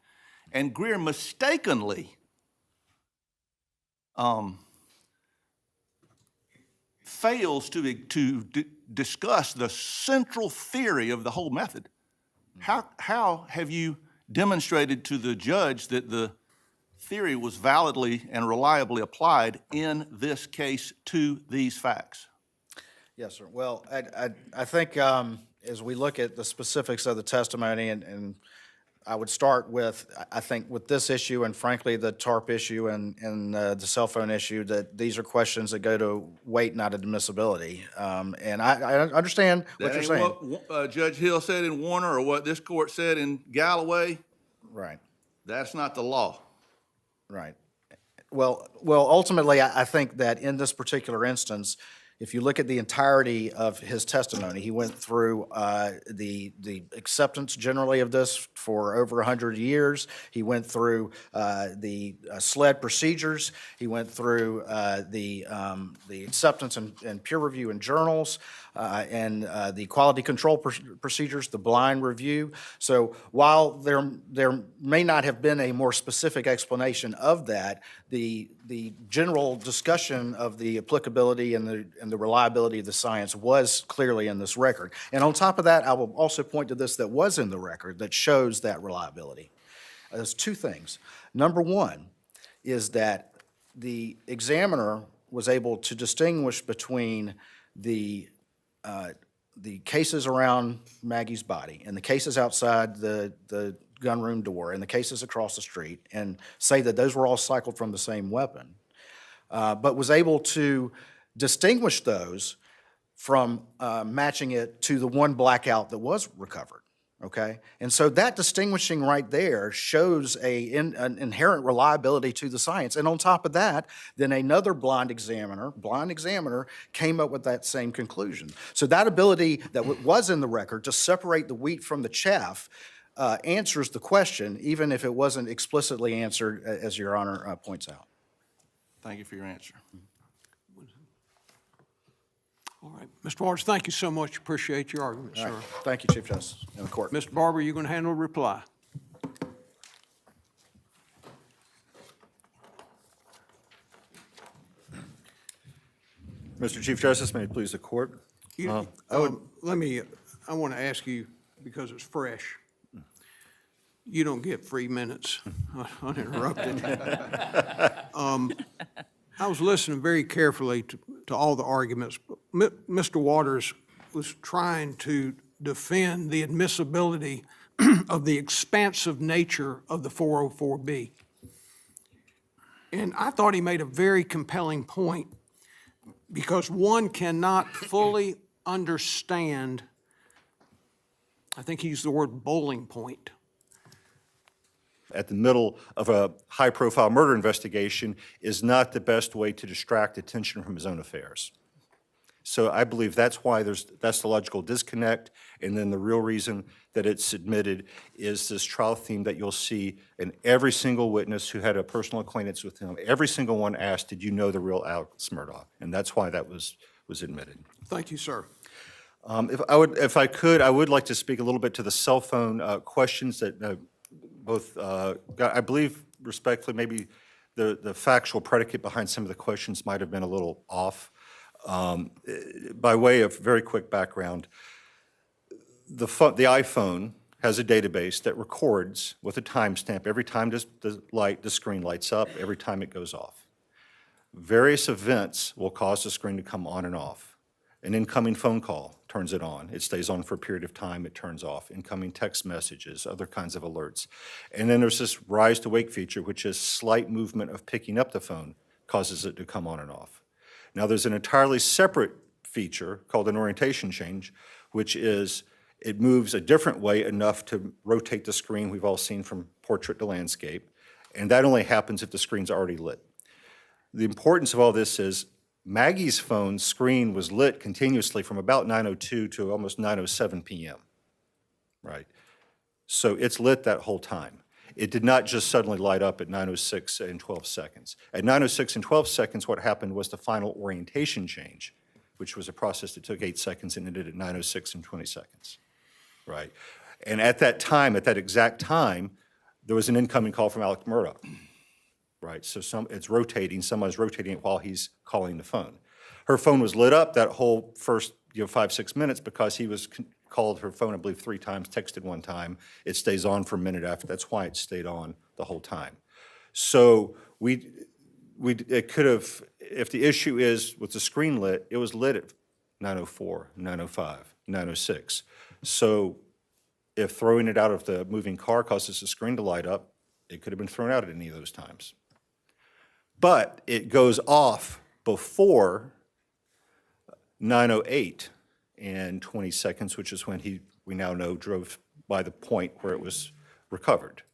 and Greer mistakenly fails to discuss the central theory of the whole method, how have you demonstrated to the judge that the theory was validly and reliably applied in this case to these facts? Yes, sir. Well, I think as we look at the specifics of the testimony, and I would start with, I think with this issue and frankly the TARP issue and the cell phone issue, that these are questions that go to weight, not admissibility. And I understand what you're saying. That ain't what Judge Hill said in Warner or what this court said in Galloway. Right, That's not the law. right. Well, ultimately, I think that in this particular instance, If you look at the entirety of his testimony, he went through the acceptance generally of this for over 100 years. He went through the SLED procedures. He went through the acceptance and peer review in journals, and the quality control procedures, the blind review. So while there may not have been a more specific explanation of that, the general discussion of the applicability and the reliability of the science was clearly in this record. And on top of that, I will also point to this that was in the record that shows that reliability. There's two things. Number one is that the examiner was able to distinguish between the cases around Maggie's body and the cases outside the gunroom door and the cases across the street, and say that those were all cycled from the same weapon, but was able to distinguish those from matching it to the one blackout that was recovered, okay? And so that distinguishing right there shows an inherent reliability to the science. And on top of that, then another blind examiner came up with that same conclusion. So that ability that was in the record to separate the wheat from the chaff answers the question, even if it wasn't explicitly answered, as Your Honor points out. Thank you for your answer. All right. Mr. Waters, thank you so much. Appreciate your argument, sir. Thank you, Chief Justice and the court. Mr. Barber, you're going to handle a reply. Mr. Chief Justice, may it please the court? I want to ask you, because it's fresh, you don't get free minutes uninterrupted. I was listening very carefully to all the arguments. Mr. Waters was trying to defend the admissibility of the expansive nature of the 404B. And I thought he made a very compelling point, because one cannot fully understand, I think he used the word bowling point. At the middle of a high-profile murder investigation is not the best way to distract attention from his own affairs. So I believe that's why that's the logical disconnect, and then the real reason that it's admitted is this trial theme that you'll see in every single witness who had a personal acquaintance with him. Every single one asked, did you know the real Alex Murdaugh? And that's why that was admitted. Thank you, sir. If I could, I would like to speak a little bit to the cell phone questions that both, I believe respectfully, maybe the factual predicate behind some of the questions might have been a little off. By way of very quick background, the iPhone has a database that records with a timestamp every time the screen lights up, every time it goes off. Various events will cause the screen to come on and off. An incoming phone call turns it on. It stays on for a period of time, it turns off. Incoming text messages, other kinds of alerts. And then there's this rise to wake feature, which is slight movement of picking up the phone causes it to come on and off. Now there's an entirely separate feature called an orientation change, which is it moves a different way enough to rotate the screen we've all seen from portrait to landscape, and that only happens if the screen's already lit. The importance of all this is Maggie's phone screen was lit continuously from about 9:02 to almost 9:07 p.m., right? So it's lit that whole time. It did not just suddenly light up at 9:06 and 12 seconds. At 9:06 and 12 seconds, what happened was the final orientation change, which was a process that took 8 seconds and ended at 9:06 and 20 seconds, right? And at that time, at that exact time, there was an incoming call from Alex Murdaugh. Right, so it's rotating, someone's rotating it while he's calling the phone. Her phone was lit up that whole first 5-6 minutes because he was called her phone, I believe, 3 times, texted 1 time. It stays on for a minute after. That's why it stayed on the whole time. So it could have, if the issue is with the screen lit, it was lit at 9:04, 9:05, 9:06. So if throwing it out of the moving car causes the screen to light up, it could have been thrown out at any of those times. But it goes off before 9:08 and 20 seconds, which is when we now know, drove by the point where it was recovered.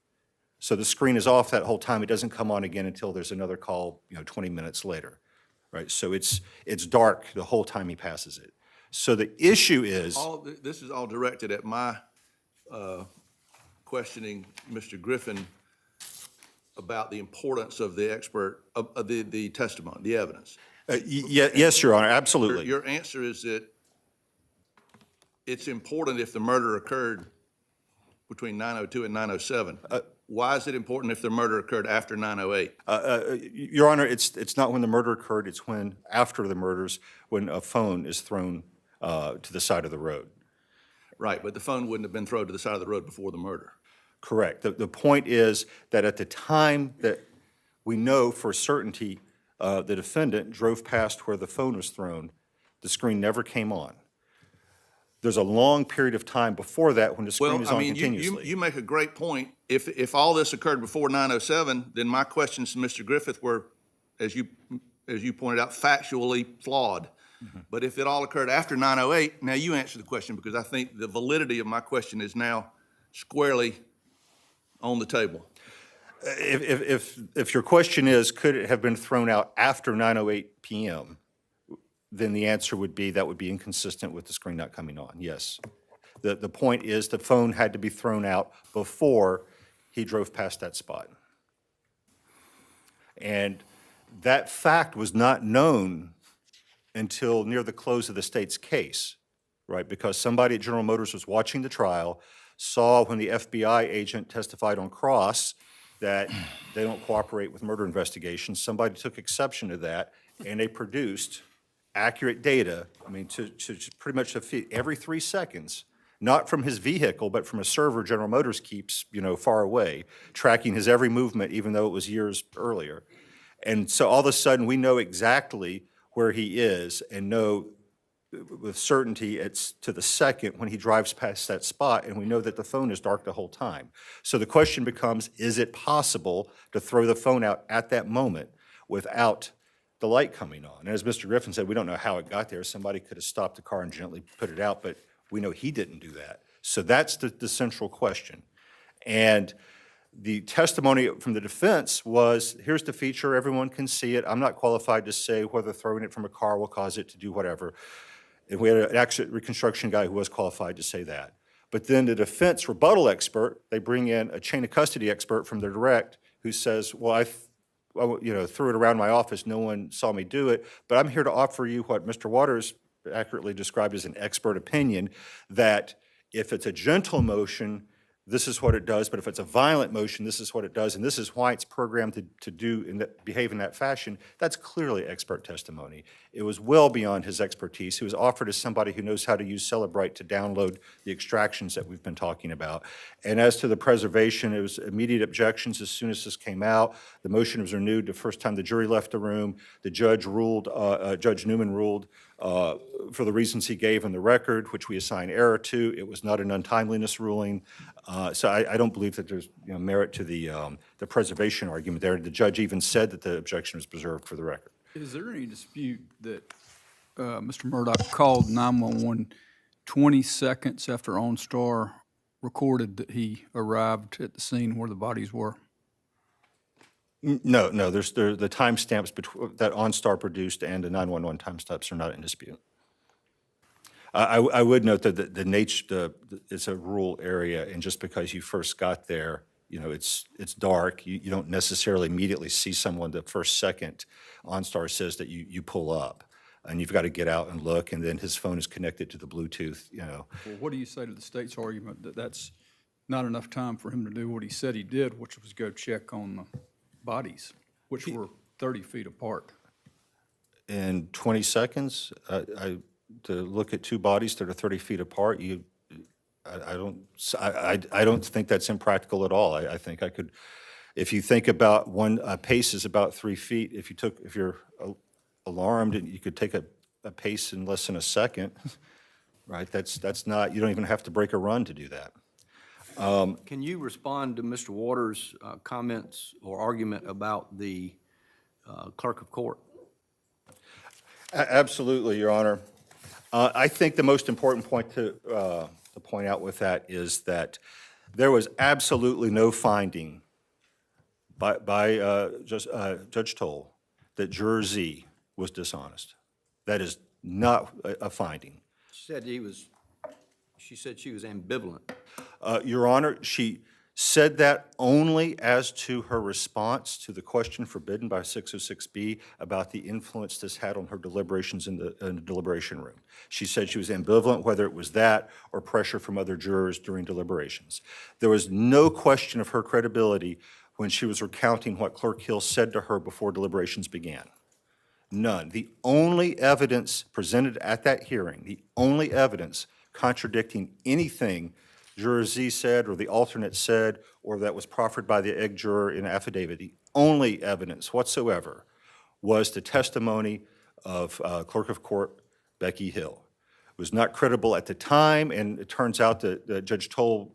So the screen is off that whole time. It doesn't come on again until there's another call, 20 minutes later. right? So it's dark the whole time he passes it. So the issue is, This is all directed at my questioning Mr. Griffin about the importance of the expert, of the testimony, the evidence. yes, Your Honor, absolutely. Your answer is that it's important if the murder occurred between 9:02 and 9:07. Why is it important if the murder occurred after 9:08? Your Honor, it's not when the murder occurred, it's when, after the murders, when a phone is thrown to the side of the road. Right, but the phone wouldn't have been thrown to the side of the road before the murder. Correct. The point is that at the time that we know for certainty the defendant drove past where the phone was thrown, the screen never came on. There's a long period of time before that when the screen is on continuously. You make a great point. If all this occurred before 9:07, then my questions to Mr. Griffith were, as you pointed out, factually flawed. But if it all occurred after 9:08, now you answer the question, because I think the validity of my question is now squarely on the table. If your question is, could it have been thrown out after 9:08 p.m., then the answer would be that would be inconsistent with the screen not coming on, yes. The point is the phone had to be thrown out before he drove past that spot. And that fact was not known until near the close of the state's case, right? Because somebody at General Motors was watching the trial, saw when the FBI agent testified on cross that they don't cooperate with murder investigations. Somebody took exception to that, and they produced accurate data, I mean, to pretty much every 3 seconds, not from his vehicle, but from a server General Motors keeps, far away, tracking his every movement, even though it was years earlier. And so all of a sudden, we know exactly where he is and know with certainty it's to the second when he drives past that spot, and we know that the phone is dark the whole time. So the question becomes, is it possible to throw the phone out at that moment without the light coming on? And as Mr. Griffin said, we don't know how it got there. Somebody could have stopped the car and gently put it out, but we know he didn't do that. So that's the central question. And the testimony from the defense was, here's the feature, everyone can see it. I'm not qualified to say whether throwing it from a car will cause it to do whatever. And we had an accident reconstruction guy who was qualified to say that. But then the defense rebuttal expert, they bring in a chain of custody expert from their direct who says, well, I threw it around my office, no one saw me do it, but I'm here to offer you what Mr. Waters accurately described as an expert opinion, that if it's a gentle motion, this is what it does, but if it's a violent motion, this is what it does, and this is why it's programmed to do and behave in that fashion. That's clearly expert testimony. It was well beyond his expertise. He was offered as somebody who knows how to use Celebrite to download the extractions that we've been talking about. And as to the preservation, it was immediate objections as soon as this came out. The motion was renewed the first time the jury left the room. The judge ruled, Judge Newman ruled for the reasons he gave in the record, which we assign error to. It was not an untimeliness ruling. So I don't believe that there's merit to the preservation argument there. The judge even said that the objection was preserved for the record. Is there any dispute that Mr. Murdaugh called 911 20 seconds after OnStar recorded that he arrived at the scene where the bodies were? No, there's the timestamps that OnStar produced and the 911 timestamps are not in dispute. I would note that the nature, it's a rural area, and just because you first got there, it's dark. You don't necessarily immediately see someone the first second OnStar says that you pull up, and you've got to get out and look, and then his phone is connected to the Bluetooth, Well, what do you say to the state's argument that that's not enough time for him to do what he said he did, which was go check on the bodies, which were 30 feet apart? In 20 seconds, to look at two bodies that are 30 feet apart, I don't think that's impractical at all. I think I could, if you think about one pace is about 3 feet. If you're alarmed, and you could take a pace in less than a second, right? That's not, you don't even have to break a run to do that. Can you respond to Mr. Waters' comments or argument about the clerk of court? Absolutely, Your Honor. I think the most important point to point out with that is that there was absolutely no finding by Judge Toll that Juror Z was dishonest. That is not a finding. She said she was ambivalent. Your Honor, she said that only as to her response to the question forbidden by 606B about the influence this had on her deliberations in the deliberation room. She said she was ambivalent whether it was that or pressure from other jurors during deliberations. There was no question of her credibility when she was recounting what Clerk Hill said to her before deliberations began. None. The only evidence presented at that hearing, the only evidence contradicting anything Juror Z said or the alternate said or that was proffered by the egg juror in affidavit, the only evidence whatsoever was the testimony of Clerk of Court Becky Hill. It was not credible at the time, and it turns out that Judge Toll,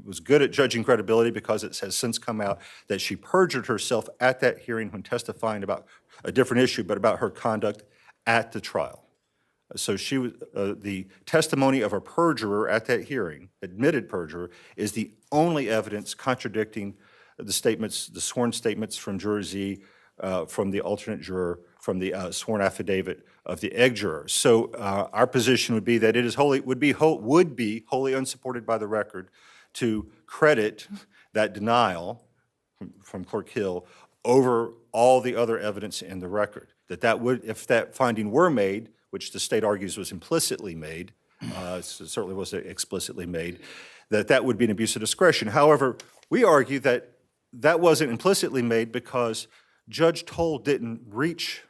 was good at judging credibility because it has since come out that she perjured herself at that hearing when testifying about a different issue, but about her conduct at the trial. So she was, the testimony of a perjurer at that hearing, admitted perjurer, is the only evidence contradicting the statements, the sworn statements from Juror Z, from the alternate juror, from the sworn affidavit of the egg juror. So our position would be that it is would be wholly unsupported by the record to credit that denial from Clerk Hill over all the other evidence in the record. That would, if that finding were made, which the state argues was implicitly made, it certainly wasn't explicitly made, that would be an abuse of discretion. However, we argue that that wasn't implicitly made because Judge Toll didn't reach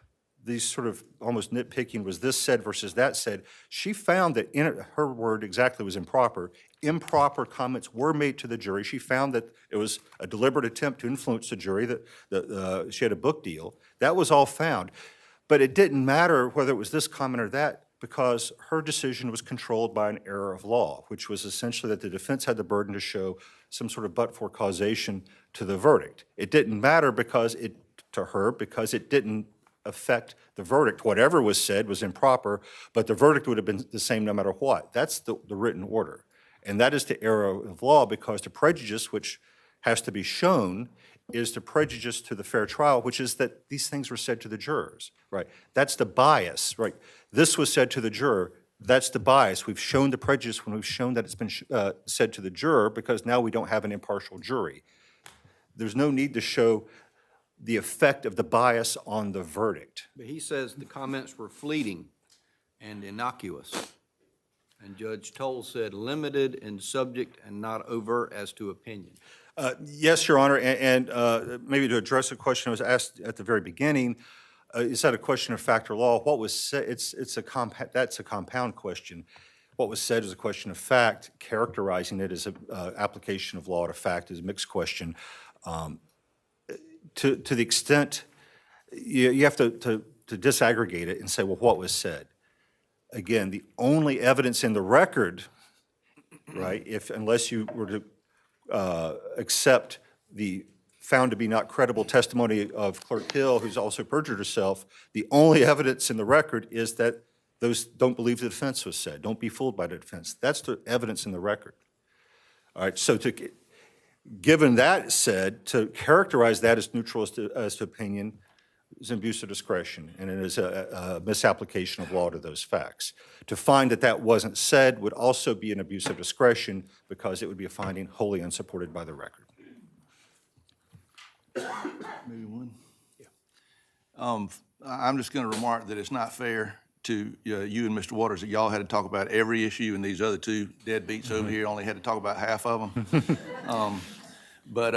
these sort of almost nitpicking, was this said versus that said. She found that her word exactly was improper. Improper comments were made to the jury. She found that it was a deliberate attempt to influence the jury, that she had a book deal. That was all found. But it didn't matter whether it was this comment or that because her decision was controlled by an error of law, which was essentially that the defense had the burden to show some sort of but-for causation to the verdict. It didn't matter because it didn't affect the verdict. Whatever was said was improper, but the verdict would have been the same no matter what. That's the written order. And that is the error of law because the prejudice, which has to be shown, is the prejudice to the fair trial, which is that these things were said to the jurors, right? That's the bias, right? This was said to the juror. That's the bias. We've shown the prejudice when we've shown that it's been said to the juror because now we don't have an impartial jury. There's no need to show the effect of the bias on the verdict. But he says the comments were fleeting and innocuous. And Judge Toll said limited in subject and not overt as to opinion. Yes, Your Honor, and maybe to address a question that was asked at the very beginning, is that a question of fact or law? What was said, that's a compound question. What was said is a question of fact. Characterizing it as an application of law to fact is a mixed question. To the extent, you have to disaggregate it and say, well, what was said? Again, the only evidence in the record, right, unless you were to accept the found to be not credible testimony of Clerk Hill, who's also perjured herself, the only evidence in the record is that those don't believe the defense was said. Don't be fooled by the defense. That's the evidence in the record. All right, so given that said, to characterize that as neutral as to opinion is an abuse of discretion, and it is a misapplication of law to those facts. To find that that wasn't said would also be an abuse of discretion because it would be a finding wholly unsupported by the record. Maybe one? Yeah. I'm just going to remark that it's not fair to you and Mr. Waters that y'all had to talk about every issue and these other two deadbeats over here only had to talk about half of them. But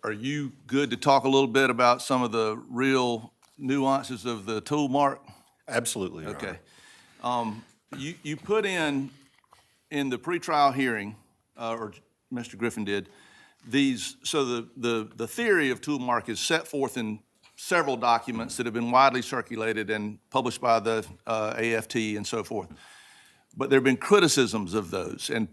are you good to talk a little bit about some of the real nuances of the tool mark? Absolutely, Your Okay. Honor. You put in the pretrial hearing, or Mr. Griffin did, so the theory of tool mark is set forth in several documents that have been widely circulated and published by the AFT and so forth. But there have been criticisms of those, and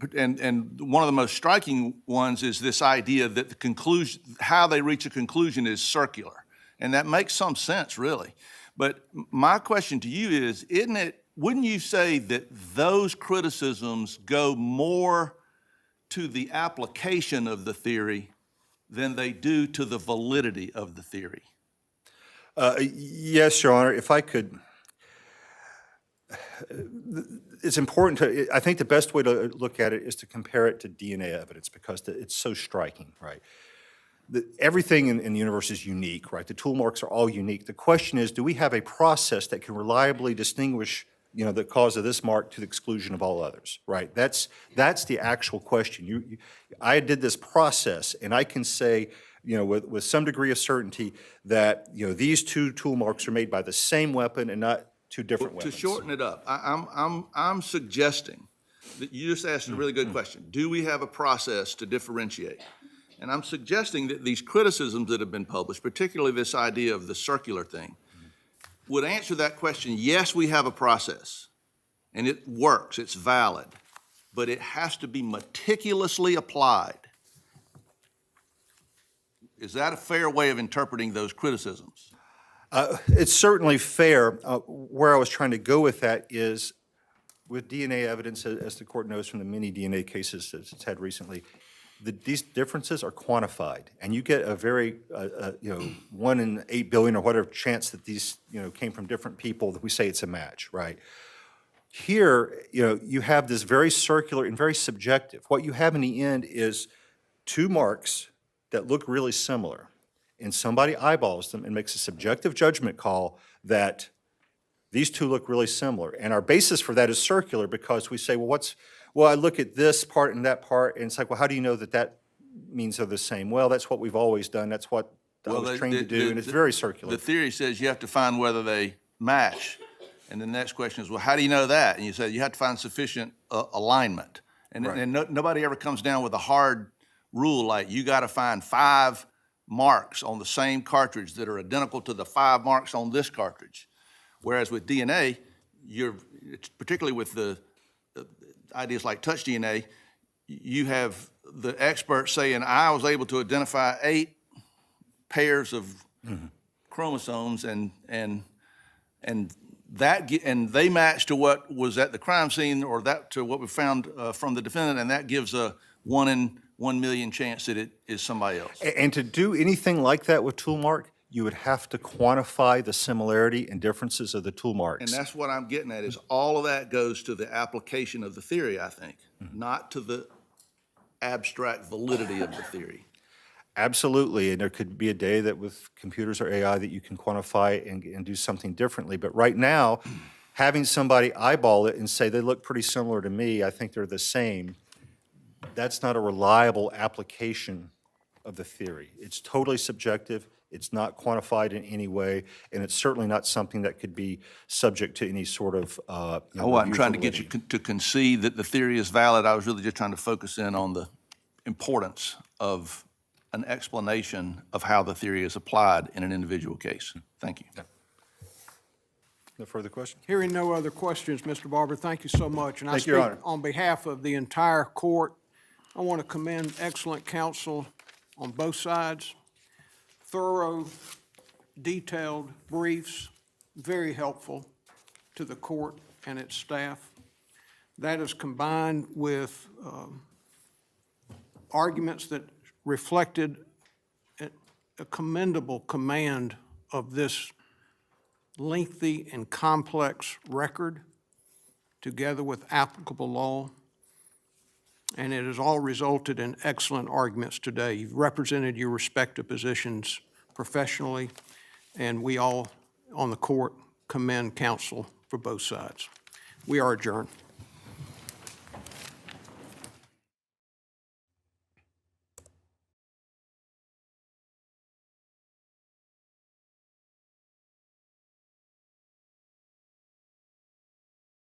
one of the most striking ones is this idea that the conclusion, how they reach a conclusion, is circular, and that makes some sense, really. But my question to you is, wouldn't you say that those criticisms go more to the application of the theory than they do to the validity of the theory? Yes, Your Honor, if I could, it's important to, I think the best way to look at it is to compare it to DNA evidence because it's so striking, right? Everything in the universe is unique, right? The tool marks are all unique. The question is, do we have a process that can reliably distinguish, the cause of this mark to the exclusion of all others, right? That's the actual question. I did this process, and I can say, with some degree of certainty that, these two tool marks are made by the same weapon and not two different weapons. To shorten it up, I'm suggesting that you just asked a really good question. Do we have a process to differentiate? And I'm suggesting that these criticisms that have been published, particularly this idea of the circular thing, would answer that question. Yes, we have a process, and it works, it's valid, but it has to be meticulously applied. Is that a fair way of interpreting those criticisms? It's certainly fair. Where I was trying to go with that is with DNA evidence, as the court knows from the many DNA cases that it's had recently, these differences are quantified, and you get a very, 1 in 8 billion or whatever chance that these, came from different people that we say it's a match, right? Here, you have this very circular and very subjective. What you have in the end is two marks that look really similar, and somebody eyeballs them and makes a subjective judgment call that these two look really similar. And our basis for that is circular because we say, well, I look at this part and that part, and it's like, well, how do you know that means they're the same? Well, that's what we've always done. That's what I was trained to do, and it's very circular. The theory says you have to find whether they match. And the next question is, well, how do you know that? And you say you have to find sufficient alignment. And, Right. and nobody ever comes down with a hard rule like you got to find 5 marks on the same cartridge that are identical to the 5 marks on this cartridge. Whereas with DNA, particularly with the ideas like touch DNA, you have the expert saying, I was able to identify 8 pairs of chromosomes and they match to what was at the crime scene or that to what we found from the defendant, and that gives a 1 in 1 million chance that it is somebody else. And to do anything like that with tool mark, you would have to quantify the similarity and differences of the tool marks. And that's what I'm getting at, is all of that goes to the application of the theory, I think, not to the abstract validity of the theory. Absolutely, and there could be a day that with computers or AI that you can quantify and do something differently. But right now, having somebody eyeball it and say they look pretty similar to me, I think they're the same, that's not a reliable application of the theory. It's totally subjective. It's not quantified in any way, and it's certainly not something that could be subject to any sort of I wasn't trying to get you validity. to concede that the theory is valid. I was really just trying to focus in on the importance of an explanation of how the theory is applied in an individual case. Thank you. No further questions? Hearing no other questions, Mr. Barber, thank you so much. And Thank you, Your I Honor. speak on behalf of the entire court. I want to commend excellent counsel on both sides. Thorough, detailed briefs, very helpful to the court and its staff. That is combined with arguments that reflected a commendable command of this lengthy and complex record, together with applicable law. And it has all resulted in excellent arguments today. You've represented your respective positions professionally, and we all on the court commend counsel for both sides. We are adjourned.